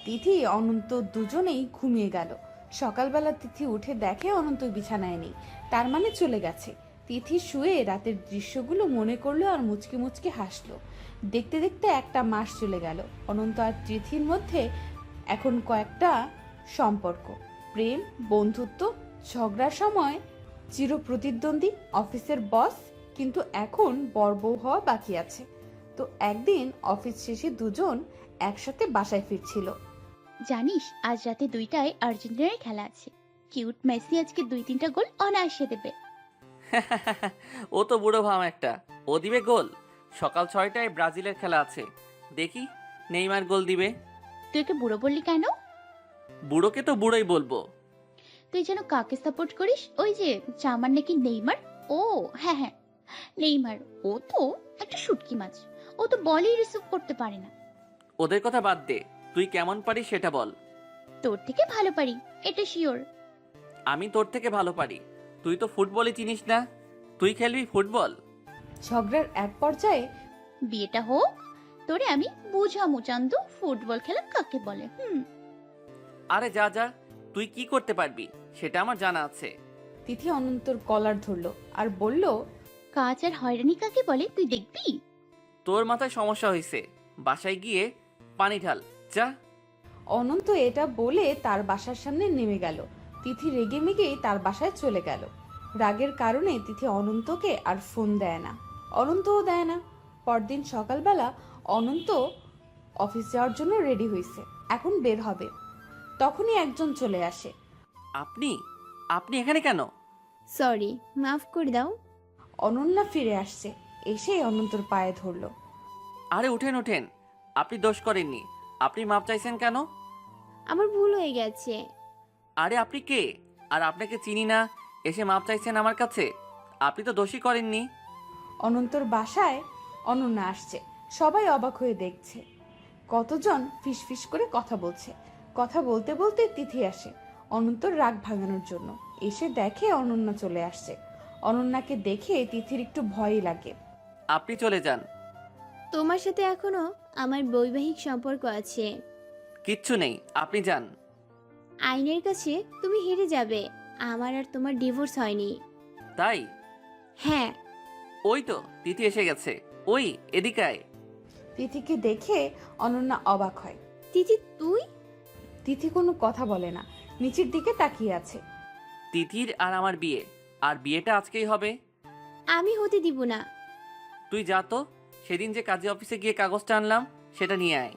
তিথি অনন্ত দুজনেই ঘুমিয়ে গেল। সকালবেলা তিথি উঠে দেখে অনন্ত বিছানায় নেই, তার মানে চলে গেছে। তিথি শুয়ে রাতের দৃশ্যগুলো মনে করলো আর মুচকি মুচকি হাসলো। দেখতে দেখতে একটা মাস চলে গেল। অনন্ত আর তিথির মধ্যে এখন কয়েকটা সম্পর্ক, প্রেম, বন্ধুত্ব, ঝগড়ার সময় চির প্রতিদ্বন্দ্বী, অফিসের বস, কিন্তু এখন বর বউ হওয়া বাকি আছে। তো একদিন অফিস শেষে দুজন একসাথে বাসায় ফিরছিল। জানিস আজ রাতে 2টায় আর্জেন্টিনার খেলা আছে। কিউট মেসি আজকে 2-3টা গোল অনায়াসে দেবে। ও তো বুড়ো ভাম একটা, ও দিবে গোল? সকাল 6টায় ব্রাজিলের খেলা আছে, দেখি নেইমার গোল দিবে। তুই ওকে বুড়ো বললি কেন? বুড়োকে তো বুড়োই বলবো। তুই যেন কাকে সাপোর্ট করিস? ওই যে জামার নাকি নেইমার? ও হ্যাঁ হ্যাঁ, নেইমার। ও তো একটা শুটকি মাছ, ও তো বলই রিসিভ করতে পারে না। ওদের কথা বাদ দে, তুই কেমন পারিস সেটা বল। তোর থেকে ভালো পারি, এটা শিওর। আমি তোর থেকে ভালো পারি? তুই তো ফুটবলই চিনিস না, তুই খেলবি ফুটবল? ঝগড়ার এক পর্যায়ে বিয়েটা হোক, তোরে আমি বুঝামু চান্দু ফুটবল খেলা কাকে বলে। আরে যা যা, তুই কি করতে পারবি সেটা আমার জানা আছে। তিথি অনন্তর কলার ধরলো আর বলল, কাজ আর হয়রানি কাকে বলে তুই দেখবি। তোর মাথায় সমস্যা হয়েছে, বাসায় গিয়ে পানি ঢাল যা। অনন্ত এটা বলে তার বাসার সামনে নেমে গেল। তিথি রেগে মেগেই তার বাসায় চলে গেল। রাগের কারণে তিথি অনন্তকে আর ফোন দেয় না, অনন্তও দেয় না। পরদিন সকালবেলা অনন্ত অফিস যাওয়ার জন্য রেডি হয়েছে, এখন বের হবে। তখনই একজন চলে আসে। আপনি আপনি এখানে কেন? সরি, মাফ করে দাও। অনন্যা ফিরে আসছে, এসে অনন্তর পায়ে ধরলো। আরে উঠেন উঠেন, আপনি দোষ করেননি, আপনি মাপ চাইছেন কেন? আমার ভুল হয়ে গেছে। আরে আপনি কে? আর আপনাকে চিনি না, এসে মাপ চাইছেন আমার কাছে? আপনি তো দোষই করেননি। অনন্তর বাসায় অনন্যা আসছে, সবাই অবাক হয়ে দেখছে। কতজন ফিস ফিস করে কথা বলছে। কথা বলতে বলতে তিথি আসে অনন্তর রাগ ভাঙানোর জন্য। এসে দেখে অনন্যা চলে আসছে। অনন্যাকে দেখে তিথির একটু ভয়ই লাগে। আপনি চলে যান। তোমার সাথে এখনো আমার বৈবাহিক সম্পর্ক আছে। কিচ্ছু নেই, আপনি যান। আইনের কাছে তুমি হেরে যাবে। আমার আর তোমার ডিভোর্স হয়নি। তাই? হ্যাঁ। ওই তো তিথি এসে গেছে, ওই এদিকে আয়। তিথিকে দেখে অনন্যা অবাক হয়। তিথি তুই? তিথি কোনো কথা বলে না, নিচের দিকে তাকিয়ে আছে। তিথির আর আমার বিয়ে, আর বিয়েটা আজকেই হবে। আমি হতে দিব না। তুই যা তো, সেদিন যে কাজী অফিসে গিয়ে কাগজটা আনলাম সেটা নিয়ে আয়।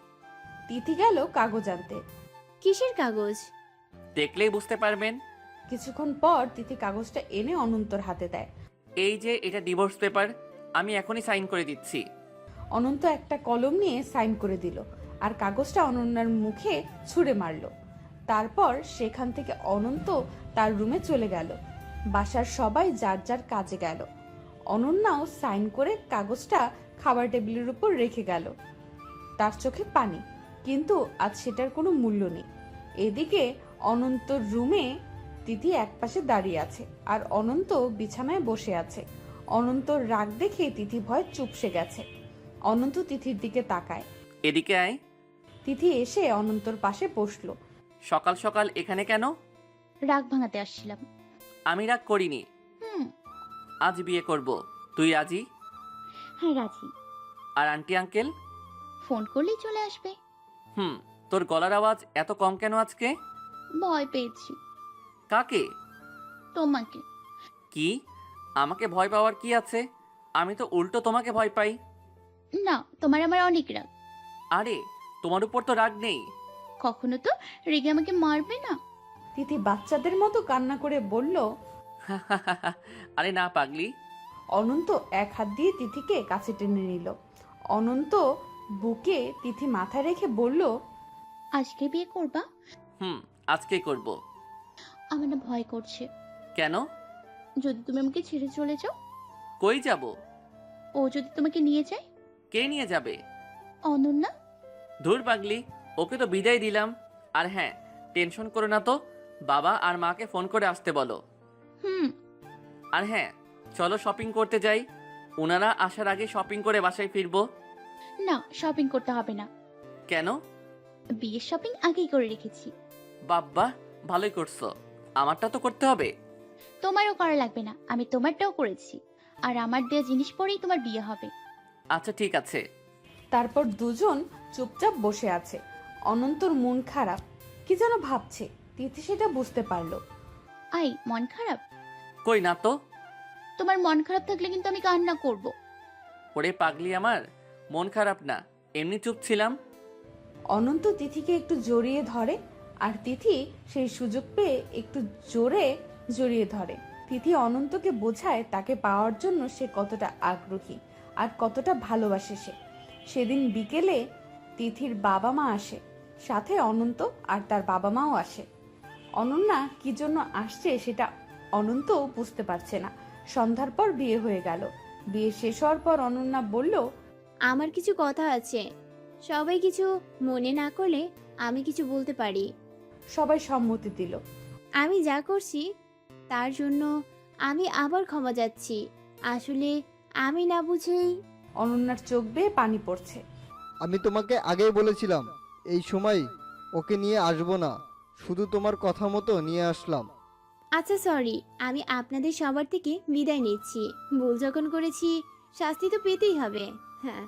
তিথি গেল কাগজ আনতে। কিসের কাগজ? দেখলেই বুঝতে পারবেন। কিছুক্ষণ পর তিথি কাগজটা এনে অনন্তর হাতে দেয়। এই যে এটা ডিভোর্স পেপার, আমি এখনই সাইন করে দিচ্ছি। অনন্ত একটা কলম নিয়ে সাইন করে দিল আর কাগজটা অনন্যার মুখে ছুঁড়ে মারল। তারপর সেখান থেকে অনন্ত তার রুমে চলে গেল। বাসার সবাই যার যার কাজে গেল। অনন্যাও সাইন করে কাগজটা খাবার টেবিলের উপর রেখে গেল। তার চোখে পানি, কিন্তু আজ সেটার কোনো মূল্য নেই। এদিকে অনন্তর রুমে তিথি একপাশে দাঁড়িয়ে আছে আর অনন্ত বিছানায় বসে আছে। অনন্তর রাগ দেখে তিথি ভয় চুপসে গেছে। অনন্ত তিথির দিকে তাকায়। এদিকে আয়। তিথি এসে অনন্তর পাশে বসলো। সকাল সকাল এখানে কেন? রাগ ভাঙাতে আসছিলাম। আমি রাগ করিনি। আজ বিয়ে করব, তুই রাজি? হ্যাঁ রাজি। আর আন্টি আঙ্কেল? ফোন করলেই চলে আসবে। তোর গলার আওয়াজ এত কম কেন আজকে? ভয় পেয়েছি। কাকে? তোমাকে। কি? আমাকে ভয় পাওয়ার কি আছে? আমি তো উল্টো তোমাকে ভয় পাই। না, তোমার আমার অনেক রাগ। আরে তোমার উপর তো রাগ নেই। কখনো তো রেগে আমাকে মারবে না। তিথি বাচ্চাদের মতো কান্না করে বলল, আরে না পাগলি। অনন্ত এক হাত দিয়ে তিথিকে কাছে টেনে নিল। অনন্ত বুকে তিথি মাথা রেখে বলল, আজকে বিয়ে করবা? আজকেই করব। আমার না ভয় করছে। কেন? যদি তুমি আমাকে ছেড়ে চলে যাও। কই যাব? ও যদি তোমাকে নিয়ে যায়? কে নিয়ে যাবে? অনন্যা। ধুর পাগলি, ওকে তো বিদায় দিলাম। আর হ্যাঁ, টেনশন করো না তো, বাবা আর মাকে ফোন করে আসতে বলো। হুম। আর হ্যাঁ, চলো শপিং করতে যাই। ওনারা আসার আগে শপিং করে বাসায় ফিরবো। না, শপিং করতে হবে না। কেন? বিয়ের শপিং আগেই করে রেখেছি। বাব্বা, ভালোই করছো। আমারটা তো করতে হবে। তোমারও করা লাগবে না, আমি তোমারটাও করেছি। আর আমার দেওয়া জিনিস পরেই তোমার বিয়ে হবে। আচ্ছা ঠিক আছে। তারপর দুজন চুপচাপ বসে আছে। অনন্তর মন খারাপ, কি যেন ভাবছে। তিথি সেটা বুঝতে পারলো। আই, মন খারাপ? কই না তো। তোমার মন খারাপ থাকলে কিন্তু আমি কান্না করব। ওরে পাগলি আমার, মন খারাপ না, এমনি চুপ ছিলাম। অনন্ত তিথিকে একটু জড়িয়ে ধরে, আর তিথি সেই সুযোগ পেয়ে একটু জোরে জড়িয়ে ধরে। তিথি অনন্তকে বোঝায় তাকে পাওয়ার জন্য সে কতটা আগ্রহী আর কতটা ভালোবাসে সে। সেদিন বিকেলে তিথির বাবা মা আসে, সাথে অনন্ত আর তার বাবা মাও আসে। অনন্যা কি জন্য আসছে সেটা অনন্তও বুঝতে পারছে না। সন্ধ্যার পর বিয়ে হয়ে গেল। বিয়ে শেষ হওয়ার পর অনন্যা বলল, আমার কিছু কথা আছে, সবাই কিছু মনে না করলে আমি কিছু বলতে পারি। সবাই সম্মতি দিল। আমি যা করছি তার জন্য আমি আবার ক্ষমা যাচ্ছি। আসলে আমি না বুঝেই। অনন্যার চোখ বেয়ে পানি পড়ছে। আমি তোমাকে আগেই বলেছিলাম এই সময় ওকে নিয়ে আসবো না, শুধু তোমার কথা মতো নিয়ে আসলাম। আচ্ছা সরি, আমি আপনাদের সবার থেকে বিদায় নিচ্ছি। ভুল যখন করেছি শাস্তি তো পেতেই হবে। হ্যাঁ,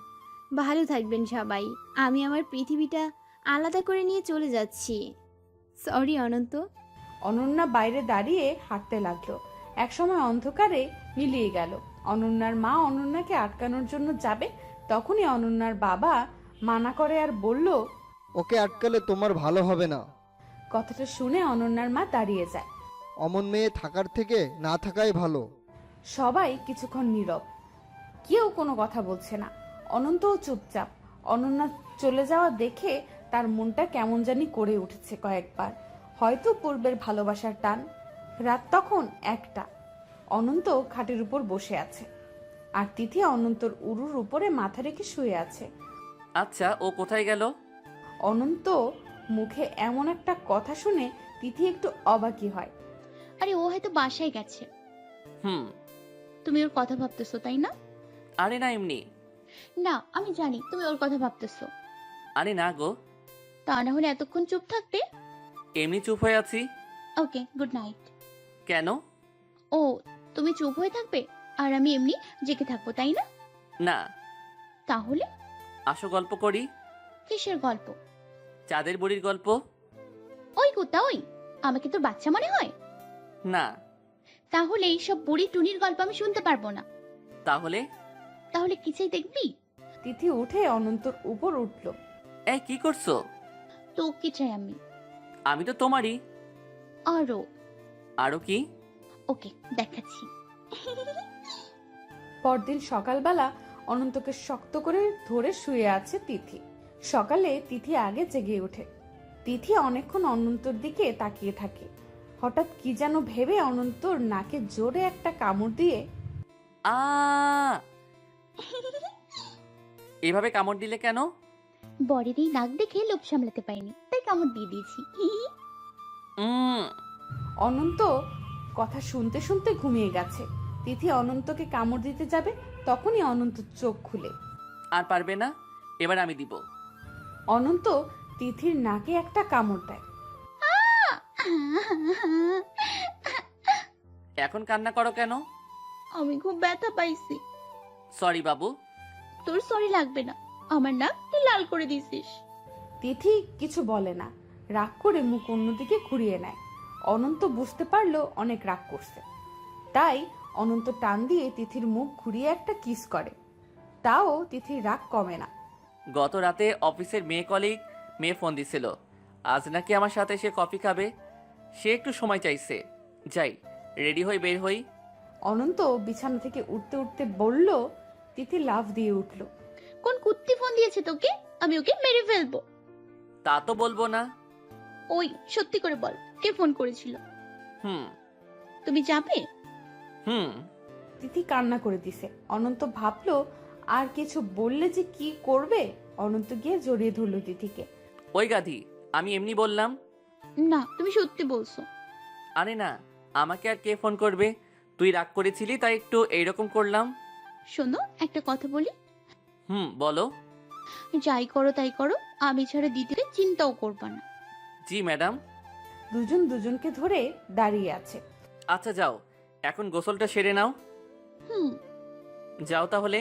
ভালো থাকবেন সবাই। আমি আমার পৃথিবীটা আলাদা করে নিয়ে চলে যাচ্ছি। সরি অনন্ত। অনন্যা বাইরে দাঁড়িয়ে হাঁটতে লাগলো। একসময় অন্ধকারে মিলিয়ে গেল। অনন্যার মা অনন্যাকে আটকানোর জন্য যাবে, তখনই অনন্যার বাবা মানা করে আর বলল, ওকে আটকালে তোমার ভালো হবে না। কথাটা শুনে অনন্যার মা দাঁড়িয়ে যায়। অমন মেয়ে থাকার থেকে না থাকাই ভালো। সবাই কিছুক্ষণ নীরব, কেউ কোনো কথা বলছে না। অনন্তও চুপচাপ। অনন্যা চলে যাওয়া দেখে তার মনটা কেমন জানি করে উঠেছে কয়েকবার। হয়তো পূর্বের ভালোবাসার টান। রাত তখন 1টা। অনন্ত খাটের উপর বসে আছে, আর তিথি অনন্তর উরুর উপরে মাথা রেখে শুয়ে আছে। আচ্ছা, ও কোথায় গেল? অনন্ত মুখে এমন একটা কথা শুনে তিথি একটু অবাকই হয়। আরে ও হয়তো বাসায় গেছে। হুম। তুমি ওর কথা ভাবতেছো তাই না? আরে না, এমনি। না, আমি জানি তুমি ওর কথা ভাবতেছো। আরে না গো। তা না হলে এতক্ষণ চুপ থাকতে। এমনি চুপ হয়ে আছি। ওকে, গুড নাইট। কেন? ও, তুমি চুপ হয়ে থাকবে আর আমি এমনি জেগে থাকবো তাই না? না। তাহলে আসো গল্প করি। কিসের গল্প? চাঁদের বুড়ির গল্প। ওই কুত্তা ওই, আমাকে তোর বাচ্চা মনে হয়? না। তাহলে এইসব বুড়ি টুনির গল্প আমি শুনতে পারবো না। তাহলে? তাহলে কি চাই দেখবি? তিথি উঠে অনন্তর উপর উঠল। এই কি করছো? তো কি চাই আমি? আমি তো তোমারই। আরো? আরো কি? ওকে, দেখাচ্ছি। পরদিন সকালবেলা অনন্তকে শক্ত করে ধরে শুয়ে আছে তিথি। সকালে তিথি আগে জেগে ওঠে। তিথি অনেকক্ষণ অনন্তর দিকে তাকিয়ে থাকে। হঠাৎ কি যেন ভেবে অনন্তর নাকে জোরে একটা কামড় দিয়ে, আ এভাবে কামড় দিলে কেন? বরের এই নাক দেখে লোভ সামলাতে পারিনি, তাই কামড় দিয়ে দিয়েছি। অনন্ত কথা শুনতে শুনতে ঘুমিয়ে গেছে। তিথি অনন্তকে কামড় দিতে যাবে, তখনই অনন্ত চোখ খুলে। আর পারবে না, এবার আমি দিব। অনন্ত তিথির নাকে একটা কামড় দেয়। এখন কান্না করো কেন? আমি খুব ব্যথা পাইছি। সরি বাবু। তোর সরি লাগবে না, আমার নাক তুই লাল করে দিছিস। তিথি কিছু বলে না, রাগ করে মুখ অন্যদিকে ঘুরিয়ে নেয়। অনন্ত বুঝতে পারলো অনেক রাগ করছে, তাই অনন্ত টান দিয়ে তিথির মুখ ঘুরিয়ে একটা কিস করে। তাও তিথির রাগ কমে না। গত রাতে অফিসের মেয়ে ফোন দিছিল, আজ নাকি আমার সাথে সে কফি খাবে। সে একটু সময় চাইছে। যাই, রেডি হই, বের হই। অনন্ত বিছানা থেকে উঠতে উঠতে বলল। তিথি লাফ দিয়ে উঠল। কোন কুত্তি ফোন দিয়েছে তোকে? আমি ওকে মেরে ফেলবো। তা তো বলবো না। ওই সত্যি করে বল, কে ফোন করেছিল? হুম। তুমি যাবে? হুম। তিথি কান্না করে দিছে। অনন্ত ভাবলো আর কিছু বললে যে কি করবে। অনন্ত গিয়ে জড়িয়ে ধরল তিথিকে। ওই গাধি, আমি এমনি বললাম। না, তুমি সত্যি বলছো। আরে না, আমাকে আর কে ফোন করবে? তুই রাগ করেছিলি তাই একটু এইরকম করলাম। শোনো, একটা কথা বলি। বলো। যাই করো তাই করো, আমি ছাড়া দিতে চিন্তাও করবা না। জি ম্যাডাম। দুজন দুজনকে ধরে দাঁড়িয়ে আছে। আচ্ছা যাও, এখন গোসলটা সেরে নাও। হুম। যাও তাহলে।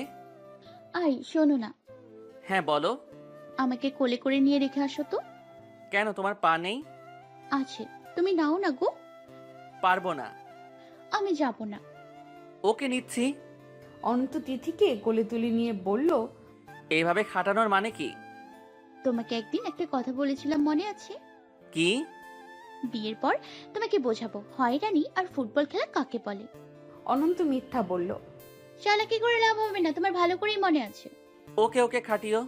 আই শোনো না, হ্যাঁ বলো। আমাকে কোলে করে নিয়ে রেখে আসো তো। কেন, তোমার পা নেই? আছে, তুমি নাও না গো। পারবো না। আমি যাব না। ওকে নিচ্ছি। অনন্ত তিথিকে কোলে তুলে নিয়ে বলল, এইভাবে খাটানোর মানে কি? তোমাকে একদিন একটা কথা বলেছিলাম, মনে আছে? কি? বিয়ের পর তোমাকে বোঝাবো হয়রানি আর ফুটবল খেলা কাকে বলে। অনন্ত মিথ্যা বলল। চালাকি করে লাভ হবে না, তোমার ভালো করেই মনে আছে। ওকে ওকে খাটিও।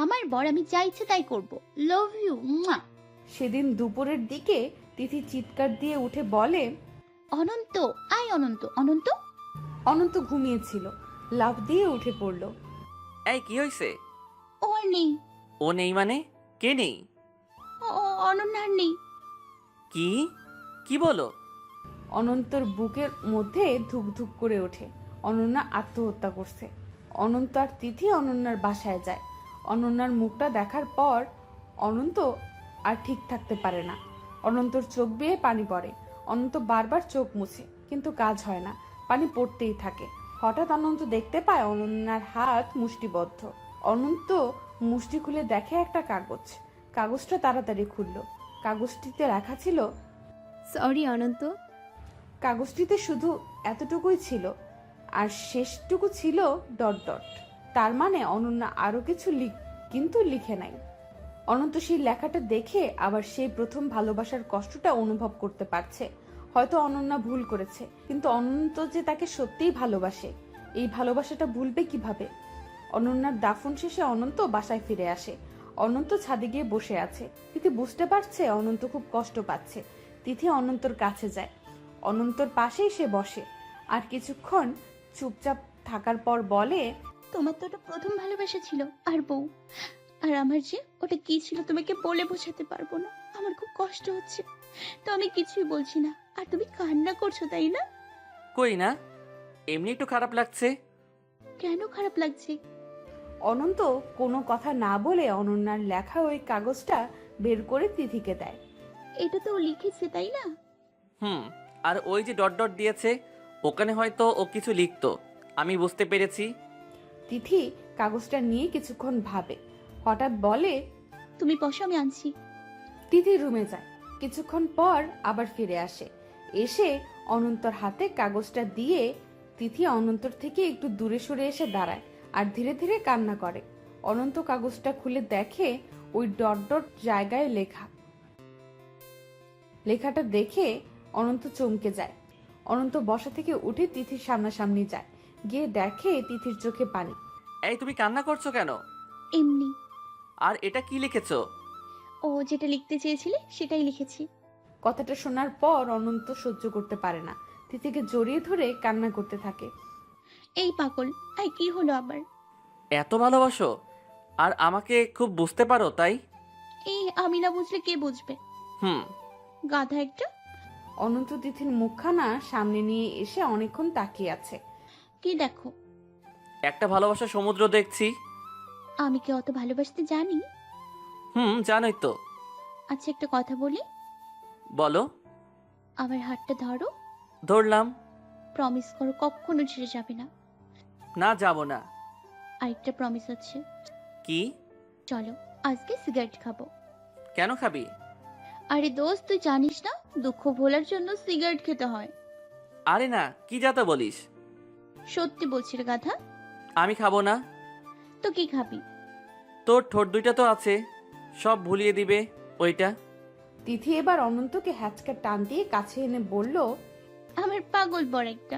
আমার বর, আমি যা ইচ্ছে তাই করব। Love you. সেদিন দুপুরের দিকে তিথি চিৎকার দিয়ে উঠে বলে, অনন্ত, আই অনন্ত, অনন্ত। অনন্ত ঘুমিয়েছিল, লাফ দিয়ে উঠে পড়ল। এই কি হয়েছে? ওর নেই। ও নেই মানে? কে নেই? অনন্যার নেই। কি কি বলো? অনন্তর বুকের মধ্যে ধুক ধুক করে ওঠে। অনন্যা আত্মহত্যা করছে। অনন্ত আর তিথি অনন্যার বাসায় যায়। অনন্যার মুখটা দেখার পর অনন্ত আর ঠিক থাকতে পারে না। অনন্তর চোখ বেয়ে পানি পড়ে। অনন্ত বারবার চোখ মুছে, কিন্তু কাজ হয় না, পানি পড়তেই থাকে। হঠাৎ অনন্ত দেখতে পায় অনন্যার হাত মুষ্টিবদ্ধ। অনন্ত মুষ্টি খুলে দেখে একটা কাগজ। কাগজটা তাড়াতাড়ি খুলল। কাগজটিতে লেখা ছিল, সরি অনন্ত। কাগজটিতে শুধু এতটুকুই ছিল, আর শেষটুকু ছিল ডট ডট। তার মানে অনন্যা আরো কিছু কিন্তু লিখে নাই। অনন্ত সেই লেখাটা দেখে আবার সেই প্রথম ভালোবাসার কষ্টটা অনুভব করতে পারছে। হয়তো অনন্যা ভুল করেছে, কিন্তু অনন্ত যে তাকে সত্যিই ভালোবাসে, এই ভালোবাসাটা ভুলবে কিভাবে? অনন্যার দাফন শেষে অনন্ত বাসায় ফিরে আসে। অনন্ত ছাদে গিয়ে বসে আছে। তিথি বুঝতে পারছে অনন্ত খুব কষ্ট পাচ্ছে। তিথি অনন্তর কাছে যায়, অনন্তর পাশেই সে বসে, আর কিছুক্ষণ চুপচাপ থাকার পর বলে, তোমার তো ওটা প্রথম ভালোবাসা ছিল, আর বউ। আর আমার যে ওটা কি ছিল তোমাকে বলে বোঝাতে পারবো না। আমার খুব কষ্ট হচ্ছে, তো আমি কিছুই বলছি না। আর তুমি কান্না করছো, তাই না? কই না, এমনি একটু খারাপ লাগছে। কেন খারাপ লাগছে? অনন্ত কোনো কথা না বলে অনন্যার লেখা ওই কাগজটা বের করে তিথিকে দেয়। এটা তো ও লিখেছে, তাই না? আর ওই যে ডট ডট দিয়েছে, ওখানে হয়তো ও কিছু লিখতো, আমি বুঝতে পেরেছি। তিথি কাগজটা নিয়ে কিছুক্ষণ ভাবে, হঠাৎ বলে, তুমি বসো, আমি আনছি। তিথি রুমে যায়। কিছুক্ষণ পর আবার ফিরে আসে। এসে অনন্তর হাতে কাগজটা দিয়ে তিথি অনন্তর থেকে একটু দূরে সরে এসে দাঁড়ায় আর ধীরে ধীরে কান্না করে। অনন্ত কাগজটা খুলে দেখে ওই ডট ডট জায়গায় লেখা। লেখাটা দেখে অনন্ত চমকে যায়। অনন্ত বসা থেকে উঠে তিথির সামনাসামনি যায়, গিয়ে দেখে তিথির চোখে পানি। এই তুমি কান্না করছো কেন? এমনি। আর এটা কি লিখেছো? ও যেটা লিখতে চেয়েছিলে সেটাই লিখেছি। কথাটা শোনার পর অনন্ত সহ্য করতে পারে না, তিথিকে জড়িয়ে ধরে কান্না করতে থাকে। এই পাগল, আই কি হলো আবার? এত ভালোবাসো আর আমাকে খুব বুঝতে পারো, তাই? এই আমি না বুঝলে কে বুঝবে? গাধা একটা। অনন্ত তিথির মুখখানা সামনে নিয়ে এসে অনেকক্ষণ তাকিয়ে আছে। কি দেখো? একটা ভালোবাসার সমুদ্র দেখছি। আমি কি অত ভালোবাসতে জানি? জানোই তো। আচ্ছা, একটা কথা বলি। বলো। আমার হাতটা ধরো। ধরলাম। প্রমিস করো কখনো ছেড়ে যাবে না। না, যাব না। আরেকটা প্রমিস আছে। কি? চলো আজকে সিগারেট খাবো। কেন খাবি? আরে দোস্ত, তুই জানিস না দুঃখ ভোলার জন্য সিগারেট খেতে হয়। আরে না, কি যাতা বলিস? সত্যি বলছি রে গাধা। আমি খাবো না। তো কি খাবি? তোর ঠোঁট দুইটা তো আছে, সব ভুলিয়ে দিবে ওইটা। তিথি এবার অনন্তকে হ্যাচকা টান দিয়ে কাছে এনে বলল, আমার পাগল বড় একটা।